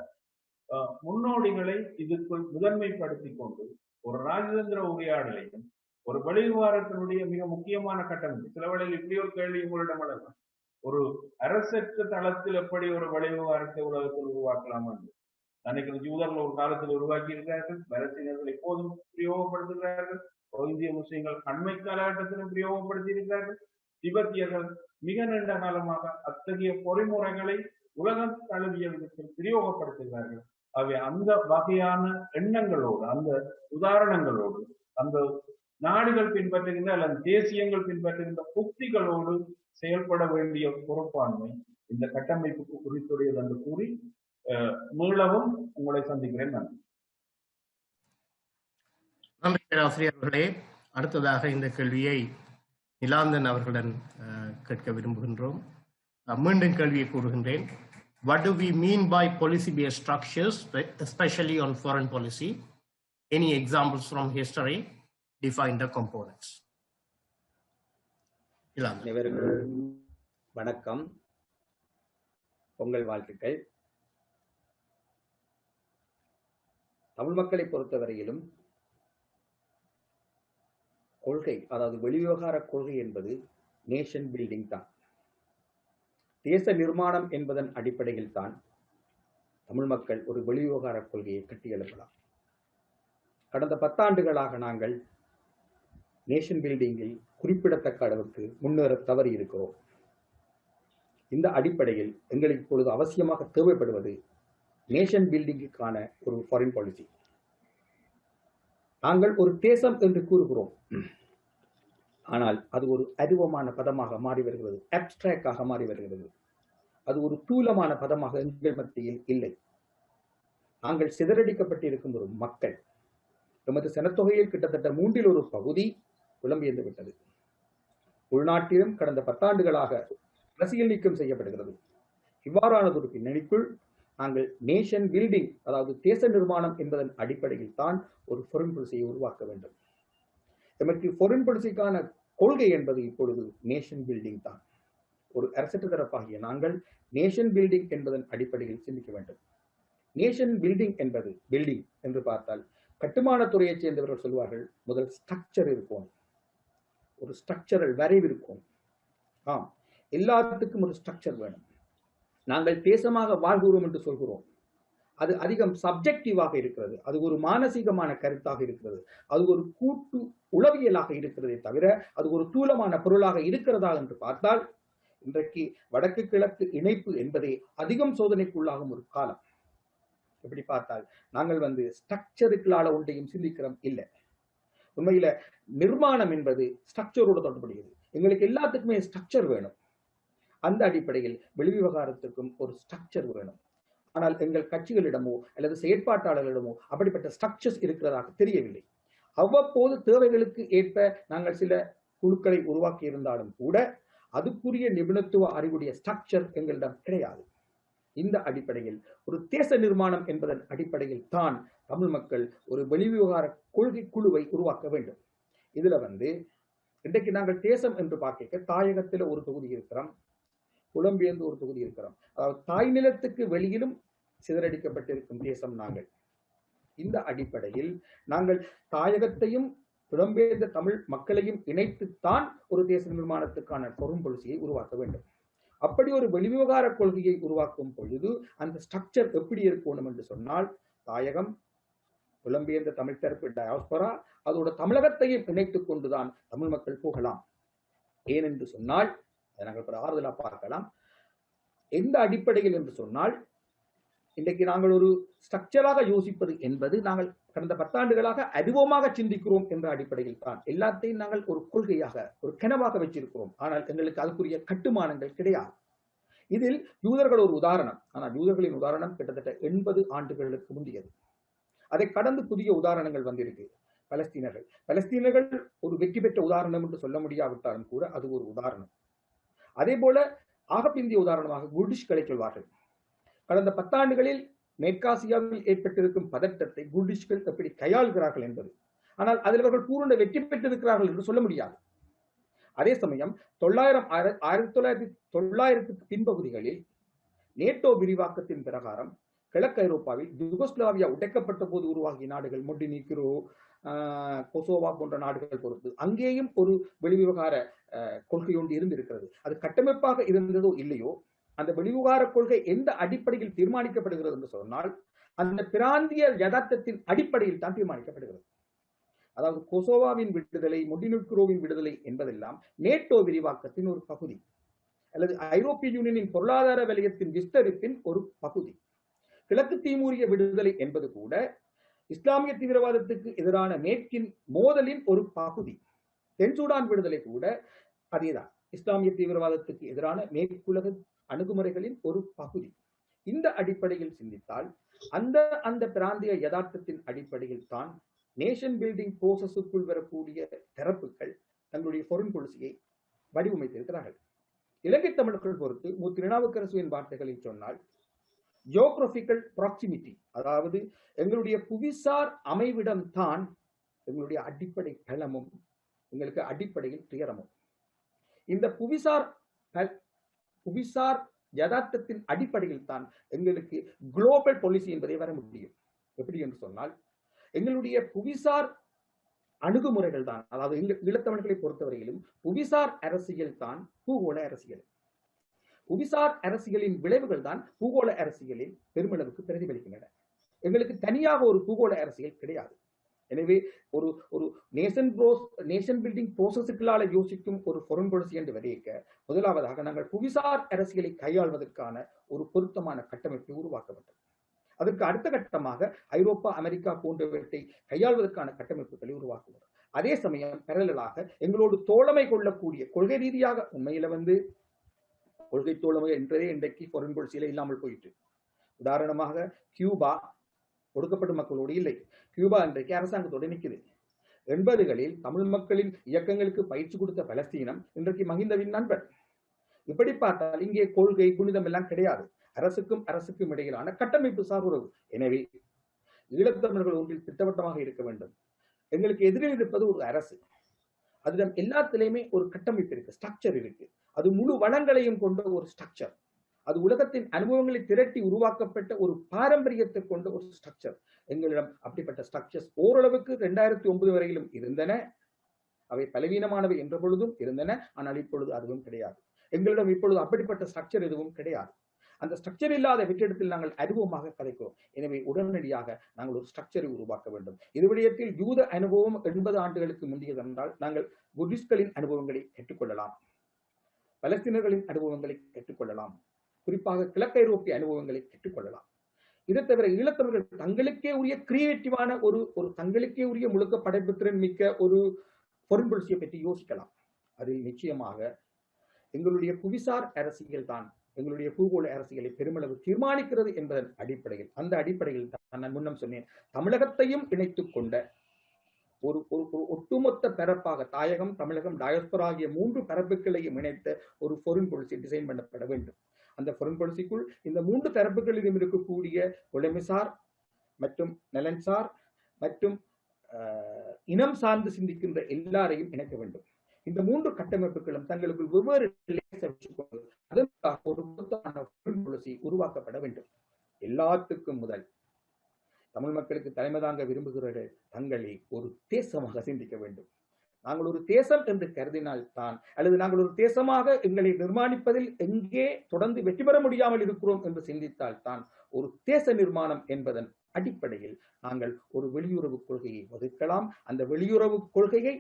முன்னோடிகளை இதுக்குள் முதன்மைப்படுத்தி கொண்டு ஒரு ராஜதந்திர உரையாடலையும் ஒரு வெளிவிவகாரத்தினுடைய மிக முக்கியமான கட்டமைப்பு. சில வேளையில் இப்படி ஒரு கேள்வி உங்களிடம் அழகும், ஒரு அரசற்ற தளத்தில் எப்படி ஒரு வெளிவிவகாரத்தை உலகத்தில் உருவாக்கலாம் என்று நினைக்கிற யூதர்கள் ஒரு காலத்தில் உருவாக்கி இருக்கிறார்கள். பலஸ்தீனர்கள் எப்போதும் பிரயோகப்படுத்துகிறார்கள். இந்திய முஸ்லிம்கள் அண்மை காலகட்டத்திலும் பிரயோகப்படுத்தி இருக்கிறார்கள். திபெத்தியர்கள் மிக நீண்ட காலமாக அத்தகைய பொறிமுறைகளை உலகம் தழுவிய விதத்தில் பிரயோகப்படுத்துகிறார்கள். அவை அந்த வகையான எண்ணங்களோடு அந்த உதாரணங்களோடு அந்த நாடுகள் பின்பற்றுகின்ற அல்லது தேசியங்கள் பின்பற்றுகின்ற புத்திகளோடு செயல்பட வேண்டிய பொறுப்பாண்மை இந்த கட்டமைப்புக்கு குறித்துடையது என்று கூறி மீளவும் உங்களை சந்திக்கிறேன். நன்றி. நன்றி பேராசிரியர் அவர்களே. அடுத்ததாக இந்த கேள்வியை நிலாந்தன் அவர்களுடன் கேட்க விரும்புகின்றோம். மீண்டும் கேள்வியை கூறுகின்றேன். What do we mean by policy-based structures, especially on foreign policy? Any examples from history? Define the components. வணக்கம், பொங்கல் வாழ்த்துக்கள். தமிழ் மக்களை பொறுத்தவரையிலும் கொள்கை, அதாவது வெளிவிவகார கொள்கை என்பது நேஷன் பில்டிங் தான். தேச நிர்மாணம் என்பதன் அடிப்படையில் தான் தமிழ் மக்கள் ஒரு வெளிவிவகார கொள்கையை கட்டியெழுப்பலாம். கடந்த 10 ஆண்டுகளாக நாங்கள் நேஷன் பில்டிங்கில் குறிப்பிடத்தக்க அளவுக்கு முன்னேற தவறி இருக்கிறோம். இந்த அடிப்படையில் எங்களுக்கு இப்பொழுது அவசியமாக தேவைப்படுவது நேஷன் பில்டிங்குக்கான ஒரு ஃபாரின் பாலிசி. நாங்கள் ஒரு தேசம் என்று கூறுகிறோம், ஆனால் அது ஒரு அருவமான பதமாக மாறி வருகிறது, அப்டிராக்டாக மாறி வருகிறது. அது ஒரு தூலமான பதமாக எங்கள் மத்தியில் இல்லை. நாங்கள் சிதறடிக்கப்பட்டிருக்கும் ஒரு மக்கள். எமது சனத்தொகையில் கிட்டத்தட்ட 1/3 பகுதி புலம்பெயர்ந்து விட்டது. உள்நாட்டிலும் கடந்த 10 ஆண்டுகளாக அரசியல் நீக்கம் செய்யப்படுகிறது. இவ்வாறானதொரு பின்னணிக்குள் நாங்கள் நேஷன் பில்டிங், அதாவது தேச நிர்மாணம் என்பதன் அடிப்படையில் தான் ஒரு ஃபாரின் பாலிசியை உருவாக்க வேண்டும். எமக்கு ஃபாரின் பாலிசிக்கான கொள்கை என்பது இப்பொழுது நேஷன் பில்டிங் தான். ஒரு அரசற்ற தரப்பாகிய நாங்கள் நேஷன் பில்டிங் என்பதன் அடிப்படையில் சிந்திக்க வேண்டும். நேஷன் பில்டிங் என்பது பில்டிங் என்று பார்த்தால் கட்டுமான துறையைச் சேர்ந்தவர்கள் சொல்வார்கள், முதல் ஸ்ட்ரக்சர் இருக்கும், ஒரு ஸ்ட்ரக்சரல் வரைவு இருக்கும். ஆம், எல்லாத்துக்கும் ஒரு ஸ்ட்ரக்சர் வேணும். நாங்கள் தேசமாக வாழ்கிறோம் என்று சொல்கிறோம், அது அதிகம் சப்ஜெக்டிவாக இருக்கிறது. அது ஒரு மானசீகமான கருத்தாக இருக்கிறது. அது ஒரு கூட்டு உளவியலாக இருக்கிறதே தவிர அது ஒரு தூலமான பொருளாக இருக்கிறதா என்று பார்த்தால் இன்றைக்கு வடக்கு கிழக்கு இணைப்பு என்பதே அதிகம் சோதனைக்குள்ளாகும் ஒரு காலம். எப்படி பார்த்தால் நாங்கள் ஸ்ட்ரக்சருக்களால ஒன்றையும் சிந்திக்கிறோம் இல்லை. உண்மையில நிர்மாணம் என்பது ஸ்ட்ரக்சரோடு தொடர்புடையது. எங்களுக்கு எல்லாத்துக்குமே ஸ்ட்ரக்சர் வேணும். அந்த அடிப்படையில் வெளிவிவகாரத்திற்கும் ஒரு ஸ்ட்ரக்சர் வேணும். ஆனால் எங்கள் கட்சிகளிடமோ அல்லது செயற்பாட்டாளர்களிடமோ அப்படிப்பட்ட ஸ்ட்ரக்சர்ஸ் இருக்கிறதாக தெரியவில்லை. அவ்வப்போது தேவைகளுக்கு ஏற்ப நாங்கள் சில குழுக்களை உருவாக்கி இருந்தாலும் கூட அதுக்குரிய நிபுணத்துவ அறிவுடைய ஸ்ட்ரக்சர் எங்களிடம் கிடையாது. இந்த அடிப்படையில் ஒரு தேச நிர்மாணம் என்பதன் அடிப்படையில் தான் தமிழ் மக்கள் ஒரு வெளிவிவகார கொள்கை குழுவை உருவாக்க வேண்டும். இதுல இன்றைக்கு நாங்கள் தேசம் என்று பார்க்க தாயகத்தில் ஒரு தொகுதி இருக்கிறோம், புலம்பெயர்ந்து ஒரு தொகுதி இருக்கிறோம். அதாவது தாய் நிலத்துக்கு வெளியிலும் சிதறடிக்கப்பட்டிருக்கும் தேசம் நாங்கள். இந்த அடிப்படையில் நாங்கள் தாயகத்தையும் புலம்பெயர்ந்த தமிழ் மக்களையும் இணைத்துத்தான் ஒரு தேச நிர்மாணத்துக்கான foreign policy-யை உருவாக்க வேண்டும். அப்படி ஒரு வெளிவிவகார கொள்கையை உருவாக்கும் பொழுது அந்த ஸ்ட்ரக்சர் எப்படி இருக்கணும் என்று சொன்னால், தாயகம், புலம்பெயர்ந்த தமிழ் தரப்பு டயாஸ்பரா, அதோட தமிழகத்தையும் இணைத்துக் கொண்டுதான் தமிழ் மக்கள் போகலாம். ஏனென்று சொன்னால் அதை நாங்கள் ஆறுதலா பார்க்கலாம். எந்த அடிப்படையில் என்று சொன்னால், இன்றைக்கு நாங்கள் ஒரு ஸ்ட்ரக்சராக யோசிப்பது என்பது நாங்கள் கடந்த 10 ஆண்டுகளாக அறிவோமாக சிந்திக்கிறோம் என்ற அடிப்படையில் தான் எல்லாத்தையும் நாங்கள் ஒரு கொள்கையாக ஒரு கனவாக வச்சிருக்கிறோம். ஆனால் எங்களுக்கு அதுக்குரிய கட்டுமானங்கள் கிடையாது. இதில் யூதர்கள் ஒரு உதாரணம். ஆனால் யூதர்களின் உதாரணம் கிட்டத்தட்ட 80 ஆண்டுகளுக்கு முந்தையது. அதை கடந்து புதிய உதாரணங்கள் வந்திருக்கு. பலஸ்தீனர்கள் ஒரு வெற்றி பெற்ற உதாரணம் என்று சொல்ல முடியாவிட்டாலும் கூட அது ஒரு உதாரணம். அதே போல ஆகப்பிந்திய உதாரணமாக குர்டிஷ்களை சொல்வார்கள். கடந்த 10 ஆண்டுகளில் மேற்காசியாவில் ஏற்பட்டிருக்கும் பதட்டத்தை குர்டிஷ்கள் எப்படி கையாளுகிறார்கள் என்பது. ஆனால் அதில் அவர்கள் பூரண வெற்றி பெற்றிருக்கிறார்கள் என்று சொல்ல முடியாது. அதே சமயம் 1990க்கு பின்பகுதிகளில் நேட்டோ விரிவாக்கத்தின் பிரகாரம் கிழக்கு ஐரோப்பாவில் யுகோஸ்லாவியா உடைக்கப்பட்ட போது உருவாகிய நாடுகள் மொண்டினீக்ரோ, கொசோவா போன்ற நாடுகள் பொறுத்து அங்கேயும் ஒரு வெளிவிவகார கொள்கை ஒன்று இருந்திருக்கிறது. அது கட்டமைப்பாக இருந்ததோ இல்லையோ, அந்த வெளிவிவகார கொள்கை எந்த அடிப்படையில் தீர்மானிக்கப்படுகிறது என்று சொன்னால் அந்த பிராந்திய யதார்த்தத்தின் அடிப்படையில் தான் தீர்மானிக்கப்படுகிறது. அதாவது கொசோவாவின் விடுதலை, மொண்டினீக்ரோவின் விடுதலை என்பதெல்லாம் நேட்டோ விரிவாக்கத்தின் ஒரு பகுதி, அல்லது ஐரோப்பிய யூனியனின் பொருளாதார வலயத்தின் விஸ்தரிப்பின் ஒரு பகுதி. கிழக்கு தீமூரிய விடுதலை என்பது கூட இஸ்லாமிய தீவிரவாதத்துக்கு எதிரான மேற்கின் மோதலின் ஒரு பகுதி. தென் சூடான் விடுதலை கூட அதேதான், இஸ்லாமிய தீவிரவாதத்துக்கு எதிரான மேற்குலக அணுகுமுறைகளின் ஒரு பகுதி. இந்த அடிப்படையில் சிந்தித்தால் அந்த பிராந்திய யதார்த்தத்தின் அடிப்படையில் தான் நேஷன் பில்டிங் ப்ரோசஸுக்குள் வரக்கூடிய தரப்புகள் தங்களுடைய ஃபாரின் பாலிசியை வடிவமைத்திருக்கிறார்கள். இலங்கை தமிழர்கள் பொறுத்து திருநாவுக்கரசுவின் வார்த்தைகளில் சொன்னால், ஜியோகிராபிக்கல் ப்ராக்சிமிட்டி, அதாவது எங்களுடைய புவிசார் அமைவிடம் தான் எங்களுடைய அடிப்படை பலமும் எங்களுக்கு அடிப்படையில் துயரமும். இந்த புவிசார் யதார்த்தத்தின் அடிப்படையில் தான் எங்களுக்கு குளோபல் பாலிசி என்பதை வர முடியும். எப்படி என்று சொன்னால், எங்களுடைய புவிசார் அணுகுமுறைகள் தான், அதாவது ஈழத்தமிழர்களை பொறுத்தவரையிலும் புவிசார் அரசியல் தான் பூகோள அரசியல். புவிசார் அரசியலின் விளைவுகள் தான் பூகோள அரசியலில் பெருமளவுக்கு பிரதிபலிக்கின்றன. எங்களுக்கு தனியாக ஒரு பூகோள அரசியல் கிடையாது. எனவே ஒரு நேஷன் பில்டிங் ப்ரோசஸுகளால் யோசிக்கும் ஒரு ஃபாரின் பாலிசி என்று வரையறுக்க முதலாவதாக நாங்கள் புவிசார் அரசியலை கையாள்வதற்கான ஒரு பொருத்தமான கட்டமைப்பை உருவாக்கப்பட்டது. அதற்கு அடுத்த கட்டமாக ஐரோப்பா, அமெரிக்கா போன்றவற்றை கையாள்வதற்கான கட்டமைப்புகளை உருவாக்குவோம். அதே சமயம் பேரலாக எங்களோடு தோழமை கொள்ளக்கூடிய கொள்கை ரீதியாக உண்மையில கொள்கை தோழமை என்றதே இன்றைக்கு ஃபாரின் பாலிசியில இல்லாமல் போயிட்டு. உதாரணமாக கியூபா ஒடுக்கப்பட்ட மக்களோடு இல்லை. கியூபா இன்றைக்கு அரசாங்கத்தோடு நிற்குது. 80களில் தமிழ் மக்களின் இயக்கங்களுக்கு பயிற்சி கொடுத்த பலஸ்தீனம் இன்றைக்கு மஹிந்தவின் நண்பன். இப்படி பார்த்தால் இங்கே கொள்கை புனிதம் எல்லாம் கிடையாது. அரசுக்கும் இடையிலான கட்டமைப்பு சார் உறவு. எனவே ஈழத்தமிழர்கள் ஒன்றில் திட்டவட்டமாக இருக்க வேண்டும். எங்களுக்கு எதிரில் இருப்பது ஒரு அரசு. அதிடம் எல்லாத்திலையுமே ஒரு கட்டமைப்பு இருக்கு, ஸ்ட்ரக்சர் இருக்கு. அது முழு வளங்களையும் கொண்ட ஒரு ஸ்ட்ரக்சர். அது உலகத்தின் அனுபவங்களை திரட்டி உருவாக்கப்பட்ட ஒரு பாரம்பரியத்தை கொண்ட ஒரு ஸ்ட்ரக்சர். எங்களிடம் அப்படிப்பட்ட ஸ்ட்ரக்சர்ஸ் ஓரளவுக்கு 2009 வரையிலும் இருந்தன. அவை பலவீனமானவை என்ற பொழுதும் இருந்தன. ஆனால் இப்பொழுது அதுவும் கிடையாது. எங்களிடம் இப்பொழுது அப்படிப்பட்ட ஸ்ட்ரக்சர் எதுவும் கிடையாது. அந்த ஸ்ட்ரக்சர் இல்லாத வெற்றிடத்தில் நாங்கள் அறிவுமாக கதைக்கிறோம். எனவே உடனடியாக நாங்கள் ஒரு ஸ்ட்ரக்சரை உருவாக்க வேண்டும். இது விடயத்தில் யூத அனுபவம் 80 ஆண்டுகளுக்கு முந்தையது என்றால் நாங்கள் புத்திஸ்ட்களின் அனுபவங்களை கற்றுக்கொள்ளலாம், பலஸ்தீனர்களின் அனுபவங்களை கற்றுக்கொள்ளலாம், குறிப்பாக கிழக்கு ஐரோப்பிய அனுபவங்களை கற்றுக்கொள்ளலாம். இதை தவிர ஈழத்தமிழர்கள் தங்களுக்கே உரிய கிரியேட்டிவான ஒரு தங்களுக்கே உரிய முழுக்க படைப்புத்திறன் மிக்க ஒரு ஃபாரின் பாலிசியை பற்றி யோசிக்கலாம். அதில் நிச்சயமாக எங்களுடைய புவிசார் அரசியல் தான் எங்களுடைய பூகோள அரசியலை பெருமளவு தீர்மானிக்கிறது என்பதன் அடிப்படையில், அந்த அடிப்படையில் தான் நான் முன்னம் சொன்னேன், தமிழகத்தையும் இணைத்துக் கொண்ட ஒரு ஒட்டுமொத்த பரப்பாக தாயகம், தமிழகம், டயஸ்போரா ஆகிய 3 பரப்புகளையும் இணைத்த ஒரு ஃபாரின் பாலிசி டிசைன் பண்ணப்பட வேண்டும். அந்த ஃபாரின் பாலிசிக்குள் இந்த 3 தரப்புகளிலும் இருக்கக்கூடிய உடைமைசார் மற்றும் நலன்சார் மற்றும் இனம் சார்ந்து சிந்திக்கின்ற எல்லாரையும் இணைக்க வேண்டும். இந்த 3 கட்டமைப்புகளும் தங்களுக்குள் வெவ்வேறு அதற்காக ஒரு பாலிசி உருவாக்கப்பட வேண்டும். எல்லாத்துக்கும் முதல் தமிழ் மக்களுக்கு தலைமை தாங்க விரும்புகிற தங்களை ஒரு தேசமாக சிந்திக்க வேண்டும். நாங்கள் ஒரு தேசம் என்று கருதினால் தான், அல்லது நாங்கள் ஒரு தேசமாக எங்களை நிர்மாணிப்பதில் எங்கே தொடர்ந்து வெற்றி பெற முடியாமல் இருக்கிறோம் என்று சிந்தித்தால் தான் ஒரு தேச நிர்மாணம் என்பதன் அடிப்படையில் நாங்கள் ஒரு வெளியுறவு கொள்கையை வகுக்கலாம். அந்த வெளியுறவு கொள்கையை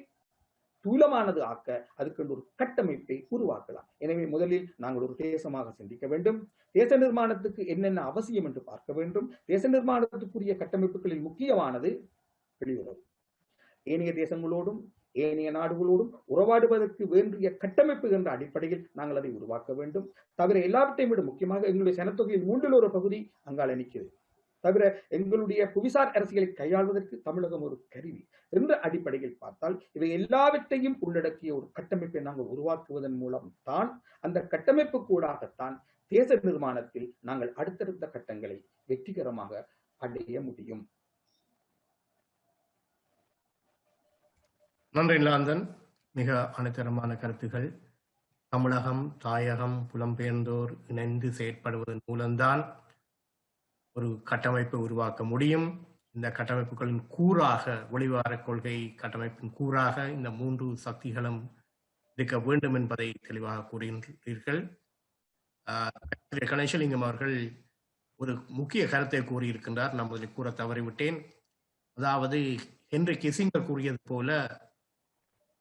தூலமானது ஆக்க அதுக்கு ஒரு கட்டமைப்பை உருவாக்கலாம். எனவே முதலில் நாங்கள் ஒரு தேசமாக சிந்திக்க வேண்டும். தேச நிர்மாணத்துக்கு என்னென்ன அவசியம் என்று பார்க்க வேண்டும். தேச நிர்மாணத்துக்குரிய கட்டமைப்புகளில் முக்கியமானது வெளியுறவு. ஏனைய தேசங்களோடும் ஏனைய நாடுகளோடும் உறவாடுவதற்கு வேண்டிய கட்டமைப்பு என்ற அடிப்படையில் நாங்கள் அதை உருவாக்க வேண்டும். தவிர எல்லாவற்றையும் விட முக்கியமாக எங்களுடைய சனத்தொகையில் 1/3 பகுதி அங்கால நிற்கிறது. தவிர எங்களுடைய புவிசார் அரசியலை கையாள்வதற்கு தமிழகம் ஒரு கருவி என்ற அடிப்படையில் பார்த்தால் இவை எல்லாவற்றையும் உள்ளடக்கிய ஒரு கட்டமைப்பை நாங்கள் உருவாக்குவதன் மூலம் தான், அந்த கட்டமைப்பு கூடாகத்தான் தேச நிர்மாணத்தில் நாங்கள் அடுத்தடுத்த கட்டங்களை வெற்றிகரமாக அடைய முடியும். நன்றி லாந்தன், மிக அனைத்தரமான கருத்துகள். தமிழகம், தாயகம், புலம்பெயர்ந்தோர் இணைந்து செயற்படுவதன் மூலம்தான் ஒரு கட்டமைப்பை உருவாக்க முடியும். இந்த கட்டமைப்புகளின் கூறாக, வெளிவார கொள்கை கட்டமைப்பின் கூறாக இந்த 3 சக்திகளும் இருக்க வேண்டும் என்பதை தெளிவாக கூறுகின்றீர்கள். கணேசலிங்கம் அவர்கள் ஒரு முக்கிய கருத்தை கூறியிருக்கின்றார். நான் முதலில் கூற தவறிவிட்டேன். அதாவது ஹென்றி கிசிங்கர் கூறியது போல,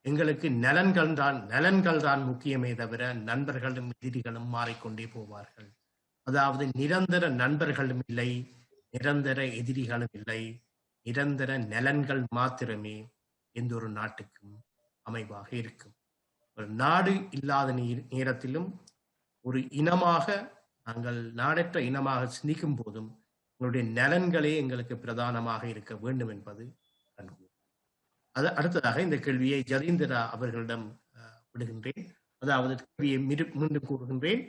எங்களுக்கு நலன்கள் தான் முக்கியமே தவிர நண்பர்களும் எதிரிகளும் மாறிக்கொண்டே போவார்கள். அதாவது நிரந்தர நண்பர்களும் இல்லை, நிரந்தர எதிரிகளும் இல்லை, நிரந்தர நலன்கள் மாத்திரமே எந்த ஒரு நாட்டுக்கும் அமைவாக இருக்கும். ஒரு நாடு இல்லாத நேரத்திலும் ஒரு இனமாக, நாங்கள் நாடற்ற இனமாக சிந்திக்கும் போதும் எங்களுடைய நலன்களே எங்களுக்கு பிரதானமாக இருக்க வேண்டும் என்பது கண்கூர். அது அடுத்ததாக இந்த கேள்வியை ஜதீந்திரா அவர்களிடம் விடுகின்றேன். அதாவது கேள்வியை மீண்டும் கூறுகின்றேன்.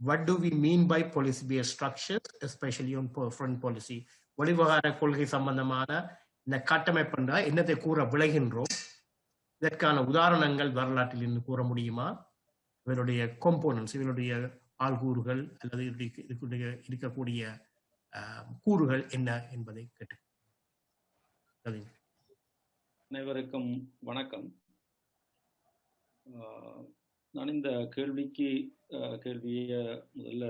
What do we mean by policy-based structures, especially on foreign policy? வெளிவகார கொள்கை சம்பந்தமான இந்த கட்டமைப்பு என்னத்தை கூற விளைகின்றோம்? இதற்கான உதாரணங்கள் வரலாற்றில் இருந்து கூற முடியுமா? இவருடைய காம்போனன்ட்ஸ், இவருடைய ஆள்கூறுகள் அல்லது இருக்கக்கூடிய கூறுகள் என்ன என்பதை கேட்டு. அனைவருக்கும் வணக்கம். நான் இந்த கேள்வியை முதல்ல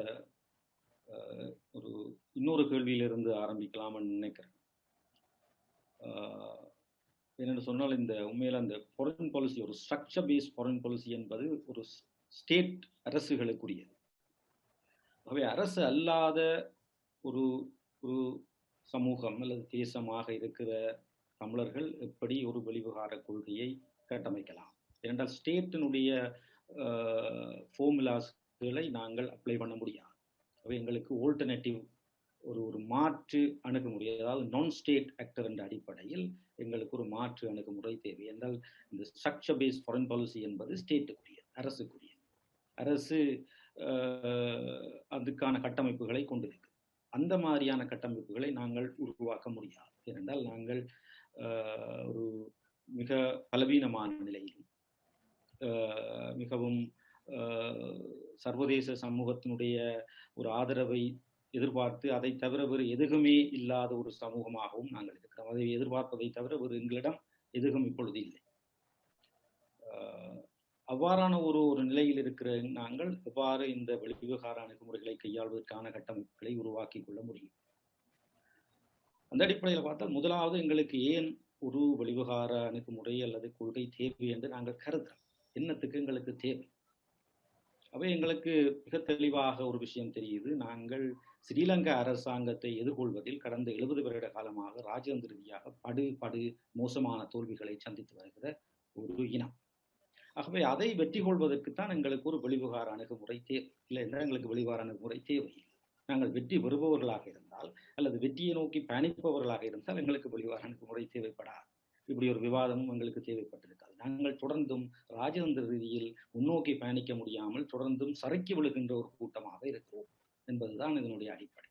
இன்னொரு கேள்வியிலிருந்து ஆரம்பிக்கலாம்னு நினைக்கிறேன். என்னென்னு சொன்னால், இந்த உண்மையில அந்த ஃபாரின் பாலிசி, ஒரு ஸ்ட்ரக்சர் பேஸ்ட் ஃபாரின் பாலிசி என்பது ஒரு ஸ்டேட் அரசுகளுக்குரியது. ஆகவே அரசு அல்லாத ஒரு சமூகம் அல்லது தேசமாக இருக்கிற தமிழர்கள் எப்படி ஒரு வெளிவிவகார கொள்கையை கட்டமைக்கலாம்? ஏனென்றால் ஸ்டேட்டினுடைய ஃபார்முலாஸ்களை நாங்கள் அப்ளை பண்ண முடியாது. அவை எங்களுக்கு ஆல்டர்னேட்டிவ் ஒரு மாற்று அணுகுமுறை, அதாவது நான் ஸ்டேட் ஆக்டர் என்ற அடிப்படையில் எங்களுக்கு ஒரு மாற்று அணுகுமுறை தேவை. என்றால் இந்த ஸ்ட்ரக்சர் பேஸ்ட் ஃபாரின் பாலிசி என்பது ஸ்டேட்டுக்குரியது, அரசுக்குரியது. அரசு அதுக்கான கட்டமைப்புகளை கொண்டிருக்கு. அந்த மாதிரியான கட்டமைப்புகளை நாங்கள் உருவாக்க முடியாது. ஏனென்றால் நாங்கள் ஒரு மிக பலவீனமான நிலையில், மிகவும் சர்வதேச சமூகத்தினுடைய ஒரு ஆதரவை எதிர்பார்த்து அதை தவிர வேறு எதுவுமே இல்லாத ஒரு சமூகமாகவும் நாங்கள் இருக்கிறோம். அதை எதிர்பார்ப்பதை தவிர வேறு எங்களிடம் எதுவும் இப்பொழுது இல்லை. அவ்வாறான ஒரு நிலையில் இருக்கிற நாங்கள் எவ்வாறு இந்த வெளிவிவகார அணுகுமுறைகளை கையாள்வதற்கான கட்டமைப்புகளை உருவாக்கி கொள்ள முடியும்? அந்த அடிப்படையில் பார்த்தால், முதலாவது எங்களுக்கு ஏன் ஒரு வெளிவிவகார அணுகுமுறை அல்லது கொள்கை தேவை என்று நாங்கள் கருதுகிறோம். என்னத்துக்கு எங்களுக்கு தேவை? அவை எங்களுக்கு மிக தெளிவாக ஒரு விஷயம் தெரியுது. நாங்கள் ஸ்ரீலங்கா அரசாங்கத்தை எதிர்கொள்வதில் கடந்த 70 வருட காலமாக ராஜதந்திர ரீதியாக படு மோசமான தோல்விகளை சந்தித்து வருகிற ஒரு இனம். ஆகவே அதை வெற்றி கொள்வதற்குத்தான் எங்களுக்கு ஒரு வெளிவிவகார அணுகுமுறை தேவை. இல்லை என்றால் எங்களுக்கு வெளிவிவகார அணுகுமுறை தேவையில்லை. நாங்கள் வெற்றி பெறுபவர்களாக இருந்தால் அல்லது வெற்றியை நோக்கி பயணிப்பவர்களாக இருந்தால் எங்களுக்கு வெளிவிவகார அணுகுமுறை தேவைப்படாது. இப்படி ஒரு விவாதமும் எங்களுக்கு தேவைப்பட்டிருக்காது. நாங்கள் தொடர்ந்தும் ராஜதந்திர ரீதியில் முன்னோக்கி பயணிக்க முடியாமல் தொடர்ந்தும் சறுக்கி விழுகின்ற ஒரு கூட்டமாக இருக்கிறோம் என்பதுதான் இதனுடைய அடிப்படை.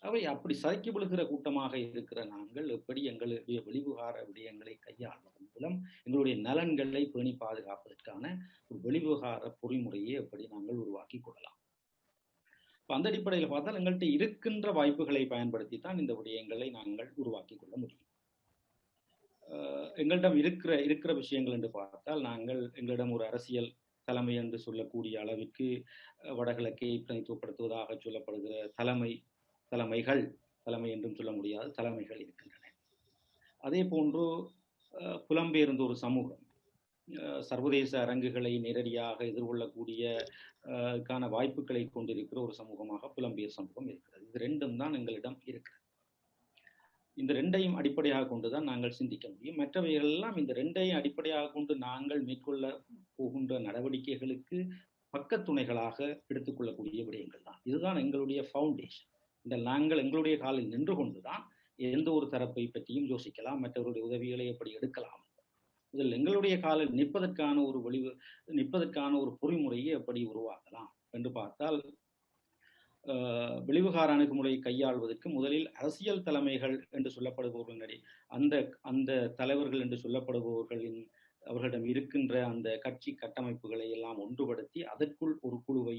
அவை அப்படி சறுக்கி விழுகிற கூட்டமாக இருக்கிற நாங்கள் எப்படி எங்களுடைய வெளிவிவகார விடயங்களை கையாள்வதன் மூலம் எங்களுடைய நலன்களை பேணி பாதுகாப்பதற்கான ஒரு வெளிவிவகார பொறிமுறையை எப்படி நாங்கள் உருவாக்கி கொள்ளலாம். அந்த அடிப்படையில் பார்த்தால் எங்கள்கிட்ட இருக்கின்ற வாய்ப்புகளை பயன்படுத்தி தான் இந்த விடயங்களை நாங்கள் உருவாக்கி கொள்ள முடியும். எங்களிடம் இருக்கிற விஷயங்கள் என்று பார்த்தால் எங்களிடம் ஒரு அரசியல் தலைமை என்று சொல்லக்கூடிய அளவிற்கு வடகிழக்கை பிரதித்துவப்படுத்துவதாக சொல்லப்படுகிற தலைமை என்றும் சொல்ல முடியாது தலைமைகள் இருக்கின்றன. அதே போன்று புலம்பெயர்ந்த ஒரு சமூகம் சர்வதேச அரங்குகளை நேரடியாக எதிர்கொள்ளக்கூடிய வாய்ப்புகளை கொண்டிருக்கிற ஒரு சமூகமாக புலம்பெயர் சமூகம் இருக்கிறது. இது ரெண்டும் தான் எங்களிடம் இருக்கிறது. இந்த ரெண்டையும் அடிப்படையாக கொண்டுதான் நாங்கள் சிந்திக்க முடியும். மற்றவைகள் எல்லாம் இந்த ரெண்டையும் அடிப்படையாக கொண்டு நாங்கள் மேற்கொள்ள போகின்ற நடவடிக்கைகளுக்கு பக்கத்துணைகளாக எடுத்துக்கொள்ளக்கூடிய விடயங்கள் தான். இதுதான் எங்களுடைய ஃபவுண்டேஷன். நாங்கள் எங்களுடைய காலில் நின்று கொண்டுதான் எந்த ஒரு தரப்பை பற்றியும் யோசிக்கலாம், மற்றவருடைய உதவிகளை எப்படி எடுக்கலாம், இதில் எங்களுடைய காலில் நிற்பதற்கான ஒரு பொறிமுறையை எப்படி உருவாக்கலாம் என்று பார்த்தால், வெளிவிகார அணுகுமுறையை கையாள்வதற்கு முதலில் அரசியல் தலைமைகள் என்று சொல்லப்படுபவர்கள் அந்த தலைவர்கள் என்று சொல்லப்படுபவர்களின் அவர்களிடம் இருக்கின்ற அந்த கட்சி கட்டமைப்புகளை எல்லாம் ஒன்றுபடுத்தி அதற்குள் ஒரு குழுவை,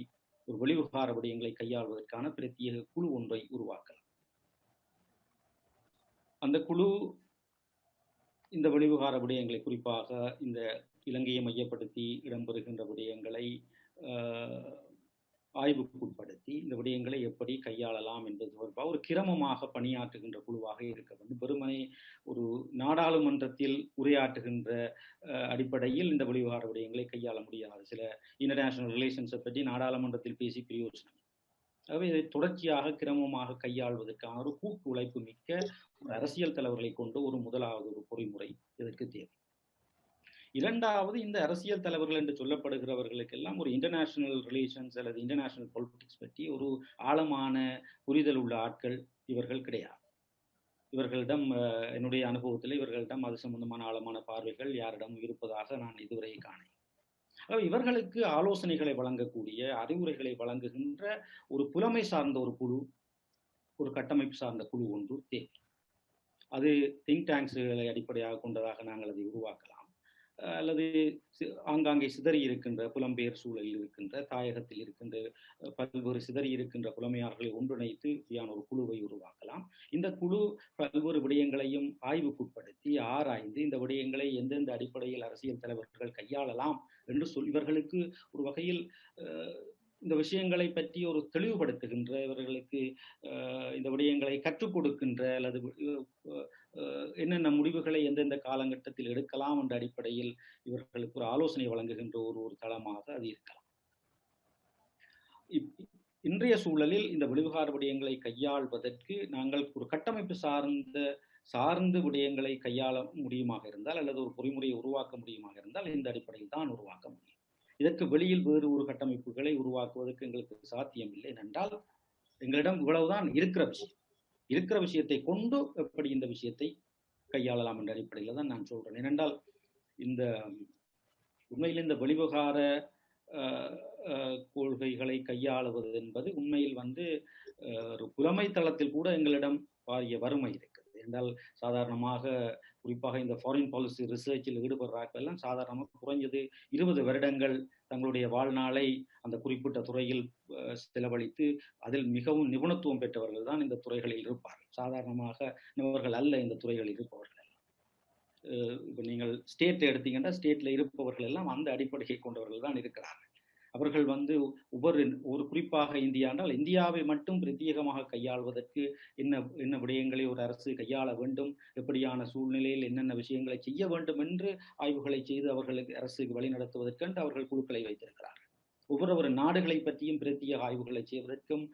ஒரு வெளிவிகார விடயங்களை கையாள்வதற்கான பிரத்யேக குழு ஒன்றை உருவாக்கலாம். அந்த குழு இந்த வெளிவிகார விடயங்களை, குறிப்பாக இந்த இலங்கையை மையப்படுத்தி இடம்பெறுகின்ற விடயங்களை ஆய்வுக்குட்படுத்தி இந்த விடயங்களை எப்படி கையாளலாம் என்பது தொடர்பாக ஒரு கிரமமாக பணியாற்றுகின்ற குழுவாக இருக்க வேண்டும். வெறுமனே ஒரு நாடாளுமன்றத்தில் உரையாற்றுகின்ற அடிப்படையில் இந்த வெளிவிகார விடயங்களை கையாள முடியாது. சில இன்டர்நேஷனல் ரிலேஷன்ஸை பற்றி நாடாளுமன்றத்தில் பேசி பிரயோஜனம். ஆகவே இதை தொடர்ச்சியாக கிரமமாக கையாள்வதற்கான ஒரு கூட்டு உழைப்பு மிக்க ஒரு அரசியல் தலைவர்களை கொண்டு ஒரு முதலாவது ஒரு பொறிமுறை இதற்கு தேவை. இரண்டாவது, இந்த அரசியல் தலைவர்கள் என்று சொல்லப்படுகிறவர்களுக்கெல்லாம் ஒரு இன்டர்நேஷனல் ரிலேஷன்ஸ் அல்லது இன்டர்நேஷனல் பொலிட்டிக்ஸ் பற்றி ஒரு ஆழமான புரிதல் உள்ள ஆட்கள் இவர்கள் கிடையாது. இவர்களிடம் என்னுடைய அனுபவத்தில் இவர்களிடம் அது சம்பந்தமான ஆழமான பார்வைகள் யாரிடம் இருப்பதாக நான் இதுவரை காணேன். இவர்களுக்கு ஆலோசனைகளை வழங்கக்கூடிய, அறிவுரைகளை வழங்குகின்ற ஒரு புலமை சார்ந்த ஒரு குழு, ஒரு கட்டமைப்பு சார்ந்த குழு ஒன்று தேவை. அது திங்க் டேங்க்ஸ்களை அடிப்படையாக கொண்டதாக நாங்கள் அதை உருவாக்கலாம், அல்லது ஆங்காங்கே சிதறி இருக்கின்ற புலம்பெயர் சூழலில் இருக்கின்ற, தாயகத்தில் இருக்கின்ற பல்வேறு சிதறி இருக்கின்ற புலமையாளர்களை ஒன்றிணைத்து ஒரு குழுவை உருவாக்கலாம். இந்த குழு பல்வேறு விடயங்களையும் ஆய்வுக்குட்படுத்தி ஆராய்ந்து இந்த விடயங்களை எந்தெந்த அடிப்படையில் அரசியல் தலைவர்கள் கையாளலாம் என்று இவர்களுக்கு ஒரு வகையில் இந்த விஷயங்களை பற்றி ஒரு தெளிவுபடுத்துகின்ற, இவர்களுக்கு இந்த விடயங்களை கற்றுக் கொடுக்கின்ற, அல்லது என்னென்ன முடிவுகளை எந்தெந்த காலகட்டத்தில் எடுக்கலாம் என்ற அடிப்படையில் இவர்களுக்கு ஒரு ஆலோசனை வழங்குகின்ற ஒரு தளமாக அது இருக்கலாம். இன்றைய சூழலில் இந்த வெளிவிகார விடயங்களை கையாள்வதற்கு நாங்கள் ஒரு கட்டமைப்பு சார்ந்த விடயங்களை கையாள முடியுமாக இருந்தால், அல்லது ஒரு பொறிமுறையை உருவாக்க முடியுமாக இருந்தால் இந்த அடிப்படையில் தான் உருவாக்க முடியும். இதற்கு வெளியில் வேறு ஒரு கட்டமைப்புகளை உருவாக்குவதற்கு எங்களுக்கு சாத்தியமில்லை. ஏனென்றால் எங்களிடம் இவ்வளவுதான் இருக்கிற விஷயத்தை கொண்டு எப்படி இந்த விஷயத்தை கையாளலாம் என்ற அடிப்படையில் தான் நான் சொல்றேன். ஏனென்றால் உண்மையில் இந்த வெளிவிகார கொள்கைகளை கையாளுவது என்பது உண்மையில் ஒரு புலமை தளத்தில் கூட எங்களிடம் பாரிய வறுமை இருக்குது. என்றால் சாதாரணமாக, குறிப்பாக இந்த ஃபாரின் பாலிசி ரிசர்ச்சில் ஈடுபடுறார்கள் எல்லாம் சாதாரணமாக குறைஞ்சது 20 வருடங்கள் தங்களுடைய வாழ்நாளை அந்த குறிப்பிட்ட துறையில் செலவழித்து அதில் மிகவும் நிபுணத்துவம் பெற்றவர்கள் தான் இந்த துறைகளில் இருப்பார்கள். சாதாரணமாக இவர்கள் அல்ல இந்த துறைகளில் இருப்பவர்கள் எல்லாம். இப்போ நீங்கள் ஸ்டேட்டை எடுத்தீங்கன்னா ஸ்டேட்ல இருப்பவர்கள் எல்லாம் அந்த அடிப்படையை கொண்டவர்கள் தான் இருக்கிறார்கள். அவர்கள் ஒரு குறிப்பாக இந்தியா என்றால் இந்தியாவை மட்டும் பிரத்யேகமாக கையாள்வதற்கு என்ன விடயங்களை ஒரு அரசு கையாள வேண்டும், எப்படியான சூழ்நிலையில் என்னென்ன விஷயங்களை செய்ய வேண்டும் என்று ஆய்வுகளை செய்து அவர்களுக்கு அரசுக்கு வழிநடத்துவதற்கென்று அவர்கள் குழுக்களை வைத்திருக்கிறார்கள். ஒவ்வொரு நாடுகளை பற்றியும் பிரத்யேக ஆய்வுகளை செய்வதற்கும்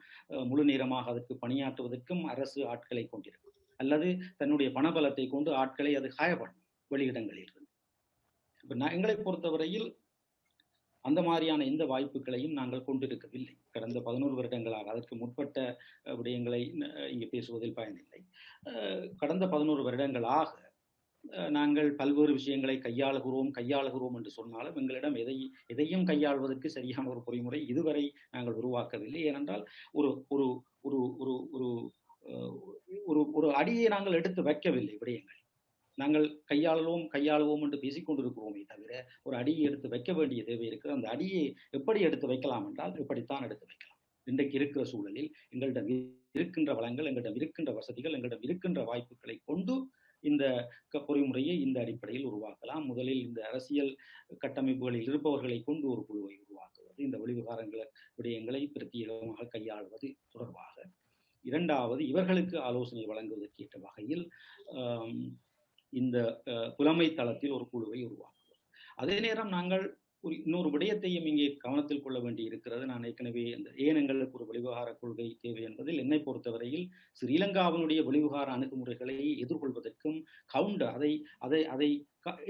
முழு நேரமாக அதற்கு பணியாற்றுவதற்கும் அரசு ஆட்களை கொண்டிருக்கும், அல்லது தன்னுடைய பணபலத்தை கொண்டு ஆட்களை அது காயப்படும் வெளியிடங்களில் இருந்து. இப்போ எங்களை பொறுத்தவரையில் அந்த மாதிரியான எந்த வாய்ப்புகளையும் நாங்கள் கொண்டிருக்கவில்லை. கடந்த 11 வருடங்களாக, அதற்கு முற்பட்ட விடயங்களை இங்கே பேசுவதில் பயனில்லை. கடந்த 11 வருடங்களாக நாங்கள் பல்வேறு விஷயங்களை கையாளுகிறோம் என்று சொன்னாலும் எங்களிடம் எதையும் கையாள்வதற்கு சரியான ஒரு பொறிமுறை இதுவரை நாங்கள் உருவாக்கவில்லை. ஏனென்றால் ஒரு ஒரு ஒரு ஒரு ஒரு ஒரு ஒரு அடியை நாங்கள் எடுத்து வைக்கவில்லை விடயங்கள். நாங்கள் கையாளுவோம் என்று பேசிக்கொண்டிருக்கிறோமே தவிர ஒரு அடியை எடுத்து வைக்க வேண்டிய தேவை இருக்கிறது. அந்த அடியை எப்படி எடுத்து வைக்கலாம் என்றால் இப்படித்தான் எடுத்து வைக்கலாம். இன்றைக்கு இருக்கிற சூழலில் எங்களிடம் இருக்கின்ற வளங்கள், எங்களிடம் இருக்கின்ற வசதிகள், எங்களிடம் இருக்கின்ற வாய்ப்புகளை கொண்டு இந்த பொறிமுறையை இந்த அடிப்படையில் உருவாக்கலாம். முதலில் இந்த அரசியல் கட்டமைப்புகளில் இருப்பவர்களை கொண்டு ஒரு குழுவை உருவாக்குவது, இந்த விடயங்களை பிரத்யேகமாக கையாள்வது தொடர்பாக. இரண்டாவது, இவர்களுக்கு ஆலோசனை வழங்குவதற்கு ஏற்ற வகையில் இந்த புலமை தளத்தில் ஒரு குழுவை உருவாக்குவது. அதே நேரம் நாங்கள் இன்னொரு விடயத்தையும் இங்கே கவனத்தில் கொள்ள வேண்டி இருக்கிறது. நான் ஏற்கனவே ஏன் எங்களுக்கு ஒரு வெளிவிவகார கொள்கை தேவை என்பதில் என்னை பொறுத்தவரையில் ஸ்ரீலங்காவினுடைய வெளிவிவகார அணுகுமுறைகளை எதிர்கொள்வதற்கும் அதை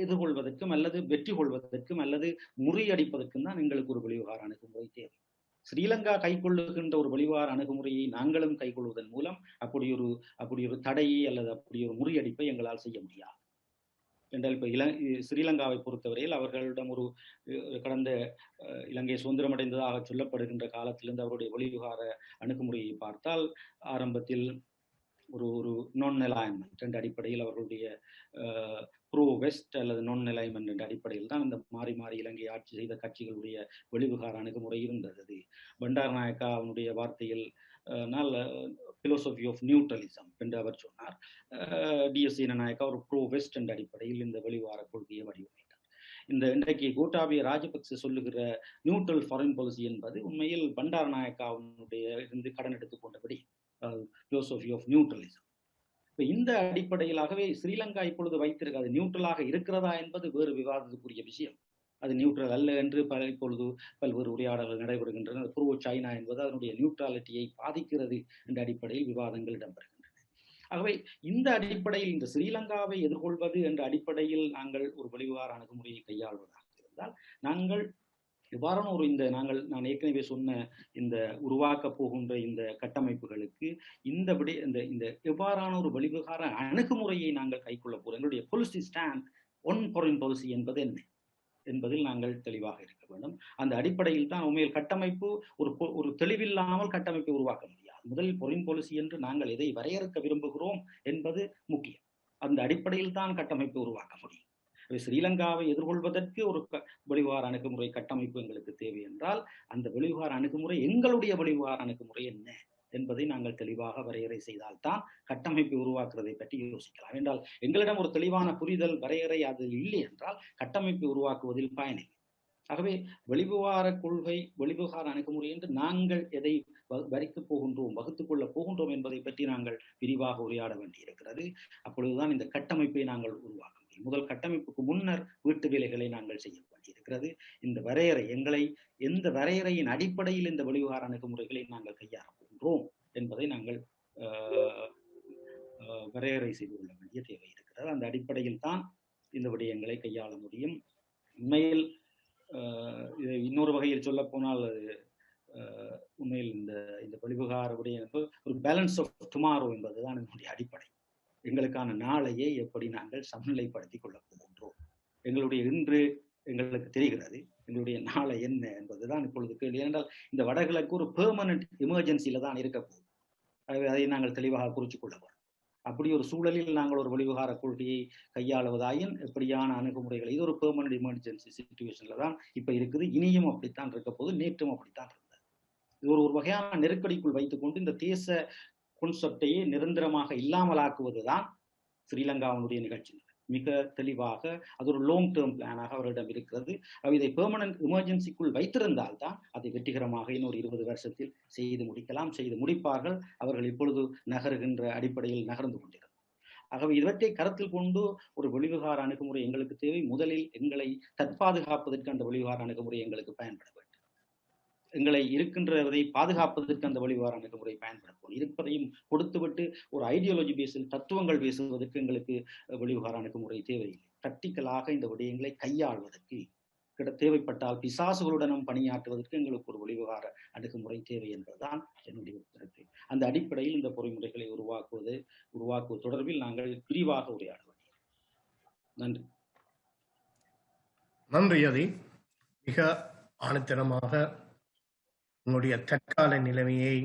எதிர்கொள்வதற்கும் அல்லது வெற்றி கொள்வதற்கும் அல்லது முறியடிப்பதற்கும் தான் எங்களுக்கு ஒரு வெளிவிவகார அணுகுமுறை தேவை. ஸ்ரீலங்கா கைக்கொள்ளுகின்ற ஒரு வெளிவிவகார அணுகுமுறையை நாங்களும் கைக்கொள்வதன் மூலம் அப்படி ஒரு தடையை அல்லது அப்படி ஒரு முறியடிப்பை எங்களால் செய்ய முடியாது. என்றால் இப்போ ஸ்ரீலங்காவை பொறுத்தவரையில் அவர்களிடம் ஒரு கடந்த இலங்கை சுதந்திரமடைந்ததாக சொல்லப்படுகின்ற காலத்திலிருந்து அவருடைய வெளிவிவகார அணுகுமுறையை பார்த்தால் ஆரம்பத்தில் ஒரு நான் அலைன்மெண்ட் என்ற அடிப்படையில் அவர்களுடைய ப்ரோ வெஸ்ட் அல்லது நான் அலைன்மெண்ட் என்ற அடிப்படையில் தான் இந்த மாறி இலங்கை ஆட்சி செய்த கட்சிகளுடைய வெளிவிவகார அணுகுமுறை இருந்தது. பண்டாரநாயக்கா அவனுடைய வார்த்தையில் பிலோசபி ஆஃப் நியூட்ரலிசம் என்று அவர் சொன்னார். DS நாயக்கா ஒரு ப்ரோ வெஸ்ட் என்ற அடிப்படையில் இந்த வெளிவிவகார கொள்கையை வடிவமைத்தார். இந்த இன்றைக்கு கோட்டாபய ராஜபக்சே சொல்லுகிற நியூட்ரல் ஃபாரின் பாலிசி என்பது உண்மையில் பண்டாரநாயக்காவுடைய இருந்து கடன் எடுத்துக்கொண்டபடி பிலோசபி ஆஃப் நியூட்ரலிசம். இப்போ இந்த அடிப்படையிலாகவே ஸ்ரீலங்கா இப்பொழுது வைத்திருக்க அது நியூட்ரலாக இருக்கிறதா என்பது வேறு விவாதத்துக்குரிய விஷயம். அது நியூட்ரல் அல்ல என்று இப்பொழுது பல்வேறு உரையாடல்கள் நடைபெறுகின்றன. ப்ரோ சைனா என்பது அதனுடைய நியூட்ரலிட்டியை பாதிக்கிறது என்ற அடிப்படையில் விவாதங்கள் இடம்பெறுகின்றன. ஆகவே இந்த அடிப்படையில் இந்த ஸ்ரீலங்காவை எதிர்கொள்வது என்ற அடிப்படையில் நாங்கள் ஒரு வெளிவிவகார அணுகுமுறையை கையாள்வதாக இருந்தால் நாங்கள் எவ்வாறான நான் ஏற்கனவே சொன்ன இந்த உருவாக்க போகின்ற இந்த கட்டமைப்புகளுக்கு இந்த எவ்வாறான ஒரு வெளிவிவகார அணுகுமுறையை நாங்கள் கைக்கொள்ள போகிறோம், எங்களுடைய policy stand one foreign policy என்பது என்ன என்பதில் நாங்கள் தெளிவாக இருக்க வேண்டும். அந்த அடிப்படையில் தான் உண்மையில் கட்டமைப்பு ஒரு தெளிவில்லாமல் கட்டமைப்பை உருவாக்க முடியாது. முதலில் ஃபாரின் பாலிசி என்று நாங்கள் எதை வரையறுக்க விரும்புகிறோம் என்பது முக்கியம். அந்த அடிப்படையில் தான் கட்டமைப்பை உருவாக்க முடியும். ஸ்ரீலங்காவை எதிர்கொள்வதற்கு ஒரு வெளிவிவகார அணுகுமுறை கட்டமைப்பு எங்களுக்கு தேவை என்றால் அந்த வெளிவிவகார அணுகுமுறை எங்களுடைய வெளிவிவகார அணுகுமுறை என்ன என்பதை நாங்கள் தெளிவாக வரையறை செய்தால்தான் கட்டமைப்பை உருவாக்குவதை பற்றி யோசிக்கலாம். என்றால் எங்களிடம் ஒரு தெளிவான புரிதல் வரையறை அதில் இல்லை என்றால் கட்டமைப்பை உருவாக்குவதில் பயனில்லை. ஆகவே வெளிவிவகார கொள்கை வெளிவிவகார அணுகுமுறை என்று நாங்கள் எதை வகுத்துக் கொள்ளப் போகின்றோம் என்பதை பற்றி நாங்கள் விரிவாக உரையாட வேண்டியிருக்கிறது. அப்பொழுதுதான் இந்த கட்டமைப்பை நாங்கள் உருவாக்க முடியும். முதல் கட்டமைப்புக்கு முன்னர் வீட்டு வேலைகளை நாங்கள் செய்ய வேண்டியிருக்கிறது. இந்த வரையறை எந்த வரையறையின் அடிப்படையில் இந்த வெளிவிவகார அணுகுமுறைகளை நாங்கள் கையாள போகின்றோம் என்பதை நாங்கள் வரையறை செய்து கொள்ள வேண்டிய தேவை இருக்கிறது. அந்த அடிப்படையில் தான் இந்த விடயங்களை கையாள முடியும். உண்மையில் இன்னொரு வகையில் சொல்ல போனால் உண்மையில் இந்த வெளிவிவகார விடயம் ஒரு பேலன்ஸ் ஆஃப் டுமாரோ என்பதுதான் என்னுடைய அடிப்படை. எங்களுக்கான நாளையை எப்படி நாங்கள் சமநிலைப்படுத்திக் கொள்ள போகின்றோம், எங்களுடைய இன்று எங்களுக்கு தெரிகிறது, எங்களுடைய நாளை என்ன என்பதுதான் இப்பொழுது கேள்வி. ஏனென்றால் இந்த வடகிழக்கு ஒரு பெர்மனன்ட் எமர்ஜென்சியில தான் இருக்க போகுது. அதை நாங்கள் தெளிவாக குறித்துக் கொள்ள வேண்டும். அப்படி ஒரு சூழலில் நாங்கள் ஒரு வெளிவிவகார கொள்கையை கையாளுவதாயின் எப்படியான அணுகுமுறைகள், இது ஒரு பெர்மனன்ட் எமர்ஜென்சி சிச்சுவேஷன்ல தான் இப்ப இருக்குது. இனியும் அப்படித்தான் இருக்க போது, நேற்றும் அப்படித்தான் இருந்தது. இது ஒரு வகையான நெருக்கடிக்குள் வைத்துக்கொண்டு இந்த தேச கான்செப்டையே நிரந்தரமாக இல்லாமலாக்குவதுதான் ஸ்ரீலங்காவினுடைய நிகழ்ச்சி. மிக தெளிவாக அது ஒரு லாங் டேர்ம் பிளானாக அவரிடம் இருக்கிறது. இதை பெர்மனன்ட் எமர்ஜென்சிக்குள் வைத்திருந்தால்தான் அதை வெற்றிகரமாக இன்னொரு 20 வருஷத்தில் செய்து முடிக்கலாம், செய்து முடிப்பார்கள். அவர்கள் இப்பொழுது நகருகின்ற அடிப்படையில் நகர்ந்து கொண்டிருக்கிறார். ஆகவே இவற்றை கருத்தில் கொண்டு ஒரு வெளிவிவகார அணுகுமுறை எங்களுக்கு தேவை. முதலில் எங்களை தற்பாதுகாப்பதற்கு அந்த வெளிவிவகார அணுகுமுறை எங்களுக்கு பயன்பட வேண்டும். எங்களை இருக்கின்றதை பாதுகாப்பதற்கு அந்த வெளிவிவகார அணுகுமுறை பயன்படுத்துவோம். இருப்பதையும் கொடுத்துவிட்டு ஒரு ஐடியாலஜி பேஸில் தத்துவங்கள் பேசுவதற்கு எங்களுக்கு வெளிவிவகார அணுகுமுறை தேவையில்லை. பிராக்டிக்கலாக இந்த விடயங்களை கையாள்வதற்கு தேவைப்பட்டால் பிசாசுகளுடனும் பணியாற்றுவதற்கு எங்களுக்கு ஒரு வெளிவிவகார அணுகுமுறை தேவை என்பதுதான் என்னுடைய கருத்து. அந்த அடிப்படையில் இந்த பொறிமுறைகளை உருவாக்குவது தொடர்பில் நாங்கள் விரிவாக உரையாட வேண்டும். நன்றி. நன்றி அதி. மிக ஆணித்தரமாக உங்களுடைய தற்கால நிலைமையை,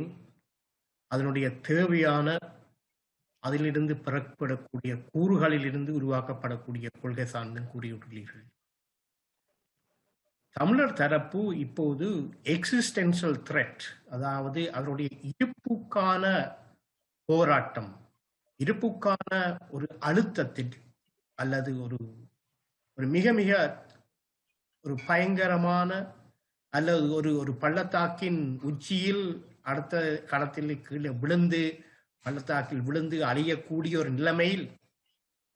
அதனுடைய தேவையான, அதிலிருந்து பெறப்படக்கூடிய கூறுகளிலிருந்து உருவாக்கப்படக்கூடிய கொள்கை சார்ந்து கூறியுள்ளீர்கள். தமிழர் தரப்பு இப்போது எக்ஸிஸ்டென்ஷியல் த்ரெட், அதாவது அதனுடைய இருப்புக்கான போராட்டம், இருப்புக்கான ஒரு அழுத்தத்தில் அல்லது ஒரு மிக மிக ஒரு பயங்கரமான அல்லது ஒரு பள்ளத்தாக்கின் உச்சியில் அடுத்த களத்தில் கீழே விழுந்து பள்ளத்தாக்கில் விழுந்து அழியக்கூடிய ஒரு நிலைமையில்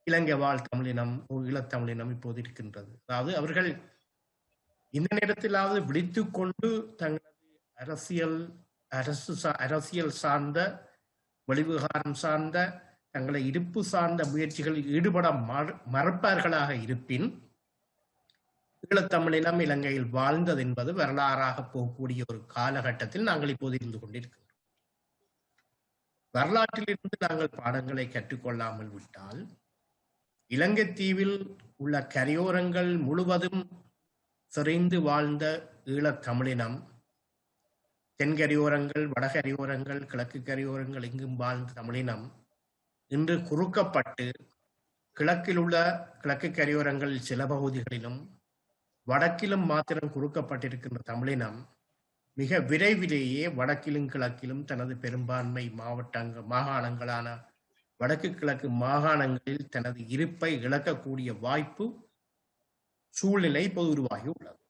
இலங்கை வாழ் தமிழினம், ஈழத்தமிழினம் இப்போது இருக்கின்றது. அதாவது அவர்கள் இந்த நேரத்திலாவது விழித்து கொண்டு தங்களது அரசியல் சார்ந்த, வெளிவிவகாரம் சார்ந்த, தங்களை இருப்பு சார்ந்த முயற்சிகளில் ஈடுபட மறுப்பார்களாக இருப்பின், ஈழத்தமிழினம் இலங்கையில் வாழ்ந்தது என்பது வரலாறாக போகக்கூடிய ஒரு காலகட்டத்தில் நாங்கள் இப்போது இருந்து கொண்டிருக்கிறோம். வரலாற்றிலிருந்து நாங்கள் பாடங்களை கற்றுக்கொள்ளாமல் விட்டால், இலங்கை தீவில் உள்ள கரையோரங்கள் முழுவதும் சிறைந்து வாழ்ந்த ஈழத்தமிழினம், தென்கரையோரங்கள், வடகரையோரங்கள், கிழக்கு கரையோரங்கள் எங்கும் வாழ்ந்த தமிழினம் இன்று குறுக்கப்பட்டு கிழக்கில் உள்ள கிழக்கு கரையோரங்களில் சில பகுதிகளிலும் வடக்கிலும் மாத்திரம் குறுக்கப்பட்டிருக்கின்ற தமிழினம் மிக விரைவிலேயே வடக்கிலும் கிழக்கிலும் தனது பெரும்பான்மை மாகாணங்களான வடக்கு கிழக்கு மாகாணங்களில் தனது இருப்பை இழக்கக்கூடிய வாய்ப்பு, சூழ்நிலை இப்போது உருவாகி உள்ளது.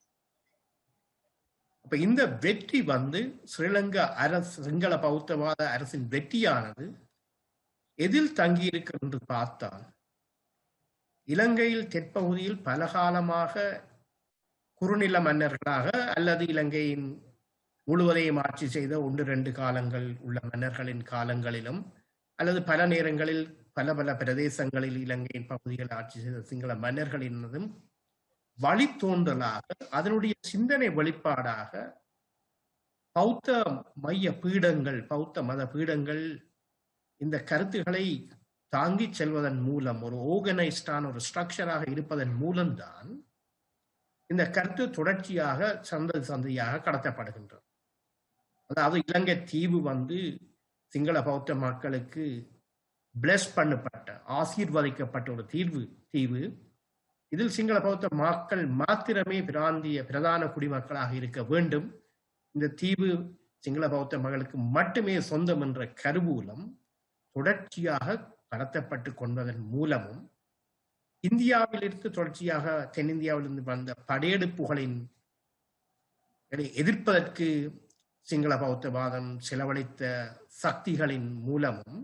அப்ப இந்த வெற்றி ஸ்ரீலங்கா சிங்கள பௌத்தவாத அரசின் வெற்றியானது எதில் தங்கியிருக்கிறது என்று பார்த்தால், இலங்கையில் தெற்பகுதியில் பலகாலமாக குறுநில மன்னர்களாக அல்லது இலங்கையின் முழுவதையும் ஆட்சி செய்த 1-2 காலங்கள் உள்ள மன்னர்களின் காலங்களிலும் அல்லது பல நேரங்களில் பல பிரதேசங்களில் இலங்கையின் பகுதிகள் ஆட்சி செய்த சிங்கள மன்னர்களினதும் வழித்தோன்றலாக, அதனுடைய சிந்தனை வெளிப்பாடாக பௌத்த மைய பீடங்கள், பௌத்த மத பீடங்கள் இந்த கருத்துக்களை தாங்கி செல்வதன் மூலம் ஒரு ஆர்கனைஸ்டான ஒரு ஸ்ட்ரக்சராக இருப்பதன் மூலம்தான் இந்த கருத்து தொடர்ச்சியாக சந்தையாக கடத்தப்படுகின்றது. அதாவது இலங்கை தீவு சிங்கள பௌத்த மக்களுக்கு பிளஸ் பண்ணப்பட்ட, ஆசீர்வதிக்கப்பட்ட ஒரு தீவு. இதில் சிங்கள பௌத்த மக்கள் மாத்திரமே பிரதான குடிமக்களாக இருக்க வேண்டும். இந்த தீவு சிங்கள பௌத்த மக்களுக்கு மட்டுமே சொந்தம் என்ற கருவூலம் தொடர்ச்சியாக கடத்தப்பட்டு கொண்டதன் மூலமும், இந்தியாவிலிருந்து தொடர்ச்சியாக தென்னிந்தியாவிலிருந்து வந்த படையெடுப்புகளின் எதிர்ப்பதற்கு சிங்கள பௌத்தவாதம் செலவழித்த சக்திகளின் மூலமும்,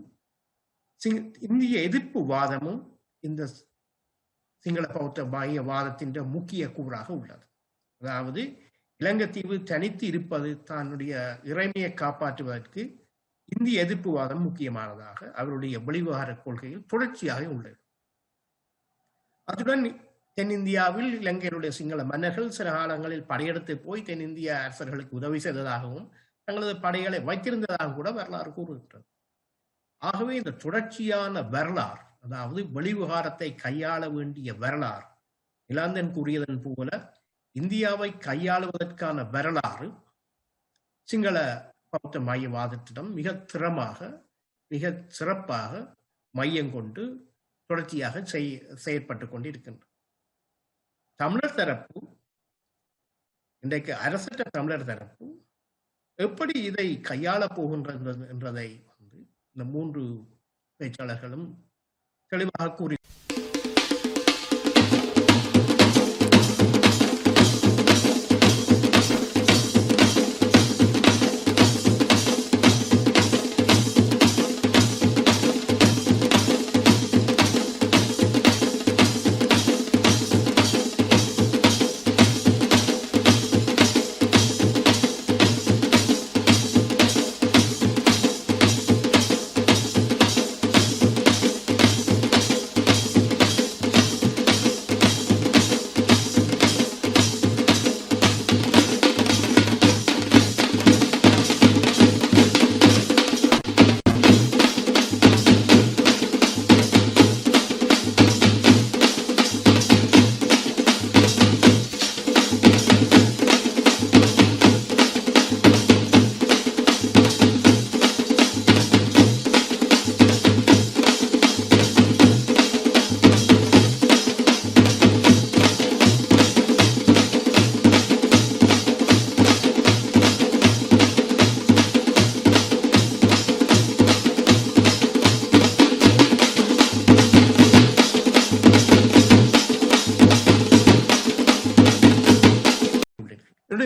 இந்திய எதிர்ப்பு வாதமும் இந்த சிங்கள பௌத்த மையவாதத்தின் முக்கிய கூறாக உள்ளது. அதாவது இலங்கை தீவு தனித்து இருப்பது தன்னுடைய இறைமையை காப்பாற்றுவதற்கு இந்திய எதிர்ப்பு வாதம் முக்கியமானதாக அவருடைய வெளிவிவகார கொள்கையில் தொடர்ச்சியாக உள்ளது. அத்துடன் தென்னிந்தியாவில் இலங்கையினுடைய சிங்கள மன்னர்கள் சில காலங்களில் படையெடுத்து போய் தென்னிந்திய அரசர்களுக்கு உதவி செய்ததாகவும் தங்களது படைகளை வைத்திருந்ததாக கூட வரலாறு கூறுகின்றது. ஆகவே இந்த தொடர்ச்சியான வரலாறு, அதாவது வெளிவிவகாரத்தை கையாள வேண்டிய வரலாறு, இலாந்தன் கூறியதன் போல இந்தியாவை கையாளுவதற்கான வரலாறு சிங்கள பௌத்த மையவாதத்திடம் மிக திறமாக, மிக சிறப்பாக மையம் கொண்டு தொடர்ச்சியாக செயற்பட்டு கொண்டிருக்கின்றது. தமிழர் தரப்பு, இன்றைக்கு அரசற்ற தமிழர் தரப்பு எப்படி இதை கையாள போகின்றது என்றதை இந்த 3 பேச்சாளர்களும் தெளிவாக கூறி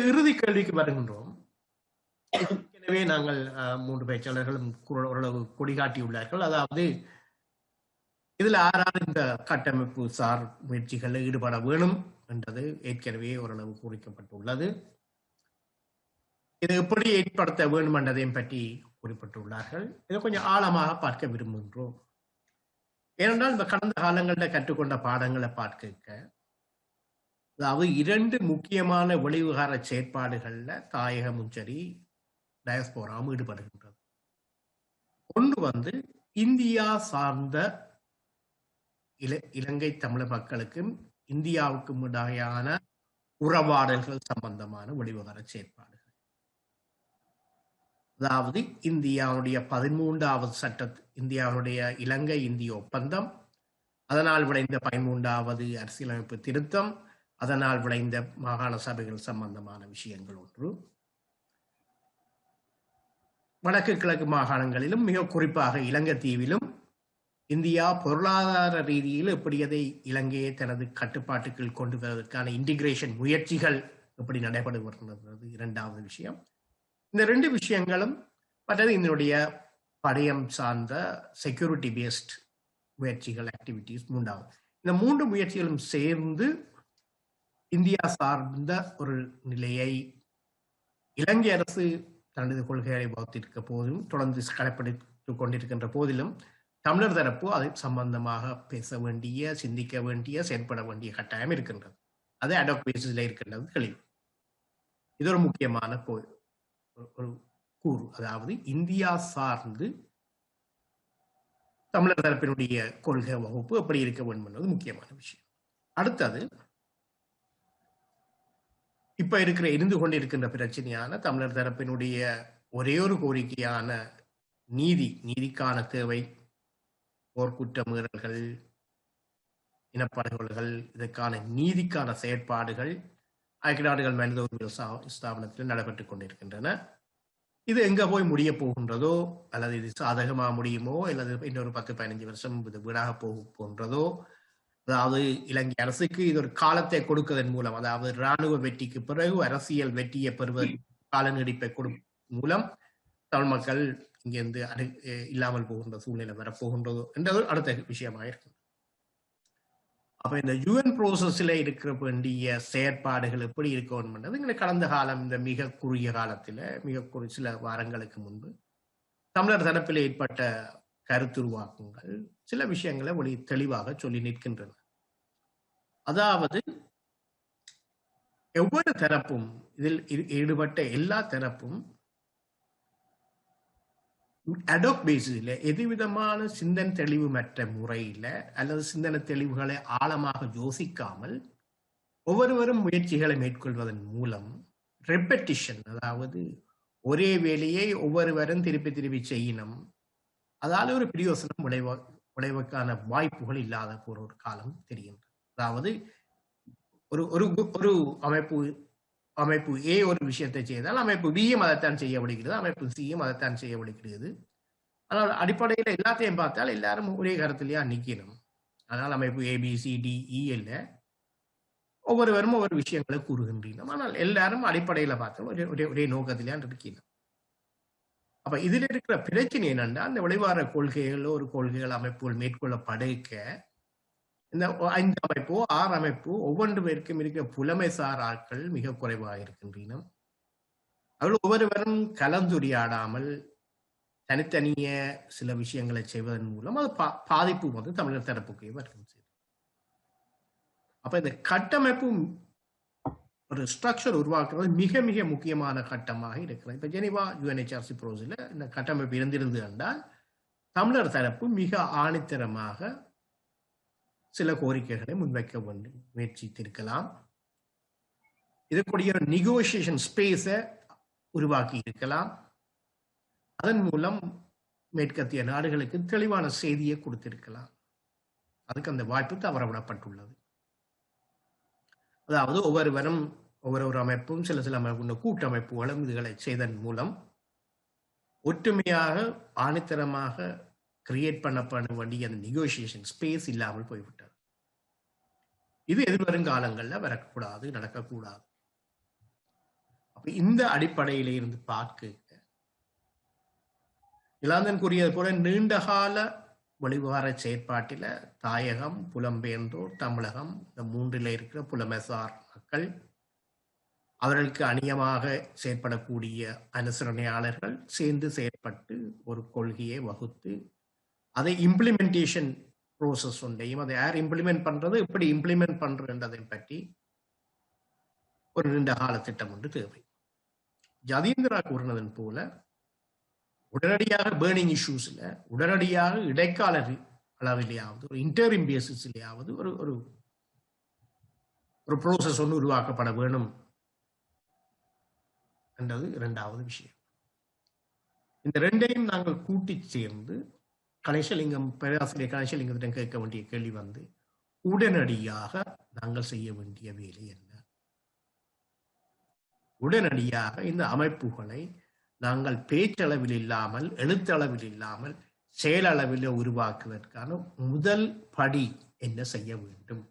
இறுதி கேள்விக்கு வருகின்றோம். எனவே நாங்கள் 3 பேச்சாளர்களும் ஓரளவு கொடிகாட்டியுள்ளார்கள். அதாவது இதில் ஆறாறு இந்த கட்டமைப்பு சார் முயற்சிகளில் ஈடுபட வேணும் என்றது ஏற்கனவே ஓரளவு குறிக்கப்பட்டுள்ளது. இதை எப்படி ஏற்படுத்த வேண்டும் என்றதையும் பற்றி குறிப்பிட்டுள்ளார்கள். இதை கொஞ்சம் ஆழமாக பார்க்க விரும்புகின்றோம். ஏனென்றால் இந்த கடந்த காலங்களில் கற்றுக்கொண்ட பாடங்களை பார்க்க, அதாவது 2 முக்கியமான வெளிவிகார செயற்பாடுகள்ல தாயகமும் சரி டயஸ்போராவும் ஈடுபடுகின்றது. ஒன்று இந்தியா சார்ந்த இலங்கை தமிழ் மக்களுக்கும் இந்தியாவுக்கும் இடையான உறவாடல்கள் சம்பந்தமான வெளிவிகார செயற்பாடுகள். அதாவது இந்தியாவுடைய 13வது சட்ட, இந்தியாவுடைய இலங்கை இந்திய ஒப்பந்தம், அதனால் விளைந்த 13வது அரசியலமைப்பு திருத்தம், அதனால் விளைந்த மாகாண சபைகள் சம்பந்தமான விஷயங்கள் ஒன்று. வடக்கு கிழக்கு மாகாணங்களிலும் மிக குறிப்பாக இலங்கை தீவிலும் இந்தியா பொருளாதார ரீதியில் எப்படி அதை இலங்கையை தனது கட்டுப்பாட்டுக்குள் கொண்டு வருவதற்கான இன்டிகிரேஷன் முயற்சிகள் எப்படி நடைபெறுகிறது 2வது விஷயம். இந்த 2 விஷயங்களும் மற்றது இதனுடைய படையம் சார்ந்த செக்யூரிட்டி பேஸ்ட் முயற்சிகள் ஆக்டிவிட்டிஸ் 3வது. இந்த 3 முயற்சிகளும் சேர்ந்து இந்தியா சார்ந்த ஒரு நிலையை இலங்கை அரசு தனது கொள்கைகளை வகுத்திருக்க போதும் தொடர்ந்து கடைப்பிடித்துக் கொண்டிருக்கின்ற போதிலும் தமிழர் தரப்பு அதை சம்பந்தமாக பேச வேண்டிய, சிந்திக்க வேண்டிய, செயற்பட வேண்டிய கட்டாயம் இருக்கின்றது. அது அடாக் பேசிஸில் இருக்கின்றது தெளிவு. இது ஒரு முக்கியமான ஒரு கூறு. அதாவது இந்தியா சார்ந்து தமிழர் தரப்பினுடைய கொள்கை வகுப்பு எப்படி இருக்க வேண்டும் என்பது முக்கியமான விஷயம். அடுத்தது இப்ப இருந்து கொண்டிருக்கின்ற பிரச்சனையான தமிழர் தரப்பினுடைய ஒரே ஒரு கோரிக்கையான நீதிக்கான தேவை, போர்க்குற்ற மீறல்கள், இனப்படுகொலைகள், இதற்கான நீதிக்கான செயற்பாடுகள் ஐக்கிய நாடுகள் மனித உரிமை ஸ்தாபனத்தில் நடைபெற்றுக் கொண்டிருக்கின்றன. இது எங்க போய் முடிய போகின்றதோ, அல்லது இது சாதகமாக முடியுமோ, அல்லது இன்னொரு 10-15 வருஷம் இது வீடாக போகின்றதோ, அதாவது இலங்கை அரசுக்கு இது ஒரு காலத்தை கொடுப்பதன் மூலம், அதாவது இராணுவ வெற்றிக்கு பிறகு அரசியல் வெற்றியை பெறுவதற்கு கால நீடிப்பை கொடுப்பதன் மூலம் தமிழ் மக்கள் இங்கிருந்து இல்லாமல் போகின்ற சூழ்நிலை வரப்போகின்றதோ என்றது அடுத்த விஷயமாக இருக்கு. அப்ப இந்த யூஎன் ப்ரோசஸ்ல இருக்க வேண்டிய செயற்பாடுகள் எப்படி இருக்க வேண்டும் எங்களை கடந்த காலம், இந்த மிக குறுகிய காலத்துல சில வாரங்களுக்கு முன்பு தமிழர் தரப்பில் ஏற்பட்ட கருத்துருவாக்கங்கள் சில விஷயங்களை தெளிவாக சொல்லி நிற்கின்றன. அதாவது ஒவ்வொரு தரப்பும், இதில் ஈடுபட்ட எல்லா தரப்பும் அடாக் பேசிஸ்ல எதுவிதமான சிந்தனை தெளிவு மற்ற முறையில அல்லது சிந்தனை தெளிவுகளை ஆழமாக யோசிக்காமல் ஒவ்வொருவரும் முயற்சிகளை மேற்கொள்வதன் மூலம் ரெப்படிஷன், அதாவது ஒரே வேலையை ஒவ்வொருவரும் திருப்பி செய்யணும், அதால ஒரு பிரயோசனம் விளைவுக்கான வாய்ப்புகள் இல்லாத போற ஒரு காலம் தெரிகின்றது. அதாவது ஒரு அமைப்பு ஏ ஒரு விஷயத்தை செய்தால் அமைப்பு பியும் அதைத்தான் செய்ய விடுகிறது, அமைப்பு சியும் அதைத்தான் செய்ய விடுகிறது. ஆனால் அடிப்படையில் எல்லாத்தையும் பார்த்தால் எல்லாரும் ஒரே கருத்திலேயே நிற்கணும். அதனால் அமைப்பு ABCDE இல்லை, ஒவ்வொருவரும் ஒவ்வொரு விஷயங்களை கூறுகின்றோம். ஆனால் எல்லாரும் அடிப்படையில பார்த்தால் ஒரே நோக்கத்திலே இருக்கணும். அப்ப இதுல இருக்கிற பிரச்சனை என்னன்னா, அந்த வெளிவார கொள்கைகளோ ஒரு கொள்கைகள் அமைப்புகள் மேற்கொள்ளப்படுக்க இந்த 5 அமைப்போ 6 அமைப்போ ஒவ்வொன்று பேருக்கும் இருக்கிற புலமைசார் ஆட்கள் மிக குறைவாக இருக்கின்றன. அவர்கள் ஒவ்வொருவரும் கலந்துரையாடாமல் தனித்தனிய சில விஷயங்களை செய்வதன் மூலம் அது பாதிப்பு தமிழர் தரப்புக்கே வருகிறது. அப்ப இந்த கட்டமைப்பு ஒரு ஸ்ட்ரக்சர் உருவாக்குறது மிக மிக முக்கியமான கட்டமாக இருக்கிறது. இப்ப ஜெனீவா UNHRC ப்ரோஸில் இந்த கட்டமைப்பு இருந்திருந்து என்றால் தமிழர் தரப்பு மிக ஆணித்தரமாக சில கோரிக்கைகளை முன்வைக்க வேண்டும் முயற்சித்திருக்கலாம். இதற்குரிய நெகோசியேஷன் ஸ்பேஸை உருவாக்கி இருக்கலாம். அதன் மூலம் மேற்கத்திய நாடுகளுக்கு தெளிவான செய்தியை கொடுத்திருக்கலாம். அதுக்கு அந்த வாய்ப்பு தவறவிடப்பட்டுள்ளது. அதாவது ஒவ்வொருவரும் ஒவ்வொரு அமைப்பும் சில கூட்டமைப்புகளும் இதுகளை செய்தன் மூலம் ஒற்றுமையாக ஆணித்தரமாக கிரியேட் பண்ணப்பட வேண்டிய அந்த நெகோசியேஷன் ஸ்பேஸ் இல்லாமல் போய்விட்டது. இது எதிர்வரும் காலங்களில் வரக்கூடாது, நடக்கக்கூடாது. இந்த அடிப்படையில இருந்து பார்க்க இலாந்தன் கூறியது போல நீண்டகால வெளிவார செயற்பாட்டில் தாயகம், புலம்பெயர்ந்தோர், தமிழகம், இந்த மூன்றில் இருக்கிற புலமைசார் மக்கள், அவர்களுக்கு அந்நியமாக செயற்படக்கூடிய அனுசரணையாளர்கள் சேர்ந்து செயற்பட்டு ஒரு கொள்கையை வகுத்து அதை இம்ப்ளிமெண்டேஷன் ப்ரோசஸ் ஒன்றையும் அதை யார் இம்ப்ளிமெண்ட் பண்றது, எப்படி இம்ப்ளிமெண்ட் பண்றதை பற்றி ஒரு நீண்ட கால திட்டம் ஒன்று தேவை. ஜதீந்திரா கூறினதன் போல உடனடியாக பேர்னிங் இஷ்யூஸ்ல உடனடியாக இடைக்கால அளவிலேயாவது ஒரு இன்டரிம் பேசிஸ்லயாவது ஒரு ஒரு ஒரு ப்ரோசஸ் ஒன்று உருவாக்கப்பட வேணும் என்றது இரண்டாவது விஷயம். இந்த ரெண்டையும் நாங்கள் கூட்டி சேர்ந்து கணேசலிங்கம், பேராசிரியர் கணேசலிங்கத்திடம் கேட்க வேண்டிய கேள்வி வந்து, உடனடியாக நாங்கள் செய்ய வேண்டிய வேலை என்ன? உடனடியாக இந்த அமைப்புகளை நாங்கள் பேச்சளவில் இல்லாமல், எழுத்தளவில் இல்லாமல், செயலளவில் உருவாக்குவதற்கான முதல் படி என்ன செய்ய வேண்டும்?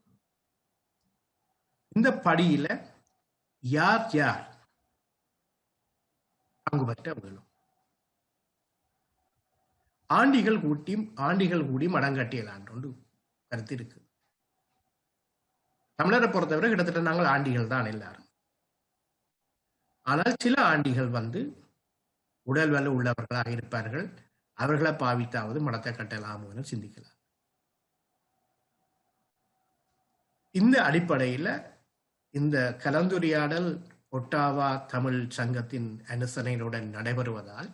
இந்த படியில யார் யார் பங்கு பெற்ற வேணும்? ஆண்டிகள் கூடி மடங்கட்டியலாண்டு கருத்து இருக்கு. தமிழரை பொறுத்தவரை கிட்டத்தட்ட நாங்கள் ஆண்டிகள் தான் எல்லாரும். ஆனால் சில ஆண்டிகள் வந்து உடல் வலு உள்ளவர்களாக இருப்பார்கள். அவர்களை பாவித்தாவது மடத்தை கட்டலாம் என சிந்திக்கலாம். இந்த அடிப்படையில் இந்த கலந்துரையாடல் ஒட்டாவா தமிழ் சங்கத்தின் அனுசரணையுடன் நடைபெறுவதால்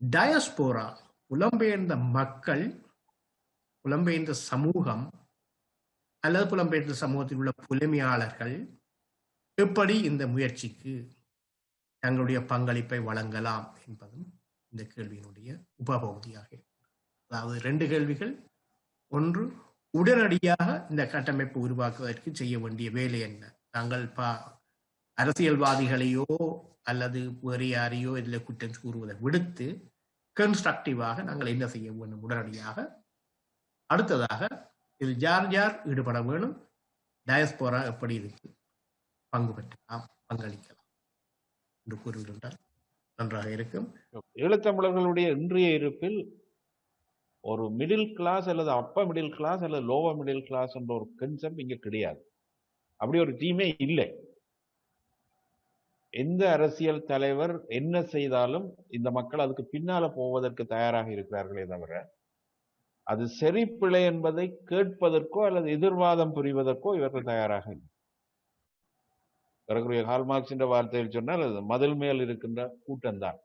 டயஸ்போரா, புலம்பெயர்ந்த மக்கள், புலம்பெயர்ந்த சமூகம் அல்லது புலம்பெயர்ந்த சமூகத்தில் உள்ள புலமையாளர்கள் எப்படி இந்த முயற்சிக்கு தங்களுடைய பங்களிப்பை வழங்கலாம் என்பதும் இந்த கேள்வியினுடைய உபபகுதியாக. அதாவது 2 கேள்விகள். ஒன்று, உடனடியாக இந்த கட்டமைப்பு உருவாக்குவதற்கு செய்ய வேண்டிய வேலை என்ன? நாங்கள் அரசியல்வாதிகளையோ அல்லது வேறு யாரையோ இதில் குற்றம் கூறுவதை விடுத்து கன்ஸ்ட்ரக்டிவாக நாங்கள் என்ன செய்ய வேண்டும் உடனடியாக. அடுத்ததாக, இதில் யார் யார் ஈடுபட வேணும், டயஸ்போரா எப்படி இருக்கு பங்கு பெற்றலாம், பங்களிக்கலாம் என்று கூறுகின்றால் நன்றாக இருக்கும். ஈழத்தமிழர்களுடைய இன்றைய இருப்பில் ஒரு மிடில் கிளாஸ் அல்லது அப்பர் மிடில் கிளாஸ் அல்லது லோவர் மிடில் கிளாஸ் என்ற ஒரு கன்செப்ட் இங்க கிடையாது. அப்படி ஒரு டீமே இல்லை. எந்த அரசியல் தலைவர் என்ன செய்தாலும் இந்த மக்கள் அதுக்கு பின்னால போவதற்கு தயாராக இருக்கிறார்களே தவிர, அது சரி பிழை என்பதை கேட்பதற்கோ அல்லது எதிர்வாதம் புரிவதற்கோ இவர்கள் தயாராக இல்லை. வரக்கூடிய கால்மார்க்ஸ் என்ற வார்த்தையில் சொன்னால் அது மதில் மேல் இருக்கின்ற கூட்டம்தான்.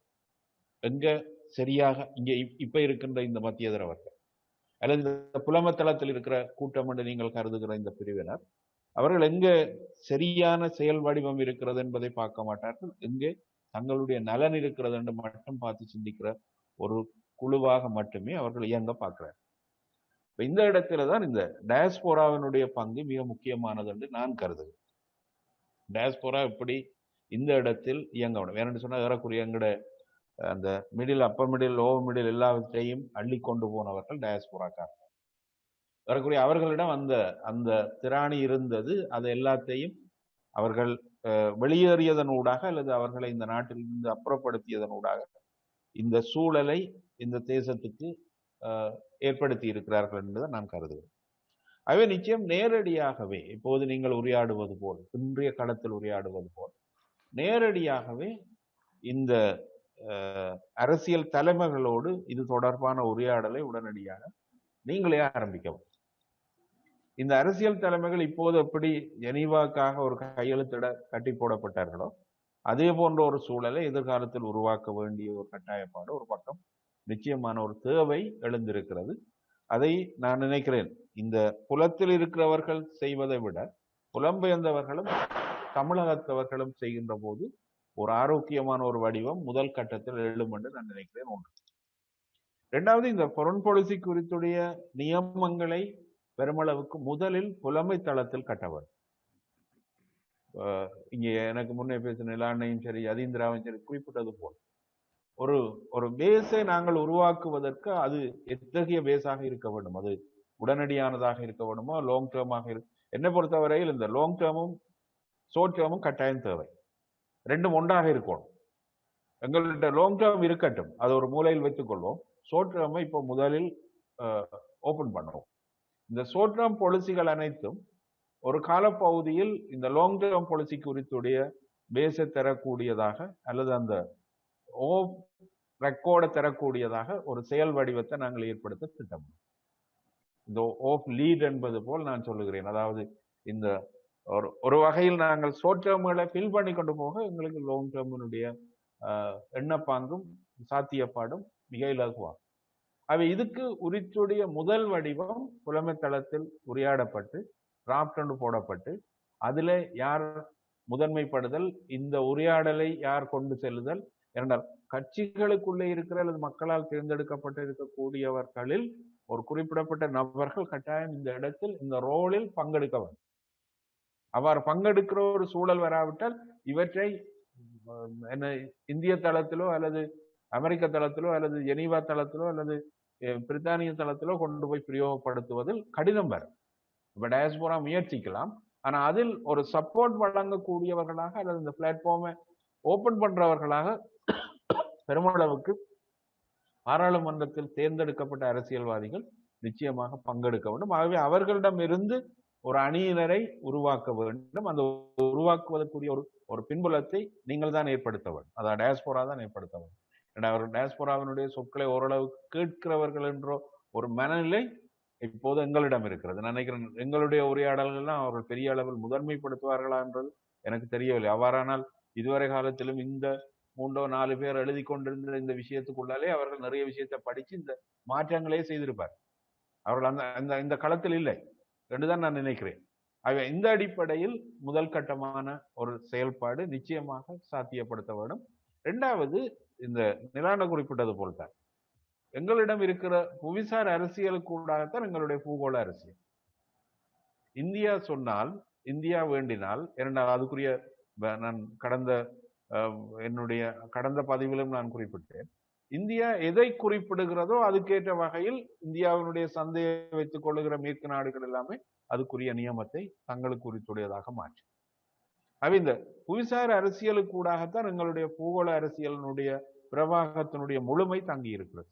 எங்க சரியாக இங்க இப்ப இருக்கின்ற இந்த மத்தியதரவர்கள் அல்லது இந்த புலமத்தளத்தில் இருக்கிற கூட்டம் என்று நீங்கள் கருதுகிற இந்த பிரிவினர், அவர்கள் எங்க சரியான செயல் வடிவம் இருக்கிறது என்பதை பார்க்க மாட்டார்கள். எங்கே தங்களுடைய நலன் இருக்கிறது என்று மட்டும் பார்த்து சிந்திக்கிற ஒரு குழுவாக மட்டுமே அவர்கள் இயங்க பார்க்கிறார். இந்த இடத்துல தான் இந்த டயஸ்போராவினுடைய பங்கு மிக முக்கியமானது என்று நான் கருதுகிறேன். டயஸ்போரா எப்படி இந்த இடத்தில் இயங்க வேண்டும் ஏன்னு சொன்னா, ஏறக்குறைய எங்கட அந்த middle, upper middle, lower middle எல்லாவற்றையும் அள்ளி கொண்டு போனவர்கள் டயஸ்போராக்காரர்கள். வரக்கூடிய அவர்களிடம் அந்த அந்த திராணி இருந்தது. அது எல்லாத்தையும் அவர்கள் வெளியேறியதனூடாக அல்லது அவர்களை இந்த நாட்டில் இருந்து அப்புறப்படுத்தியதனூடாக இந்த சூழலை இந்த தேசத்துக்கு ஏற்படுத்தி இருக்கிறார்கள் என்பதை நான் கருதுகிறேன். அவை நிச்சயம் நேரடியாகவே இப்போது நீங்கள் உரையாடுவது போல், இன்றைய களத்தில் உரையாடுவது போல் நேரடியாகவே இந்த அரசியல் தலைமைகளோடு இது தொடர்பான உரையாடலை உடனடியாக நீங்களே ஆரம்பிக்கவும். இந்த அரசியல் தலைமைகள் இப்போது எப்படி ஜெனீவாக்காக ஒரு கையெழுத்திட கட்டி போடப்பட்டார்களோ அதே போன்ற ஒரு சூழலை எதிர்காலத்தில் உருவாக்க வேண்டிய ஒரு கட்டாயப்பாடு ஒரு பக்கம் நிச்சயமான ஒரு தேவை எழுந்திருக்கிறது. அதை நான் நினைக்கிறேன், இந்த புலத்தில் இருக்கிறவர்கள் செய்வதை விட புலம்பெயர்ந்தவர்களும் தமிழகத்தவர்களும் செய்கின்ற போது ஒரு ஆரோக்கியமான ஒரு வடிவம் முதல் கட்டத்தில் எழும் என்று நான் நினைக்கிறேன். ஒன்று. இரண்டாவது, இந்த foreign policy குறித்துடைய நியமங்களை பெருமளவுக்கு முதலில் புலமை தளத்தில் கட்டவர். இங்க எனக்கு முன்னே பேசின இலாண்ணையும் சரி, அதீந்திராவும் சரி குறிப்பிட்டது போல் ஒரு பேஸை நாங்கள் உருவாக்குவதற்கு அது எத்தகைய பேஸாக இருக்க வேண்டும், அது உடனடியானதாக இருக்க வேண்டுமோ லாங் டேர்மாக என்னை பொறுத்தவரையில் இந்த லாங் டேர்மும் ஷோர்ட் டேர்மும் கட்டாயம் தேவை. ரெண்டும் ஒன்றாக இருக்கணும். எங்கள்கிட்ட லாங் டேர்ம் இருக்கட்டும், அதை ஒரு மூலையில் வைத்துக் கொள்வோம். ஷார்ட் டேர்மை இப்போ முதலில் ஓபன் பண்ணுவோம். இந்த ஷார்ட் டேர்ம் பாலிசிகள் அனைத்தும் ஒரு காலப்பகுதியில் இந்த லாங் டேர்ம் பாலிசி குறித்துடைய பேஸை தரக்கூடியதாக அல்லது அந்த ரெக்கார்டை தரக்கூடியதாக ஒரு செயல் வடிவத்தை நாங்கள் ஏற்படுத்த திட்டம். இந்த ஆஃப் லீட் என்பது போல் நான் சொல்லுகிறேன். அதாவது இந்த ஒரு வகையில் நாங்கள் ஷார்ட் டேர்ம்களை ஃபில் பண்ணி கொண்டு போக எங்களுக்கு லாங் டேர்மினுடைய எண்ணப்பாங்கும் சாத்தியப்பாடும் மிக இலகுவாகும். அவை இதுக்கு உரித்துடைய முதல் வடிவம் புலமைத்தளத்தில் உரையாடப்பட்டு டிராப்ட் ஒன்று போடப்பட்டு அதுல யார் முதன்மைப்படுதல், இந்த உரையாடலை யார் கொண்டு செல்லுதல் என்றால் கட்சிகளுக்குள்ளே இருக்கிற அல்லது மக்களால் தேர்ந்தெடுக்கப்பட்டு இருக்கக்கூடியவர்களில் ஒரு குறிப்பிடப்பட்ட நபர்கள் கட்டாயம் இந்த இடத்தில் இந்த ரோலில் பங்கெடுக்க வேண்டும். அவ்வாறு பங்கெடுக்கிற ஒரு சூழல் வராவிட்டால் இவற்றை என்ன இந்திய தளத்திலோ அல்லது அமெரிக்க தளத்திலோ அல்லது ஜெனீவா தளத்திலோ அல்லது பிரித்தானிய தளத்திலோ கொண்டு போய் பிரயோகப்படுத்துவதில் கடினம் வரும். இப்ப டயஸ்போரா முயற்சிக்கலாம், ஆனா அதில் ஒரு சப்போர்ட் வழங்கக்கூடியவர்களாக அல்லது இந்த பிளாட்ஃபார்மை ஓபன் பண்றவர்களாக பெருமளவுக்கு பாராளுமன்றத்தில் தேர்ந்தெடுக்கப்பட்ட அரசியல்வாதிகள் நிச்சயமாக பங்கெடுக்க வேண்டும். ஆகவே அவர்களிடமிருந்து ஒரு அணியினரை உருவாக்க வேண்டும். அந்த உருவாக்குவதற்குரிய ஒரு பின்புலத்தை நீங்கள் தான் ஏற்படுத்த வேண்டும். அதாவது டயஸ்போரா தான் ஏற்படுத்த வேண்டும். அவர் டயஸ்போராவினுடைய சொற்களை ஓரளவு கேட்கிறவர்கள் என்ற ஒரு மனநிலை இப்போது எங்களிடம் இருக்கிறது. நான் நினைக்கிறேன் எங்களுடைய உரையாடல்கள்லாம் அவர்கள் பெரிய அளவில் முதன்மைப்படுத்துவார்களா என்றது எனக்கு தெரியவில்லை. அவ்வாறானால் இதுவரை காலத்திலும் இந்த 3-4 பேர் எழுதி கொண்டிருந்த இந்த விஷயத்துக்குள்ளாலே அவர்கள் நிறைய விஷயத்தை படிச்சு இந்த மாற்றங்களே செய்திருப்பார். அவர்கள் இந்த களத்தில் இல்லை என்றுதான் நான் நினைக்கிறேன். ஆகவே இந்த அடிப்படையில் முதல் கட்டமான ஒரு செயல்பாடு நிச்சயமாக சாத்தியப்படுத்த வேண்டும். இரண்டாவது, இந்த நிலாண்ட குறிப்பிட்டது போல்தான் எங்களிடம் இருக்கிற புவிசார் அரசியலுக்கூடாகத்தான் எங்களுடைய பூகோள அரசியல். இந்தியா சொன்னால், இந்தியா வேண்டினால், இரண்டாவது அதுக்குரிய நான் என்னுடைய கடந்த பதிவிலும் நான் குறிப்பிட்டேன். இந்தியா எதை குறிப்பிடுகிறதோ அதுக்கேற்ற வகையில் இந்தியாவினுடைய சந்தையை வைத்துக் கொள்ளுகிற மேற்கு நாடுகள் எல்லாமே அதுக்குரிய நியமத்தை தங்களுக்கு குறித்துடையதாக மாற்றும். அவை இந்த புவிசார் அரசியலுக்கூடாகத்தான் எங்களுடைய பூகோள அரசியலினுடைய பிரவாகத்தினுடைய முழுமை தங்கி இருக்கிறது.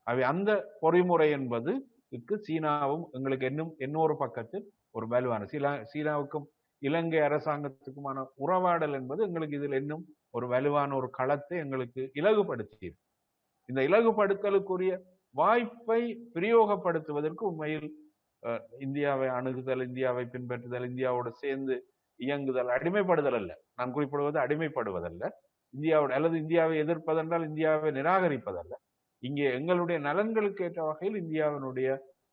அவை அந்த பொறிமுறை என்பது சீனாவும் எங்களுக்கு இன்னொரு பக்கத்தில் ஒரு வலுவான சீனாவுக்கும் இலங்கை அரசாங்கத்துக்குமான உறவாடல் என்பது எங்களுக்கு இதில் இன்னும் ஒரு வலுவான ஒரு களத்தை எங்களுக்கு இலகுபடுத்தி இந்த இலகுபடுத்தலுக்குரிய வாய்ப்பை பிரயோகப்படுத்துவதற்கு உண்மையில் இந்தியாவை அணுகுதல், இந்தியாவை பின்பற்றுதல், இந்தியாவோடு சேர்ந்து இயங்குதல், அடிமைப்படுதல் அல்ல. நான் குறிப்பிடுவது அடிமைப்படுவதல்ல, இந்தியாவோட அல்லது இந்தியாவை எதிர்ப்பதென்றால் இந்தியாவை நிராகரிப்பதல்ல. இங்கே எங்களுடைய நலன்களுக்கு ஏற்ற வகையில் இந்தியாவினுடைய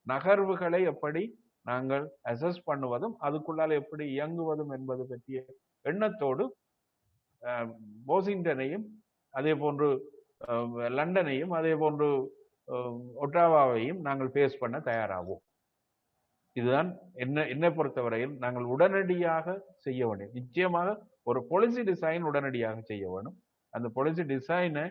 நகர்வுகளை எப்படி நாங்கள் அசஸ் பண்ணுவதும் அதுக்குள்ளால் எப்படி இயங்குவதும் என்பது பற்றிய எண்ணத்தோடு வாஷிங்டனையும் அதே போன்று லண்டனையும் அதே போன்று ஒட்டாவாவையும் நாங்கள் பேஸ் பண்ண தயாராகும். இதுதான் என்னை பொறுத்தவரையில் நாங்கள் உடனடியாக செய்ய வேண்டும். நிச்சயமாக ஒரு பாலிசி டிசைன் உடனடியாக செய்ய வேண்டும். அந்த பாலிசி டிசைனை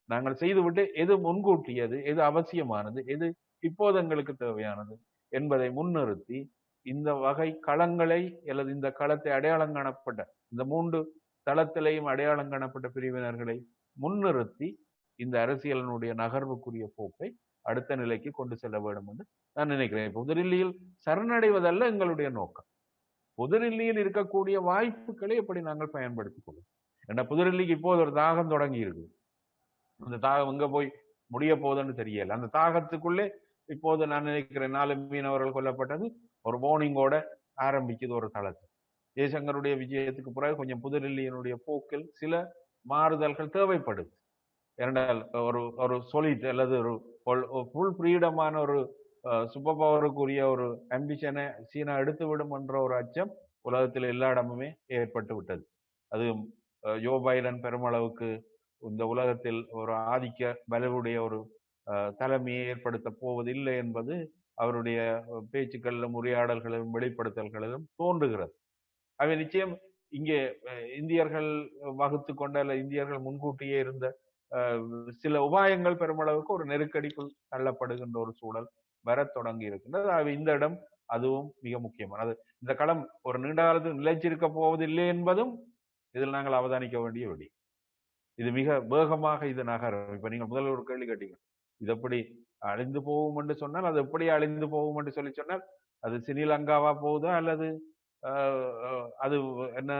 நாங்கள் செய்துவிட்டு எது முன்கூட்டியது, எது அவசியமானது, எது இப்போது எங்களுக்கு தேவையானது என்பதை முன்னிறுத்தி இந்த வகை களங்களை அல்லது இந்த களத்தை அடையாளம் காணப்பட்ட இந்த 3 தளத்திலையும் அடையாளம் காணப்பட்ட பிரிவினர்களை முன்னிறுத்தி இந்த அரசியலினுடைய நகர்வுக்குரிய போக்கை அடுத்த நிலைக்கு கொண்டு செல்ல வேண்டும் என்று நான் நினைக்கிறேன். புதுடில்லியில் சரணடைவதல்ல எங்களுடைய நோக்கம். புதுடில்லியில் இருக்கக்கூடிய வாய்ப்புகளை எப்படி நாங்கள் பயன்படுத்திக் கொள்ளும். ஏன்னா புதுடில்லிக்கு இப்போது ஒரு தாகம் தொடங்கி இருக்கு. அந்த தாகம் எங்க போய் முடிய போகுதுன்னு தெரியல. அந்த தாகத்துக்குள்ளே இப்போது நான் நினைக்கிறேன் 4 மீனவர்கள் கொல்லப்பட்டது ஒரு வார்னிங்கோட ஆரம்பிக்குது ஒரு தளத்தில். ஜெய்சங்கருடைய விஜயத்துக்கு பிறகு கொஞ்சம் புதுடில்லியினுடைய போக்கில் சில மாறுதல்கள் தேவைப்படுது. இரண்டால் ஒரு சொலிட் அல்லது ஒரு ஃபுல் ஃப்ரீடமான ஒரு சூப்பர் பவருக்குரிய ஒரு அம்பிஷனை சீனா எடுத்துவிடும் என்ற ஒரு அச்சம் உலகத்தில் எல்லா இடமுமே ஏற்பட்டு விட்டது. அது ஜோ பைடன் பெருமளவுக்கு இந்த உலகத்தில் ஒரு ஆதிக்க வலுவுடைய ஒரு தலைமையை ஏற்படுத்த போவதில்லை என்பது அவருடைய பேச்சுக்களிலும் உரையாடல்களிலும் வெளிப்படுத்தல்களிலும் தோன்றுகிறது. அவை நிச்சயம் இங்கே இந்தியர்கள் வகுத்து கொண்ட அல்ல இந்தியர்கள் முன்கூட்டியே இருந்த சில உபாயங்கள் பெருமளவுக்கு ஒரு நெருக்கடிக்குள் தள்ளப்படுகின்ற ஒரு சூழல் வர தொடங்கி இருக்கின்றது. அவை இந்த இடம் அதுவும் மிக முக்கியமானது. இந்த களம் ஒரு நீண்ட காலத்தில் நிலைச்சிருக்க போவதில்லை என்பதும் இதில் நாங்கள் அவதானிக்க வேண்டிய விடி. இது மிக வேகமாக இது நகரும். இப்ப நீங்க முதல்ல ஒரு கேள்வி கேட்டீங்க, இது எப்படி அழிந்து போகும் என்று சொன்னால், அது எப்படி அழிந்து போகும் என்று சொல்லி சொன்னால், அது ஸ்ரீலங்காவா போகுதா அல்லது அது என்ன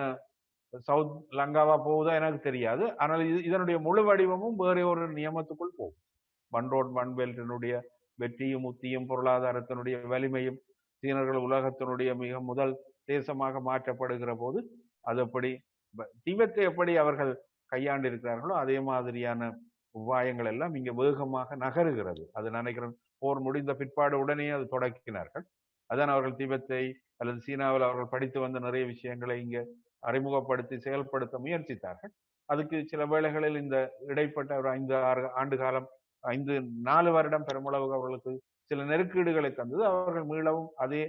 சவுத் லங்காவா போகுதா எனக்கு தெரியாது. ஆனால் இதனுடைய முழு வடிவமும் வேற ஒரு நியமத்துக்குள் போகும். ஒன் ரோட் ஒன் பெல்ட்டினுடைய வெற்றியும் உத்தியும் பொருளாதாரத்தினுடைய வலிமையும் சீனர்கள் உலகத்தினுடைய மிக முதல் தேசமாக மாற்றப்படுகிற போது அது எப்படி திபெத்தை எப்படி அவர்கள் கையாண்டிருக்கிறார்களோ அதே மாதிரியான உபாயங்கள் எல்லாம் இங்க வேகமாக நகருகிறது. அது நினைக்கிறேன் போர் முடிந்த பிற்பாடு உடனே அது தொடக்கினார்கள். அதான் அவர்கள் திபெத்தை அல்லது சீனாவில் அவர்கள் படித்து வந்த நிறைய விஷயங்களை இங்க அறிமுகப்படுத்தி செயல்படுத்த முயற்சித்தார்கள். அதுக்கு சில வேளைகளில் இந்த இடைப்பட்ட ஒரு 5-6 ஆண்டு காலம் 4 வருடம் பெருமளவு அவர்களுக்கு சில நெருக்கீடுகளை தந்தது. அவர்கள் மீளவும் அதே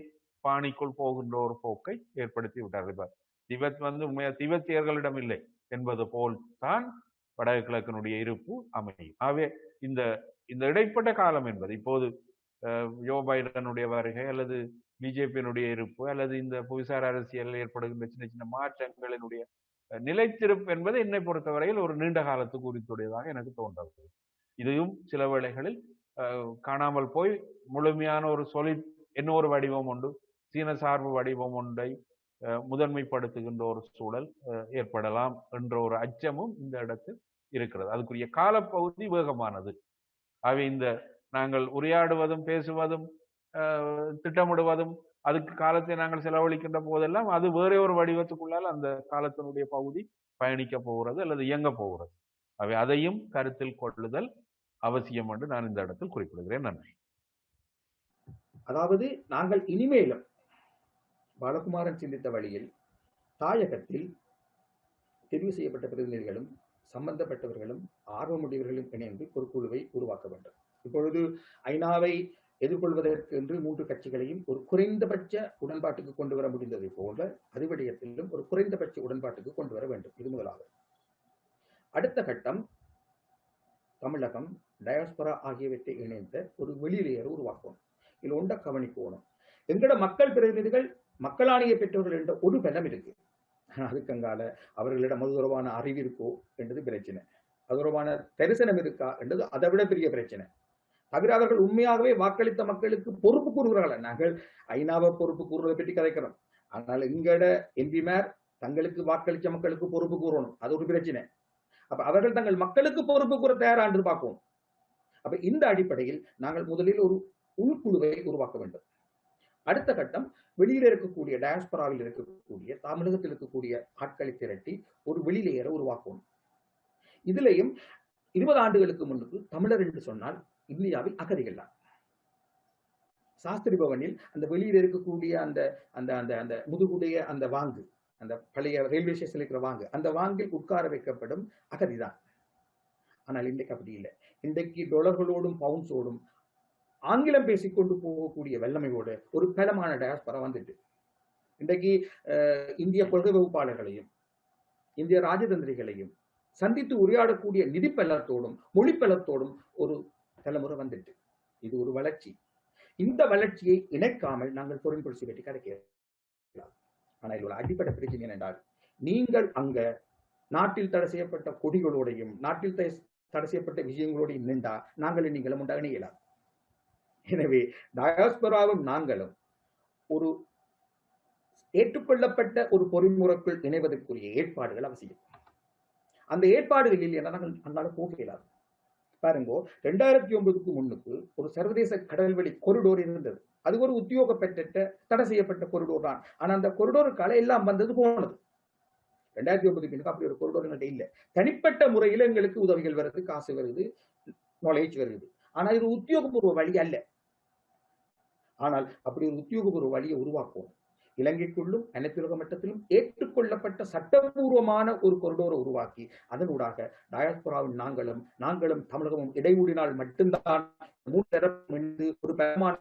பாணிக்குள் போகின்ற ஒரு போக்கை ஏற்படுத்தி விட்டார்கள். இப்ப திபெத் உண்மையா திபெத்தியர்களிடம் இல்லை என்பது போல் தான் வடகிழக்கினுடைய இருப்பு அமையும். ஆகவே இந்த இடைப்பட்ட காலம் என்பது இப்போது ஜோ பைடனுடைய வருகை அல்லது பிஜேபியினுடைய இருப்பு அல்லது இந்த புவிசார் அரசியல் ஏற்படுகின்ற சின்ன சின்ன மாற்றங்களினுடைய நிலைத்திருப்பு என்பது என்னை பொறுத்தவரையில் ஒரு நீண்ட காலத்துக்கு உரித்துடையதாக எனக்கு தோன்றது. இதையும் சில வேளைகளில் காணாமல் போய் முழுமையான ஒரு இன்னொரு வடிவம் உண்டு, சீன சார்பு வடிவம் ஒன்றை முதன்மைப்படுத்துகின்ற ஒரு சூழல் ஏற்படலாம் என்ற ஒரு அச்சமும் இந்த இடத்தில் இருக்கிறது. அதுக்குரிய காலப்பகுதி வேகமானது. அவை நாங்கள் உரையாடுவதும் பேசுவதும் திட்டமிடுவதும் அதுக்கு காலத்தை நாங்கள் செலவழிக்கின்ற போதெல்லாம் அது வேற ஒரு வடிவத்துக்குள்ளால் அந்த காலத்தினுடைய பகுதி பயணிக்க போகிறது அல்லது இயங்க போகிறது. அவை அதையும் கருத்தில் கொள்ளுதல் அவசியம் என்று நான் இந்த இடத்தில் குறிப்பிடுகிறேன். நன்றி. அதாவது நாங்கள் இனிமேலும் பாலகுமாரன் சிந்தித்த வழியில் தாயகத்தில் தெரிவு செய்யப்பட்ட பிரதிநிதிகளும் சம்பந்தப்பட்டவர்களும் ஆர்வமுடையவர்களும் இணைந்து ஒரு குழுவை உருவாக்க வேண்டும். இப்பொழுது ஐநாவை எதிர்கொள்வதற்கு என்று 3 கட்சிகளையும் ஒரு குறைந்தபட்ச உடன்பாட்டுக்கு கொண்டு வர முடிந்ததை போல அது விடயத்திலும் ஒரு குறைந்தபட்ச உடன்பாட்டுக்கு கொண்டு வர வேண்டும். இது முதலாவது. அடுத்த கட்டம் தமிழகம், டயாஸ்பரா ஆகியவற்றை இணைந்த ஒரு வெளியிலேயே உருவாக்கணும். இதில் ஒன்றை கவனிக்கணும். எங்கட மக்கள் பிரதிநிதிகள் மக்களாணியை பெற்றவர்கள் என்ற ஒரு பலம் இருக்கு. அதுக்கங்கால அவர்களிடம் அது தொடர்பான அறிவு இருக்கோ என்றது பிரச்சனை, அது தொடர்பான தரிசனம் இருக்கா என்றது அதை விட பெரிய பிரச்சனை. தவிர அவர்கள் உண்மையாகவே வாக்களித்த மக்களுக்கு பொறுப்பு கூறுகிறார்கள். நாங்கள் ஐநாவை பொறுப்பு கூறுவதை பற்றி கதைக்கிறோம். ஆனால் எங்கட எம்பிமார் தங்களுக்கு வாக்களித்த மக்களுக்கு பொறுப்பு கூறணும், அது ஒரு பிரச்சனை. அப்ப அவர்கள் தங்கள் மக்களுக்கு பொறுப்பு கூற தயாரான்று பார்ப்போம். அப்ப இந்த அடிப்படையில் நாங்கள் முதலில் ஒரு உள்குழுவை உருவாக்க வேண்டும். அடுத்த கட்டம் வெளியில இருக்கக்கூடிய டயாஸ்பராவில் இருக்கக்கூடிய தமிழகத்தில் இருக்கக்கூடிய ஆட்களை திரட்டி ஒரு வெளியிலேயரை உருவாக்கணும். இதுலயும் 20 ஆண்டுகளுக்கு முன்னுக்கு தமிழர் என்று சொன்னால் இந்தியாவில் அகதிகள் தான். சாஸ்திரி பவனில் அந்த வெளியில இருக்கக்கூடிய அந்த அந்த அந்த அந்த முதுகுடைய அந்த வாங்கு, அந்த பழைய ரயில்வே ஸ்டேஷன் இருக்கிற வாங்கு, அந்த வாங்கில் உட்கார வைக்கப்படும் அகதிதான். ஆனால் இன்றைக்கு அப்படி இல்லை. இன்றைக்கு டாலர்களோடும் பவுண்ட்ஸோடும் ஆங்கிலம் பேசிக்கொண்டு போகக்கூடிய வல்லமையோடு ஒரு பலமான டயாஸ்பரா வந்துட்டு இன்றைக்கு இந்திய கொள்கை வகுப்பாளர்களையும் இந்திய ராஜதந்திரிகளையும் சந்தித்து உரையாடக்கூடிய நிதி பலத்தோடும் மொழி பலத்தோடும் ஒரு தலைமுறை வந்துட்டு. இது ஒரு வளர்ச்சி. இந்த வளர்ச்சியை இணைக்காமல் நாங்கள் பொருள் பொருட்சி பற்றி கதைக்கலாம். ஆனால் இது ஒரு அடிப்படை பிரச்சனை என்றால் நீங்கள் அங்க நாட்டில் தடை செய்யப்பட்ட கொடிகளோடையும் நாட்டில் தடை செய்யப்பட்ட விஷயங்களோடையும் நின்றா நாங்கள் நீங்களும் உண்டாக இணையலாம். எனவே டயாஸ்பராவும் நாங்களும் ஒரு ஏற்றுக்கொள்ளப்பட்ட ஒரு பொறிமுறைக்குள் இணைவதற்குரிய ஏற்பாடுகள் அவசியம். அந்த ஏற்பாடுகள் இல்லையா நாங்கள் அங்கால போக இயலாது. பாருங்க, 2009க்கு முன்னுக்கு ஒரு சர்வதேச கடல்வெளி கொரிடோர் இருந்தது. அது ஒரு உத்தியோகப்பட்ட தடை செய்யப்பட்ட கொரிடோர் தான். ஆனா அந்த கொரிடோருக்கால எல்லாம் வந்தது போனது. 2009க்கு அப்படி ஒரு கொரிடோர் எங்கள்கிட்ட இல்லை. தனிப்பட்ட முறையில் எங்களுக்கு உதவிகள் வருது, காசு வருது, நாலேஜ் வருது. ஆனா இது உத்தியோகபூர்வ வழி அல்ல. ஆனால் அப்படி ஒரு உத்தியோகபூர்வ வழியை உருவாக்குவோம். இலங்கைக்குள்ளும் அனைத்துலக மட்டத்திலும் ஏற்றுக்கொள்ளப்பட்ட சட்டபூர்வமான ஒரு கொரிடோரை உருவாக்கி அதனூடாக டயாஸ்பராவின் நாங்களும் தமிழகமும் இடையூடினால் மட்டும்தான் ஒரு பலமான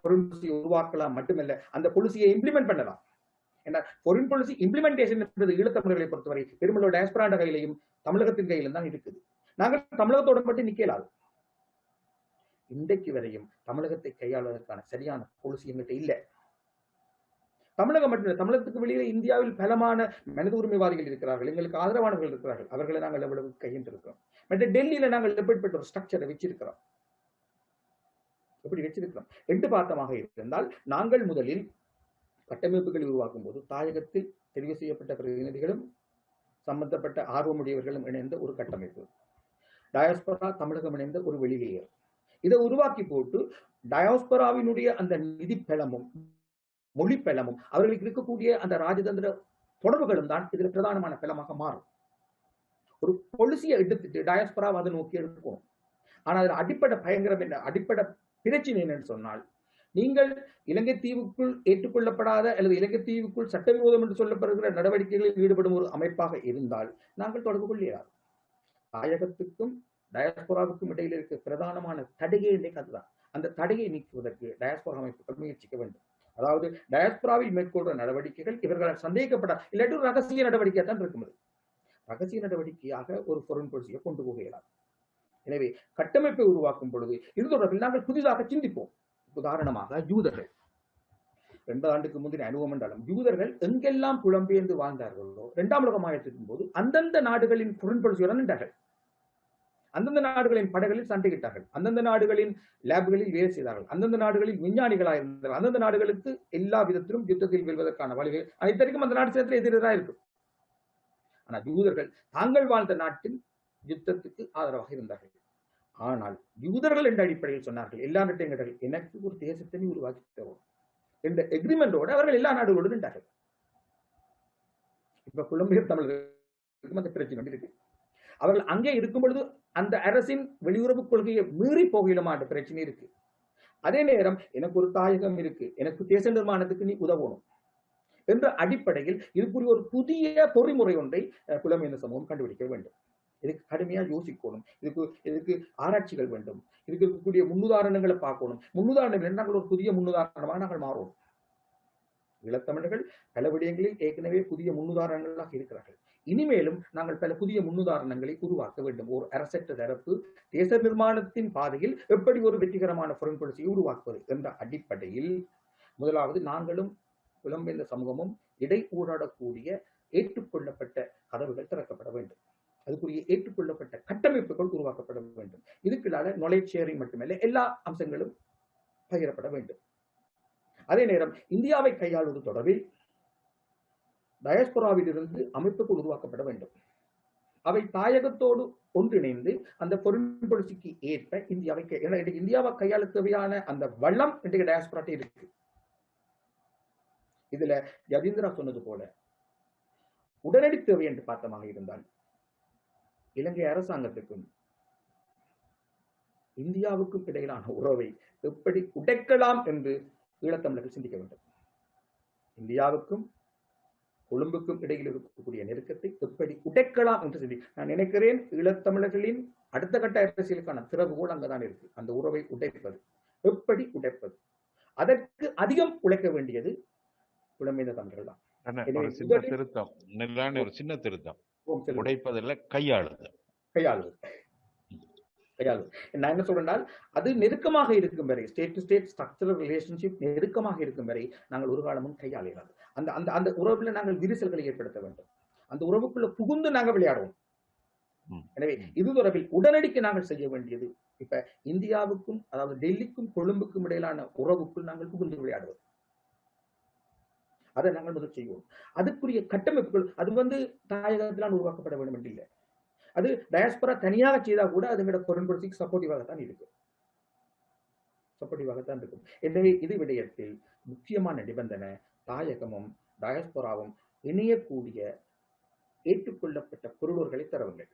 உருவாக்கலாம். மட்டுமல்ல, அந்த பாலிசியை இம்ப்ளிமெண்ட் பண்ணலாம். ஏன்னா ஃபாரின் பாலிசி இம்ப்ளிமெண்டேஷன் என்பது ஈழத்தமிழர்களை பொறுத்தவரை பெருமளவு டயாஸ்பராண்ட கையிலையும் தமிழகத்தின் கையிலும் தான் இருக்குது. நாங்கள் தமிழகத்தோட மட்டும் நிக்கலாது. இன்றைக்கு வரையும் தமிழகத்தை கையாளுவதற்கான சரியான பாலிசி எங்கிட்ட இல்லை. தமிழகம் மட்டும் தமிழகத்துக்கு வெளியே இந்தியாவில் பலமான மனித உரிமைவாதிகள் இருக்கிறார்கள், எங்களுக்கு ஆதரவானவர்கள் இருக்கிறார்கள். அவர்களை நாங்கள் எவ்வளவு கையிட்டிருக்கிறோம். மற்ற டெல்லியில நாங்கள் எப்படிப்பட்ட ஒரு ஸ்ட்ரக்சரை வச்சிருக்கிறோம், எப்படி வச்சிருக்கிறோம் என்று பார்த்தமாக இருந்தால், நாங்கள் முதலில் கட்டமைப்புகளை உருவாக்கும் போது தாயகத்தில் தெரிவு செய்யப்பட்ட பிரதிநிதிகளும் சம்பந்தப்பட்ட ஆர்வமுடையவர்களும் இணைந்த ஒரு கட்டமைப்பு, டயாஸ்பரா தமிழகம் இணைந்த ஒரு வெளியிலேயர், இதை உருவாக்கி போட்டு டயாஸ்பராவினுடைய அந்த நிதி பலமும் மொழி பலமும் அவர்களுக்கு இருக்கக்கூடிய அந்த ராஜதந்திர தொடர்புகளும் தான் இதுல பிரதானமான பலமாக மாறும். ஒரு பொலிசியை எடுத்துட்டு டயாஸ்பராவை அதை நோக்கி எடுக்கணும். ஆனா அதுல அடிப்படை பயங்கரம் என்ன, அடிப்படை பிரச்சனை என்னன்னு சொன்னால், நீங்கள் இலங்கை தீவுக்குள் ஏற்றுக்கொள்ளப்படாத அல்லது இலங்கை தீவுக்குள் சட்டவிரோதம் என்று சொல்லப்படுகிற நடவடிக்கைகளில் ஈடுபடும் ஒரு அமைப்பாக இருந்தால் நாங்கள் தொடர்பு கொள்ளாது. தாயகத்துக்கும் டயாஸ்போராவுக்கும் இடையில் இருக்க பிரதானமான தடையை இன்னைக்கு அதுதான். அந்த தடையை நீக்குவதற்கு டயாஸ்போரா அமைப்புகள் முயற்சிக்க வேண்டும். அதாவது டயாஸ்போராவில் மேற்கொள்ற நடவடிக்கைகள் இவர்களால் சந்தேகப்பட இல்லாட்டி ஒரு ரகசிய நடவடிக்கையாக தான் இருக்கும். ரகசிய நடவடிக்கையாக ஒரு foreign policy கொண்டு போக இயலாது. எனவே கட்டமைப்பை உருவாக்கும் பொழுது இது தொடர்பில் நாங்கள் புதிதாக சிந்திப்போம். உதாரணமாக யூதர்கள் 2 ஆண்டுக்கு முந்தைய அனுபவம் என்றாலும் யூதர்கள் எங்கெல்லாம் புலம்பெயர்ந்து வாழ்ந்தார்களோ 2ஆம் உலக யுத்தத்தின் போது அந்தந்த நாடுகளின் foreign policy-யுடன் நின்றார்கள். அந்தந்த நாடுகளின் படைகளில் சண்டையிட்டார்கள், அந்தந்த நாடுகளின் லேப்களில் வேலை செய்தார்கள், அந்தந்த நாடுகளில் விஞ்ஞானிகளாக இருந்தார்கள், அந்தந்த நாடுகளுக்கு எல்லா விதத்திலும் யுத்தத்தில் வெல்வதற்கான வழிகள் அனைத்திற்கும் அந்த நாட்டு சேர்த்து எதிராக இருக்கும். ஆனால் யூதர்கள் தாங்கள் வாழ்ந்த நாட்டின் யுத்தத்துக்கு ஆதரவாக இருந்தார்கள். ஆனால் யூதர்கள் என்ற அடிப்படையில் சொன்னார்கள், எல்லா நாட்டையும் எனக்கு ஒரு தேசத்தை உருவாக்கி தரும் என்ற எக்ரிமெண்டோடு அவர்கள் எல்லா நாடுகளோடு நின்றார்கள். இப்ப புலம்பெயர் தமிழர்களுக்கும் அந்த பிரச்சனை இருக்கு. அவர்கள் அங்கே இருக்கும் பொழுது அந்த அரசின் வெளியுறவு கொள்கையை மீறி போகலுமா என்ற பிரச்சனை இருக்கு. அதே நேரம் எனக்கு ஒரு தாயகம் இருக்கு, எனக்கு தேச நிர்மாணத்துக்கு நீ உதவணும் என்ற அடிப்படையில் இதுக்குரிய ஒரு புதிய பொறிமுறை ஒன்றை புலம்பெயர்ந்த சமூகம் கண்டுபிடிக்க வேண்டும். இதுக்கு கடுமையா யோசிக்கணும், இதுக்கு ஆராய்ச்சிகள் வேண்டும், இதுக்கு இருக்கக்கூடிய முன்னுதாரணங்களை பார்க்கணும். முன்னுதாரணங்கள் நாங்கள் ஒரு புதிய முன்னுதாரணமாக நாங்கள் மாறுவோம். ஈழத்தமிழர்கள் பல விடயங்களில் ஏற்கனவே புதிய முன்னுதாரணங்களாக இருக்கிறார்கள். இனிமேலும் நாங்கள் பல புதிய முன்னுதாரணங்களை உருவாக்க வேண்டும். ஒரு அரசற்ற தரப்பு தேச நிர்மாணத்தின் பாதையில் எப்படி ஒரு வெற்றிகரமான foreign policy-யை உருவாக்குவது என்ற அடிப்படையில் முதலாவது நாங்களும் புலம்பெயர்ந்த சமூகமும் இடை ஊடாடக்கூடிய ஏற்றுக்கொள்ளப்பட்ட கதவுகள் திறக்கப்பட வேண்டும். அதுக்குரிய ஏற்றுக்கொள்ளப்பட்ட கட்டமைப்புகள் உருவாக்கப்பட வேண்டும். இதுக்குள்ளால knowledge sharing மட்டுமல்ல, எல்லா அம்சங்களும் பகிரப்பட வேண்டும். அதே நேரம் இந்தியாவை கையாளுவது தொடர்பில் டயாஸ்போராவில் இருந்து அமைப்புகள் உருவாக்கப்பட வேண்டும். அவை தாயகத்தோடு ஒன்றிணைந்து அந்த foreign policy-க்கு ஏற்ப இந்தியாவை கையாள தேவையான அந்த வளம் இன்றைக்கு டயாஸ்போராட்டே இருக்கு. இதுல யதீந்திரா சொன்னது போல உடனடி தேவை என்று பார்த்தமாக இருந்தால் இலங்கை அரசாங்கத்துக்கும் இந்தியாவுக்கும் இடையிலான உறவை எப்படி உடைக்கலாம் என்று ஈழத்தமிழர்கள் சிந்திக்க வேண்டும். இந்தியாவுக்கும் கொழும்புக்கும் இடையில் இருக்கக்கூடிய நெருக்கத்தை எப்படி உடைக்கலாம் என்று நான் நினைக்கிறேன். ஈழத்தமிழர்களின் அடுத்த கட்ட அரசியலுக்கான திறவுகோல் அங்கதான் இருக்கு. அந்த உறவை உடைப்பது, எப்படி உடைப்பது, அதற்கு அதிகம் உழைக்க வேண்டியது புலம்பெயர்ந்த தமிழர்கள் தான். ஒரு சின்ன திருத்தம், ஒரு சின்ன திருத்தம், உடைப்பதில்லை, கையாளுதல். நான் என்ன சொல்றேன், அது நெருக்கமாக இருக்கும் வரை, state to state structural relationship நெருக்கமாக இருக்கும் வரை நாங்கள் ஒரு காலமும் கையாளலாம். அந்த அந்த அந்த உறவுல நாங்கள் விரிசல்களை ஏற்படுத்த வேண்டும். அந்த உறவுக்குள்ள புகுந்து நாங்கள் விளையாடுவோம். எனவே இது தொடர்பில் உடனடிக்கு நாங்கள் செய்ய வேண்டியது, இப்ப இந்தியாவுக்கும் அதாவது டெல்லிக்கும் கொழும்புக்கும் இடையிலான உறவுக்குள் நாங்கள் புகுந்து விளையாடுவோம். அதை நாங்கள் முதல் செய்வோம். அதுக்குரிய கட்டமைப்புகள் அது தாயகத்திலான் உருவாக்கப்பட வேண்டும் என்று இல்லை. அது டயாஸ்போரா தனியாக செய்தா கூட அதுங்களோட foreign policy-க்கு சப்போர்ட்டிவாகத்தான் இருக்கும். எனவே இது விடயத்தில் முக்கியமான நிபந்தனை தாயகமும் டயாஸ்போராவும் இணையக்கூடிய ஏற்றுக்கொள்ளப்பட்ட பொருளோர்களை தரவுங்கள்.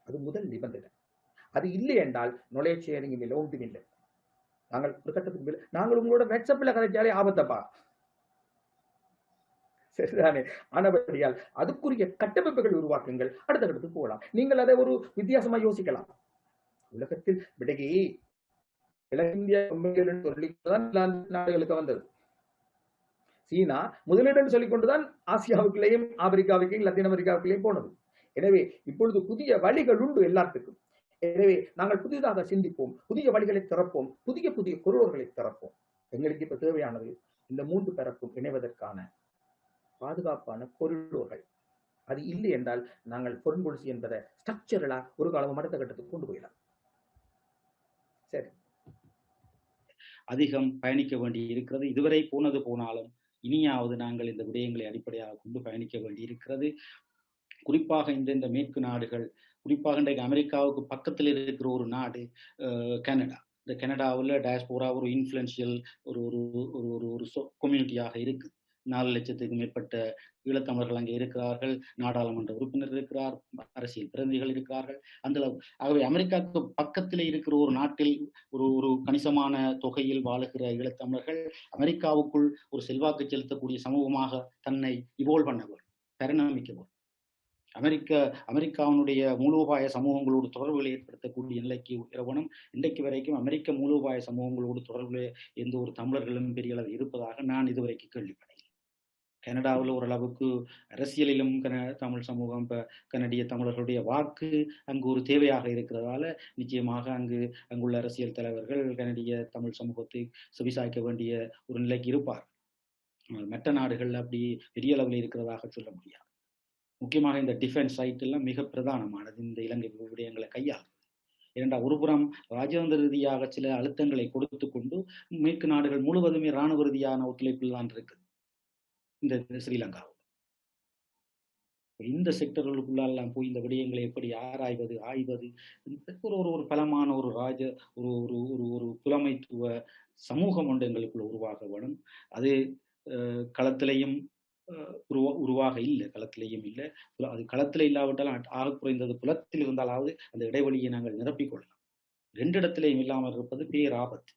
அது முதல் நிபந்தனை. அது இல்லை என்றால் knowledge sharing இல்லை, ஒன்றும் இல்லை. நாங்கள் ஒரு கட்டத்துக்கு மேல நாங்கள் உங்களோட வாட்ஸ்அப்ல கதைச்சாலே ஆபத்தப்பா, சரிதானே? ஆனபடியால் அதுக்குரிய கட்டமைப்புகள் உருவாக்குங்கள், அடுத்த கட்டத்துக்கு போகலாம். நீங்கள் அதை ஒரு வித்தியாசமா யோசிக்கலாம். உலகத்தில் விடையே இந்தியா நாடுகளுக்கு வந்தது. சீனா முதலிடம் சொல்லிக் கொண்டுதான் ஆசியாவுக்குள்ளேயும் ஆப்பிரிக்காவுக்கும் லத்தீன் அமெரிக்காவுக்குள்ளேயும் போனது. எனவே இப்பொழுது புதிய வழிகள் உண்டு எல்லாத்துக்கும். எனவே நாங்கள் புதிதாக சிந்திப்போம், புதிய வழிகளை திறப்போம், புதிய புதிய கொரோர்களை திறப்போம். எங்களுக்கு இப்ப தேவையானது இந்த மூன்று தரப்பும் இணைவதற்கான பாதுகாப்பான கொரிடோர்கள். அது இல்லை என்றால் நாங்கள் foreign policy என்பதை ஸ்ட்ரக்சரலா ஒரு காலம் அடுத்த கட்டத்துக்கு கொண்டு போயிடலாம். சரி, அதிகம் பயணிக்க வேண்டி இருக்கிறது. இதுவரை போனது போனாலும் இனியாவது நாங்கள் இந்த விடயங்களை அடிப்படையாக கொண்டு பயணிக்க வேண்டி இருக்கிறது. குறிப்பாக இந்த மேற்கு நாடுகள், குறிப்பாக இன்றைக்கு அமெரிக்காவுக்கு பக்கத்தில் இருக்கிற ஒரு நாடு கனடா. இந்த கனடாவில் டயஸ்போரா ஒரு இன்ஃப்ளூயன்ஷியல் ஒரு ஒரு ஒரு ஒரு ஒரு கம்யூனிட்டியாக இருக்கு. 4 லட்சத்துக்கு மேற்பட்ட ஈழத்தமிழர்கள் அங்கே இருக்கிறார்கள். நாடாளுமன்ற உறுப்பினர் இருக்கிறார், அரசியல் பிரதிநிதிகள் இருக்கிறார்கள். அந்த ஆகவே அமெரிக்காவுக்கு பக்கத்தில் இருக்கிற ஒரு நாட்டில் ஒரு கணிசமான தொகையில் வாழுகிற ஈழத்தமிழர்கள் அமெரிக்காவுக்குள் ஒரு செல்வாக்கு செலுத்தக்கூடிய சமூகமாக தன்னை இவோல்வ் பண்ணவர், பரிணமிக்கவர். அமெரிக்காவினுடைய மூலோபாய சமூகங்களோடு தொடர்புகளை ஏற்படுத்தக்கூடிய நிலைக்கு இரவணும். இன்றைக்கு வரைக்கும் அமெரிக்க மூலோபாய சமூகங்களோடு தொடர்புடைய எந்த ஒரு தமிழர்களும் பெரிய அளவில் இருப்பதாக நான் இதுவரைக்கும் கேள்விப்படவில்லை. கனடாவில் ஓரளவுக்கு அரசியலிலும் தமிழ் சமூகம், கனடிய தமிழர்களுடைய வாக்கு அங்கு ஒரு தேவையாக இருக்கிறதால நிச்சயமாக அங்குள்ள அரசியல் தலைவர்கள் கனடிய தமிழ் சமூகத்தை செவிசாய்க்க வேண்டிய ஒரு நிலைக்கு இருப்பார். மற்ற நாடுகள் அப்படி பெரிய அளவில் இருக்கிறதாக சொல்ல முடியாது. முக்கியமாக இந்த டிஃபென்ஸ் சைட் எல்லாம் மிக பிரதானமானது இந்த இலங்கை விடயங்களை கையாளும். ஏனென்றால் ஒருபுறம் ராஜதந்திர ரீதியாக சில அழுத்தங்களை கொடுத்து கொண்டு மேற்கு நாடுகள் முழுவதுமே இராணுவ ரீதியான ஒத்துழைப்பில் தான் இருக்குது. இந்த ஸ்ரீலங்காவில் இந்த செக்டர்களுக்குள்ளெல்லாம் போய் இந்த விடயங்களை எப்படி ஆய்வது ஒரு பலமான ஒரு ஒரு புலமைத்துவ சமூகம் ஒன்று எங்களுக்குள்ள உருவாக வேணும். அது களத்திலையும் உருவாக இல்லை, களத்திலையும் இல்லை. அது களத்தில் இல்லாவிட்டால் ஆக குறைந்தது புலத்தில் இருந்தாலாவது அந்த இடைவெளியை நாங்கள் நிரப்பிக்கொள்ளலாம். 2 இடத்திலையும் இல்லாமல் இருப்பது பேராபத்து.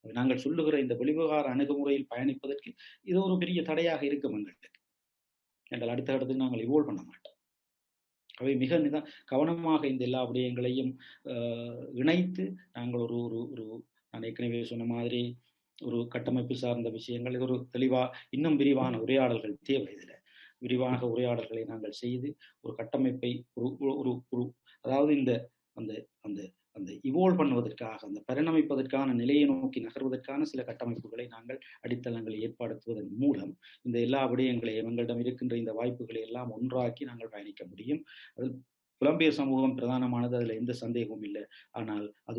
நாங்கள் சொல்லுகிற இந்த வெளிவிவகார அணுகுமுறையில் பயணிப்பதற்கு இது ஒரு பெரிய தடையாக இருக்கும் எங்களுக்கு. என்றால் அடுத்த இடத்துக்கு நாங்கள் இவோல்வ் பண்ண மாட்டோம். அவை மிக கவனமாக இந்த எல்லா விடயங்களையும் இணைத்து நாங்கள் ஒரு நான் ஏற்கனவே சொன்ன மாதிரி ஒரு கட்டமைப்பு சார்ந்த விஷயங்கள், இது ஒரு இன்னும் விரிவான உரையாடல்கள் தேவை. இதில் விரிவான உரையாடல்களை நாங்கள் செய்து ஒரு கட்டமைப்பை அதாவது இந்த அந்த அந்த அந்த இவோல்வ் பண்ணுவதற்காக, அந்த பரிணமிப்பதற்கான நிலையை நோக்கி நகர்வதற்கான சில கட்டமைப்புகளை நாங்கள் அடித்தளங்களை ஏற்படுத்துவதன் மூலம் இந்த எல்லா விடயங்களையும் எங்களிடம் இருக்கின்ற இந்த வாய்ப்புகளை எல்லாம் ஒன்றாக்கி நாங்கள் பயணிக்க முடியும். அதில் புலம்பெயர் சமூகம் பிரதானமானது, அதில் எந்த சந்தேகமும் இல்லை. ஆனால் அது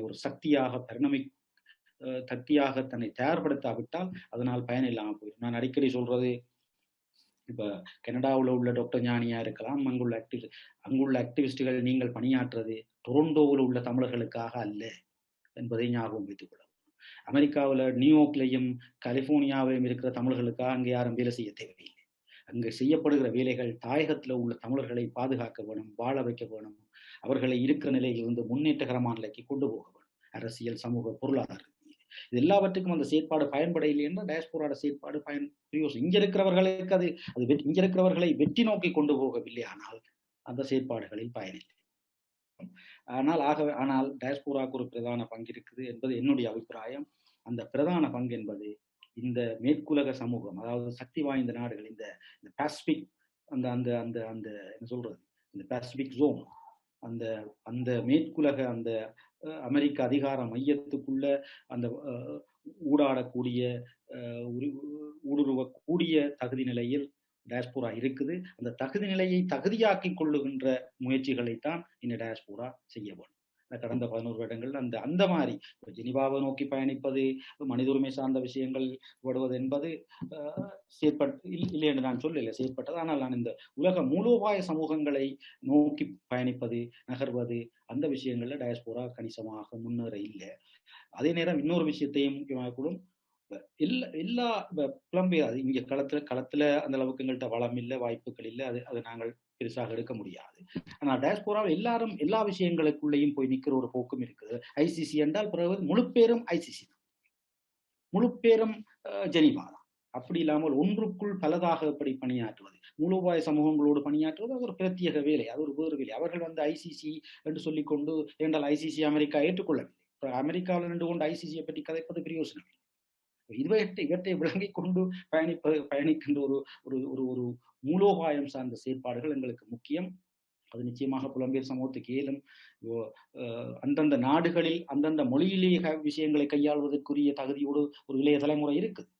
ஒரு சக்தியாக தன்னை தயார்படுத்தாவிட்டால் அதனால் பயன் இல்லாமல் போயிடும். நான் அடிக்கடி சொல்றது, இப்ப கனடாவில் உள்ள டாக்டர் ஞானியா இருக்கலாம், அங்குள்ள ஆக்டிவிஸ்டுகள் நீங்கள் பணியாற்றுறது டொரண்டோவில் உள்ள தமிழர்களுக்காக அல்ல என்பதை ஞாபகம் வைத்துக் கொள்ளும். அமெரிக்காவில் நியூயார்க்லையும் கலிபோர்னியாவிலும் இருக்கிற தமிழர்களுக்காக அங்கே யாரும் வேலை செய்ய தேவையில்லை. அங்கு செய்யப்படுகிற வேலைகள் தாயகத்தில் உள்ள தமிழர்களை பாதுகாக்க வேணும், வாழ வைக்க வேணும், அவர்களை இருக்கிற நிலையிலிருந்து முன்னேற்றகரமான நிலைக்கு கொண்டு போக வேணும். அரசியல், சமூக, பொருளாதார இது எல்லாவற்றுக்கும் அந்த செயற்பாடு பயன்பட இல்லை என்றால் டயஸ்போராட செயற்பாடு பிரயோசனம். இங்க இருக்கிறவர்களுக்கு அது இங்க இருக்கிறவர்களை வெற்றி நோக்கி கொண்டு போகவில்லை, ஆனால் அந்த செயற்பாடுகளில் பயனில்லை. ஆனால் டயஸ்போராக்கு ஒரு பிரதான பங்கு இருக்குது என்பது என்னுடைய அபிப்பிராயம். அந்த பிரதான பங்கு என்பது இந்த மேற்குலக சமூகம், அதாவது சக்தி வாய்ந்த நாடுகள், இந்த பசிபிக் அந்த அந்த அந்த அந்த என்ன சொல்றது, இந்த பசிபிக் ஜோன், அந்த மேற்குலக அந்த அமெரிக்க அதிகார மையத்துக்குள்ள அந்த ஊடாடக்கூடிய ஊடுருவக்கூடிய தகுதி நிலையில் டயஸ்போரா இருக்குது. அந்த தகுதி நிலையை தகுதியாக்கி கொள்ளுகின்ற முயற்சிகளைத்தான் இந்த டயஸ்போரா செய்ய வேண்டும். கடந்த 11 வருடங்கள் அந்த மாதிரி ஜெனிவாவை நோக்கி பயணிப்பது, மனித உரிமை சார்ந்த விஷயங்கள் விடுவது என்பது இல்லை என்று நான் சொல்லல, செயற்பட்டது. ஆனால் நான் இந்த உலக மூலோபாய சமூகங்களை நோக்கி பயணிப்பது, நகர்வது, அந்த விஷயங்கள்ல டயஸ்போரா கணிசமாக முன்னேற இல்லை. அதே நேரம் இன்னொரு விஷயத்தையும் முக்கியமாக கூட எல்லா புலம்பெயர் இங்க களத்துல அந்த அளவுக்கு எங்கள்கிட்ட வளம் இல்லை, வாய்ப்புகள் இல்லை, அது நாங்கள் பெருசாக எடுக்க முடியாது. ஆனால் டயஸ்போராவில் எல்லாரும் எல்லா விஷயங்களுக்குள்ளேயும் போய் நிற்கிற ஒரு போக்கும் இருக்குது. ஐசிசி என்றால் பிறகு முழு பேரும் ஐசிசி தான், முழு பேரும் ஜெனீவா தான். அப்படி இல்லாமல் ஒன்றுக்குள் பலதாக எப்படி பணியாற்றுவது, மூலோபாய சமூகங்களோடு பணியாற்றுவது அது ஒரு பிரத்யேக வேலை, அது ஒரு வேறு வேலை. அவர்கள் ஐசிசி என்று சொல்லிக்கொண்டு, ஏண்டால் ஐசிசி அமெரிக்கா ஏற்றுக்கொள்ளவில்லை. அமெரிக்காவில் நின்று கொண்டு ஐசிசியை பற்றி கதைப்பது பிரயோசனம் இல்லை. இவற்றை விளங்கிக் கொண்டு பயணிக்கின்ற ஒரு மூலோபாயம் சார்ந்த செயற்பாடுகள் எங்களுக்கு முக்கியம். அது நிச்சயமாக புலம்பெயர் சமூகத்துக்கு ஏதும் அந்தந்த நாடுகளில் அந்தந்த மொழியிலேயே விஷயங்களை கையாள்வதற்குரிய தகுதியோடு ஒரு இளைய தலைமுறை இருக்குது.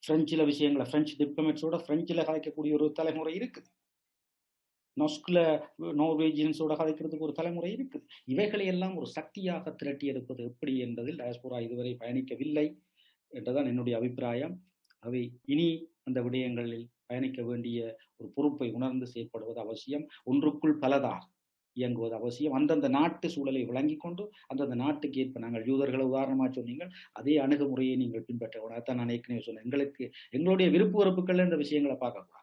பிரெஞ்சில் விஷயங்களை பிரெஞ்சு டிப்ளமேட்ஸோட பிரெஞ்சில் கதைக்கக்கூடிய ஒரு தலைமுறை இருக்குது. நொஸ்கில் நோர்வேஜியன்ஸோட கதைக்கிறதுக்கு ஒரு தலைமுறை இருக்குது. இவைகளை எல்லாம் ஒரு சக்தியாக திரட்டி எடுப்பது எப்படி என்பதில் டயஸ்போரா இதுவரை பயணிக்கவில்லை என்றுதான் என்னுடைய அபிப்பிராயம். அவை இனி அந்த விடயங்களில் பயணிக்க வேண்டிய ஒரு பொறுப்பை உணர்ந்து செயற்படுவது அவசியம். ஒன்றுக்குள் பலதாக இயங்குவது அவசியம். அந்தந்த நாட்டு சூழலை விளங்கி கொண்டு அந்தந்த நாட்டுக்கு ஏற்ப, நாங்கள் யூதர்களை உதாரணமாக சொன்னீங்கள், அதே அணுகுமுறையை நீங்கள் பின்பற்ற கூட. அதான் நான் ஏற்கனவே சொன்னேன், எங்களுடைய விருப்பு வெறுப்புகள் இந்த விஷயங்களை பார்க்கக்கூடாது.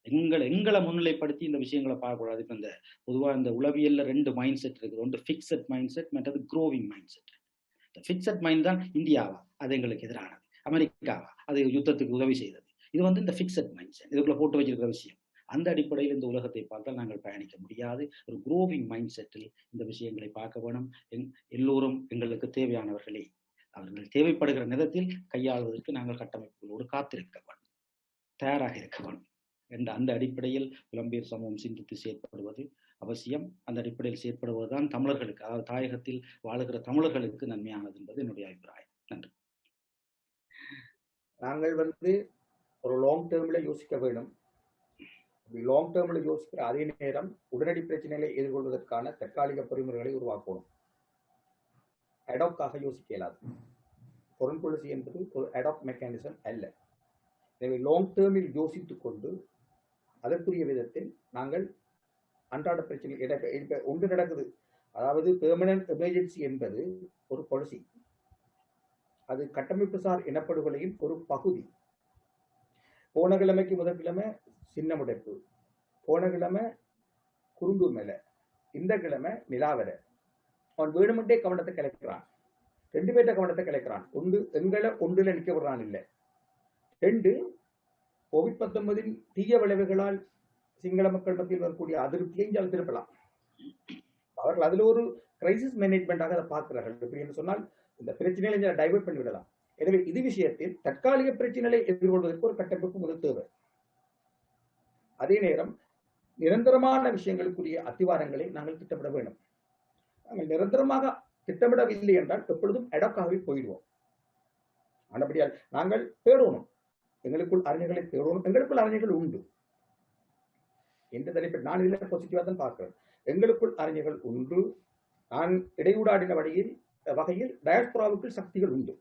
எங்களை முன்னிலைப்படுத்தி இந்த விஷயங்களை பார்க்கக்கூடாது. இப்போ இந்த பொதுவாக இந்த உளவியல்ல 2 மைண்ட் செட் இருக்குது. ஒன்று ஃபிக்ஸட் மைண்ட் செட், மற்றது க்ரோவிங் மைண்ட் செட். இந்த ஃபிக்ஸட் மைண்ட் தான் இந்தியாவா அது எங்களுக்கு எதிரானது, அமெரிக்காவா அது யுத்தத்துக்கு உதவி செய்தது. இது இந்த ஃபிக்ஸட் மைண்ட் செட், இதுக்குள்ள போட்டு வச்சிருக்கிற விஷயம். அந்த அடிப்படையில் இந்த உலகத்தை பார்த்தால் நாங்கள் பயணிக்க முடியாது. ஒரு க்ரோவிங் மைண்ட் செட்டில் இந்த விஷயங்களை பார்க்க வேணும். எல்லோரும் எங்களுக்கு தேவையானவர்களே, அவர்கள் தேவைப்படுகிற நேரத்தில் கையாளுவதற்கு நாங்கள் கட்டமைப்புகளோடு காத்திருக்க வேண்டும், தயாராக இருக்க வேண்டும் என்ற அந்த அடிப்படையில் புலம்பெயர் சமூகம் சிந்தித்து செயற்படுவது அவசியம். அந்த அடிப்படையில் செயற்படுவதுதான் தமிழர்களுக்கு, அதாவது தாயகத்தில் வாழுகிற தமிழர்களுக்கு நன்மையானது என்பது என்னுடைய அபிப்பிராயம். நன்றி. நாங்கள் ஒரு லாங் டேர்ம்ல யோசிக்க வேண்டும். லாங் டேர்ம்ல யோசிக்கிற அதே நேரம் உடனடி பிரச்சனைகளை எதிர்கொள்வதற்கான தற்காலிக பொறிமுறைகளை உருவாக்கணும். அடாப்டாக யோசிக்க இயலாது. foreign policy என்பது ஒரு அடாப்ட் மெக்கானிசம் அல்ல. எனவே லாங் டேர்மில் யோசித்துக் கொண்டு அதற்குரிய விதத்தில் நாங்கள் அன்றாட பிரச்சனை ஒன்று நடக்குது. அதாவது பெர்மனன்ட் எமர்ஜென்சி என்பது ஒரு பாலிசி, அது கட்டமைப்பு சார் இனப்படுகொலையின் ஒரு பகுதி. போன கிழமைக்கு முதற்கிழமை சின்ன முடைப்பு, போன கிழமை குறும்பு மேல, இந்த கிழமை நிலாவர. அவன் வேணுமெண்டே கவனத்தை கலைக்கிறான். 2 பேர்ட்ட கவனத்தை கலைக்கிறான். ஒன்று எங்களை ஒன்றில் நிற்க விடுறான் இல்லை. 2 COVID-19 தீய விளைவுகளால் சிங்கள மக்கள் மத்தியில் வரக்கூடிய அதிருப்தியை இங்கே திருப்பலாம். அவர்கள் அதில் ஒரு கிரைசிஸ் மேனேஜ்மெண்டாக அதை பார்க்கிறார்கள். எப்படி என்று சொன்னால் இந்த பிரச்சனைகளை இங்கே டைவர்ட் பண்ணிவிடலாம். எனவே இது விஷயத்தில் தற்காலிக பிரச்சனைகளை எதிர்கொள்வதற்கு ஒரு கட்டமைப்பு முதல் தேவை. அதே நேரம் நிரந்தரமான விஷயங்களுக்குரிய அத்திவாரங்களை நாங்கள் திட்டமிட வேண்டும். நாங்கள் நிரந்தரமாக திட்டமிடவில்லை என்றால் எப்பொழுதும் அடாப்டாகவே போயிடுவோம். ஆனபடியால் நாங்கள் தேடணும், எங்களுக்குள் அறிஞர்களை தேடணும். எங்களுக்குள் அறிஞர்கள் உண்டு. எந்த தலைப்பில் நான் இதில் பாசிட்டிவா தான் பார்க்கிறேன். எங்களுக்குள் அறிஞர்கள் உண்டு. நான் இடையூடாடின வகையில் டயஸ்போராவுக்குள் சக்திகள் உண்டு.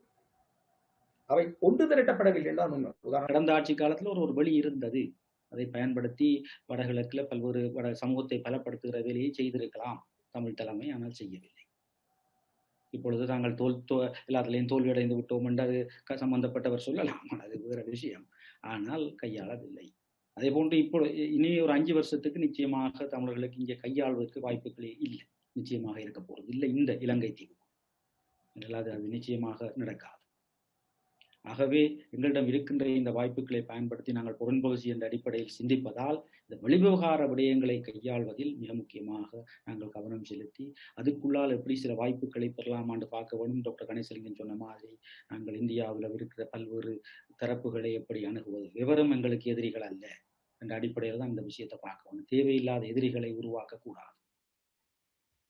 அவை ஒன்று திரட்டப்படவில்லை என்றால் உண்மை. கடந்த ஆட்சி காலத்தில் ஒரு வழி இருந்தது. அதை பயன்படுத்தி வடகிழக்கில் பல்வேறு சமூகத்தை பலப்படுத்துகிற வேலையை செய்திருக்கலாம் தமிழ் தலைமை, ஆனால் செய்யவில்லை. இப்பொழுது தாங்கள் எல்லாத்திலையும் தோல்வியடைந்து விட்டோம் என்று சம்பந்தப்பட்டவர் சொல்லலாம், அது வேற விஷயம். ஆனால் கையாளவில்லை. அதே போன்று இப்போ இனி ஒரு 5 வருஷத்துக்கு நிச்சயமாக தமிழர்களுக்கு இங்கே கையாள்வதற்கு வாய்ப்புகளே இல்லை, நிச்சயமாக இருக்க போறது இல்லை இந்த இலங்கை தீவு. அது நிச்சயமாக நடக்காது. ஆகவே எங்களிடம் இருக்கின்ற இந்த வாய்ப்புகளை பயன்படுத்தி நாங்கள் foreign policy என்ற அடிப்படையில் சிந்திப்பதால் இந்த வெளிவிவகார விடயங்களை கையாள்வதில் மிக முக்கியமாக நாங்கள் கவனம் செலுத்தி அதுக்குள்ளால் எப்படி சில வாய்ப்புகளை பெறலாமான்னு பார்க்க வேண்டும். டாக்டர் கணேசலிங்கம் சொன்ன மாதிரி நாங்கள் இந்தியாவில் இருக்கிற பல்வேறு தரப்புகளை எப்படி அணுகுவது, விவரம் எங்களுக்கு எதிரிகள் அல்ல என்ற அடிப்படையில் தான் இந்த விஷயத்தை பார்க்க வேண்டும். தேவையில்லாத எதிரிகளை உருவாக்கக்கூடாது.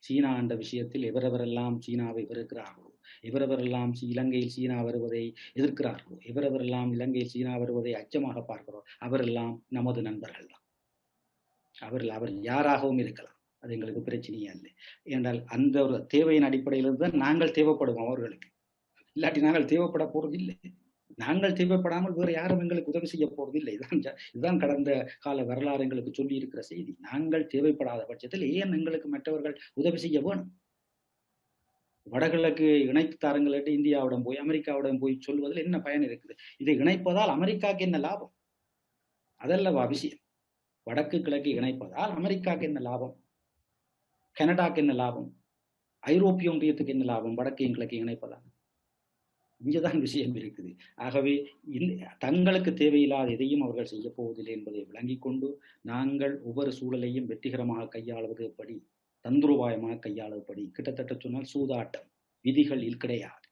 சீனா என்ற விஷயத்தில் எவரெவரெல்லாம் சீனாவை வெறுக்கிறார்களோ, எவரெவரெல்லாம் இலங்கையில் சீனா வருவதை எதிர்க்கிறார்களோ, எவரெவரெல்லாம் இலங்கையில் சீனா வருவதை அச்சமாக பார்க்கிறோம், அவரெல்லாம் நமது நண்பர்கள் தான். அவர் யாராகவும் இருக்கலாம், அது எங்களுக்கு பிரச்சனையே இல்லை. ஏனென்றால் அந்த ஒரு தேவையின் அடிப்படையில் தான் நாங்கள் தேவைப்படுவோம் அவர்களுக்கு. இல்லாட்டி நாங்கள் தேவைப்பட போறதில்லை. நாங்கள் தேவைப்படாமல் வேறு யாரும் எங்களுக்கு உதவி செய்ய போறதில்லை. இதுதான் கடந்த கால வரலாறு எங்களுக்கு சொல்லி இருக்கிற செய்தி. நாங்கள் தேவைப்படாத பட்சத்தில் ஏன் எங்களுக்கு மற்றவர்கள் உதவி செய்ய வேணும்? வடகிழக்கு இணைத்து தாருங்கள் என்று இந்தியாவுடன் போய் அமெரிக்காவுடன் போய் சொல்வதில் என்ன பயன் இருக்குது? இதை இணைப்பதால் அமெரிக்காவுக்கு என்ன லாபம்? அதல்லவா விஷயம். வடக்கு கிழக்கு இணைப்பதால் அமெரிக்காவுக்கு என்ன லாபம்? கனடாக்கு என்ன லாபம்? ஐரோப்பிய ஒன்றியத்துக்கு என்ன லாபம்? வடக்கையும் கிழக்கையும் இணைப்பதால் இங்கேதான் விஷயம் இருக்குது. ஆகவே தங்களுக்கு தேவையில்லாத எதையும் அவர்கள் செய்ய போவதில்லை என்பதை விளங்கிக் கொண்டு நாங்கள் ஒவ்வொரு சூழலையும் வெற்றிகரமாக கையாளுவது எப்படி, தந்திரோபாயமாக கையாளுவபடி, கிட்டத்தட்ட சொன்னால் சூதாட்டம், விதிகளில் கிடையாது.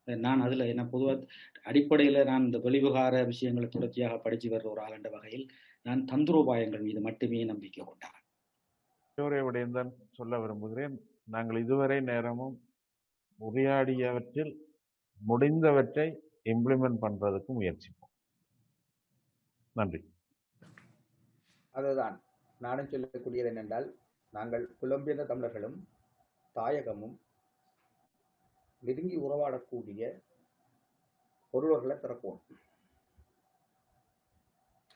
நான் அதுல என்ன பொதுவாக அடிப்படையில நான் இந்த வெளிவிகார விஷயங்களை தொடர்ச்சியாக படிச்சு வர்ற ஒரு ஆள் என்ற வகையில் நான் தந்திரோபாயங்கள் மீது மட்டுமே நம்பிக்கை கொண்டான். ஒரே விடயம்தான் சொல்ல விரும்புகிறேன். நாங்கள் இதுவரை நேரமும் உரையாடியவற்றில் முடிந்தவற்றை இம்ப்ளிமெண்ட் பண்ணுறதுக்கு முயற்சிப்போம். நன்றி. அதுதான் நானும் சொல்லக்கூடியது என்னென்றால், நாங்கள் புலம்பெயர்ந்த தமிழர்களும் தாயகமும் நெருங்கி உறவாடக்கூடிய ஒருவர்களை திறப்போம்.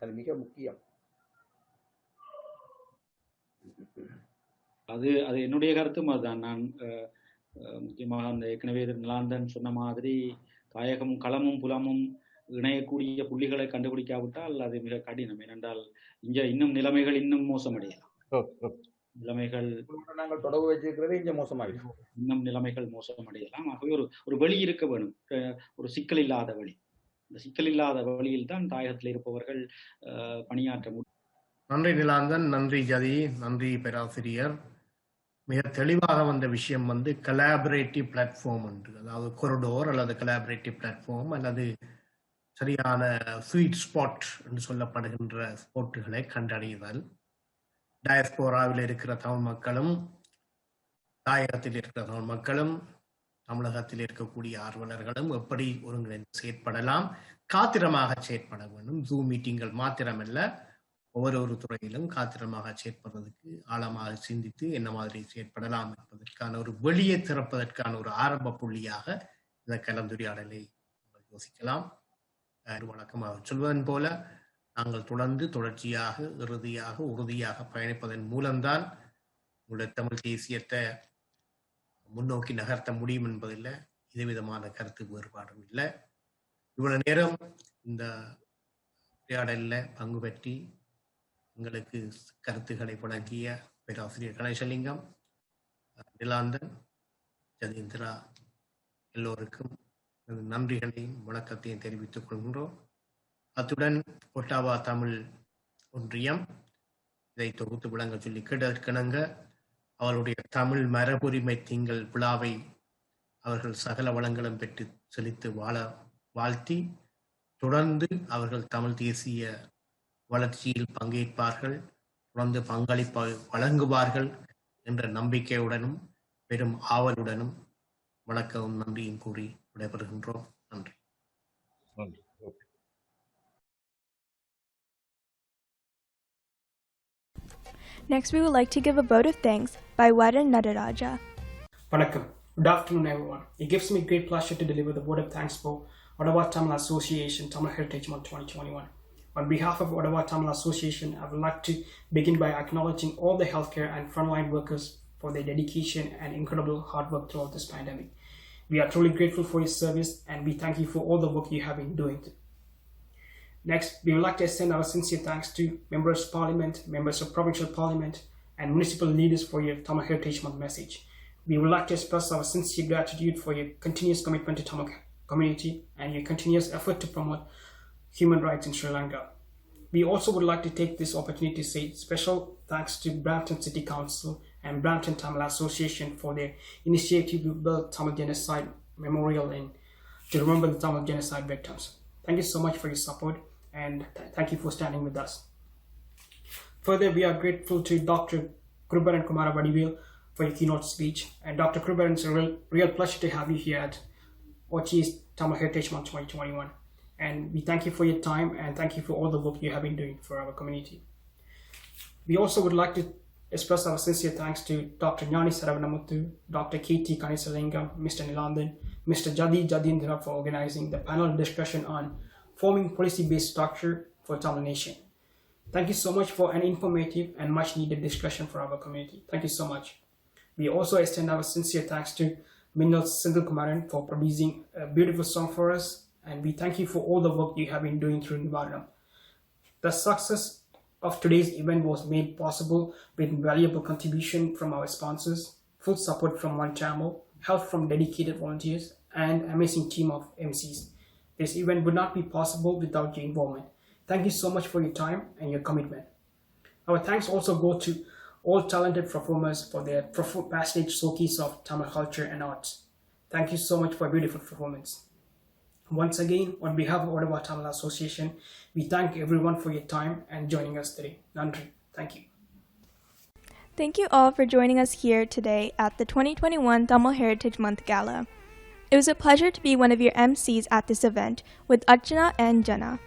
அது மிக முக்கியம். அது என்னுடைய கருத்தும் அதுதான். நான் முக்கியமாக அந்த ஏற்கனவே நிலாந்தன் சொன்ன மாதிரி தாயகமும் களமும் புலமும் இணையக்கூடிய புள்ளிகளை கண்டுபிடிக்காவிட்டால் அது மிக கடினம். ஏனென்றால் இங்க இன்னும் நிலைமைகள் இன்னும் மோசமடையலாம். நிலைமைகள் நாங்கள் தொடர்பு வச்சிருக்கிறது இங்க மோசமாயிடும். இன்னும் நிலைமைகள் மோசமடையலாம். ஆகவே ஒரு வழி இருக்க வேணும், ஒரு சிக்கல் இல்லாத வழி. இந்த சிக்கல் இல்லாத வழியில் தான் தாயகத்தில் இருப்பவர்கள் பணியாற்ற முடியும். நன்றி நிலாந்தன், நன்றி ஜதி, நன்றி பேராசிரியர். மிக தெளிவாக வந்த விஷயம் கலாபரேட்டிவ் பிளாட்ஃபார்ம் என்று, அதாவது கொரிடோர் அல்லது கலாபரேட்டிவ் பிளாட்ஃபார்ம் அல்லது சரியான ஸ்வீட் ஸ்பாட் என்று சொல்லப்படுகின்ற ஸ்பாட்டுகளை கண்டறிதல். டயஸ்போராவில் இருக்கிற தமிழ் மக்களும் தாயகத்தில் இருக்கிற தமிழ் மக்களும் தமிழகத்தில் இருக்கக்கூடிய ஆர்வலர்களும் எப்படி ஒருங்கிணைந்து செயற்படலாம், காத்திரமாக செயற்பட வேண்டும். ஜூம் மீட்டிங்கள் மாத்திரமல்ல, ஒவ்வொரு துறையிலும் காத்திரமாக செயற்படுவதற்கு ஆழமாக சிந்தித்து என்ன மாதிரி செயற்படலாம் என்பதற்கான ஒரு வெளியே திறப்பதற்கான ஒரு ஆரம்ப புள்ளியாக இந்த கலந்துரையாடலை யோசிக்கலாம். வழக்கமாக சொல்வதன் போல நாங்கள் தொடர்ச்சியாக இறுதியாக உறுதியாக பயணிப்பதன் மூலம்தான் உங்களுடைய தமிழ் தேசியத்தை முன்னோக்கி நகர்த்த முடியும் என்பதில் எதுவிதமான கருத்து வேறுபாடும் இல்லை. இவ்வளவு நேரம் இந்த உரையாடலில் பங்கு பெற்றி எங்களுக்கு கருத்துக்களை வழங்கிய பேராசிரியர் கணேசலிங்கம், நிலாந்தன், ஜதீந்திரா எல்லோருக்கும் நன்றிகளையும் வணக்கத்தையும் தெரிவித்துக் கொள்கின்றோம். அத்துடன் ஒட்டாவா தமிழ் ஒன்றியம் இதை தொகுத்து வழங்க சொல்லி கேட்டதற்கிணங்க அவருடைய தமிழ் மரபுரிமை திங்கள் விழாவை அவர்கள் சகல வளங்களும் பெற்று செலுத்து வாழ்த்தி தொடர்ந்து அவர்கள் தமிழ் தேசிய வளர்ச்சியில் பங்கேற்பார்கள், தொடர்ந்து பங்களிப்பு வழங்குவார்கள் என்ற நம்பிக்கையுடனும் பெரும் ஆவலுடனும் வணக்கமும் நன்றியும் கூறி விடைபெறுகின்றோம். நன்றி. Next, we would like to give a vote of thanks by Waran Nadaraja. Vanakkam. Good afternoon, everyone. It gives me great pleasure to deliver the vote of thanks for Ottawa Tamil Association Tamil Heritage Month 2021. On behalf of Ottawa Tamil Association, I would like to begin by acknowledging all the healthcare and frontline workers for their dedication and incredible hard work throughout this pandemic. We are truly grateful for your service and we thank you for all the work you have been doing. Next, we would like to extend our sincere thanks to Members of Parliament, Members of Provincial Parliament, and municipal leaders for your Tamil Heritage Month message. We would like to express our sincere gratitude for your continuous commitment to Tamil community and your continuous effort to promote human rights in Sri Lanka. We also would like to take this opportunity to say special thanks to Brampton City Council and Brampton Tamil Association for their initiative to build Tamil Genocide Memorial to remember the Tamil Genocide victims. Thank you so much for your support and thank you for standing with us. Further, we are grateful to Dr. Krubaran Kumara Vadivel for your keynote speech. And Dr. Krubaran, it's a real pleasure to have you here at OCHI's Tamil Heritage Month 2021. And we thank you for your time and thank you for all the work you have been doing for our community. We also would like to express our sincere thanks to Dr. Gnani Saravanamuthu, Dr. K.T. Kanisalingam, Mr. Nilandan, Mr. Jadindra for organizing the panel discussion on forming policy-based structure for Tamil Nation. Thank you so much for an informative and much needed discussion for our community. Thank you so much. We also extend our sincere thanks to Minnal Sindhu Kumaran for producing a beautiful song for us, and we thank you for all the work you have been doing through Nivaranam. The success of today's event was made possible with valuable contribution from our sponsors, full support from One Channel, help from dedicated volunteers, and amazing team of MCs. This event would not be possible without your involvement. Thank you so much for your time and your commitment. Our thanks also go to all talented performers for their passionate showcase of Tamil culture and arts. Thank you so much for a beautiful performance. Once again, on behalf of Ottawa Tamil Association, we thank everyone for your time and joining us today. Nandri. Thank you. Thank you all for joining us here today at the 2021 Tamil Heritage Month Gala. It was a pleasure to be one of your MCs at this event with Archana and Jana.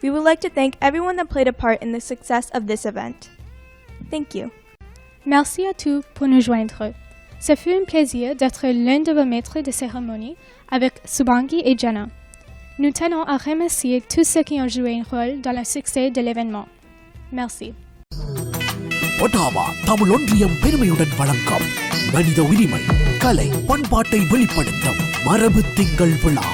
We would like to thank everyone that played a part in the success of this event. Thank you. Merci à tous pour nous joindre. Ce fut un plaisir d'être l'un de vos maîtres de cérémonie avec Subangi et Jana. Nous tenons à remercier tous ceux qui ont joué un rôle dans le succès de l'événement. Merci. Ottawa Tamil ஒன்றியம் பெருமையுடன் வழங்கும் மனித உரிமை கலை பண்பாட்டை வெளிப்படுத்தும் மரபு திங்கள் விழா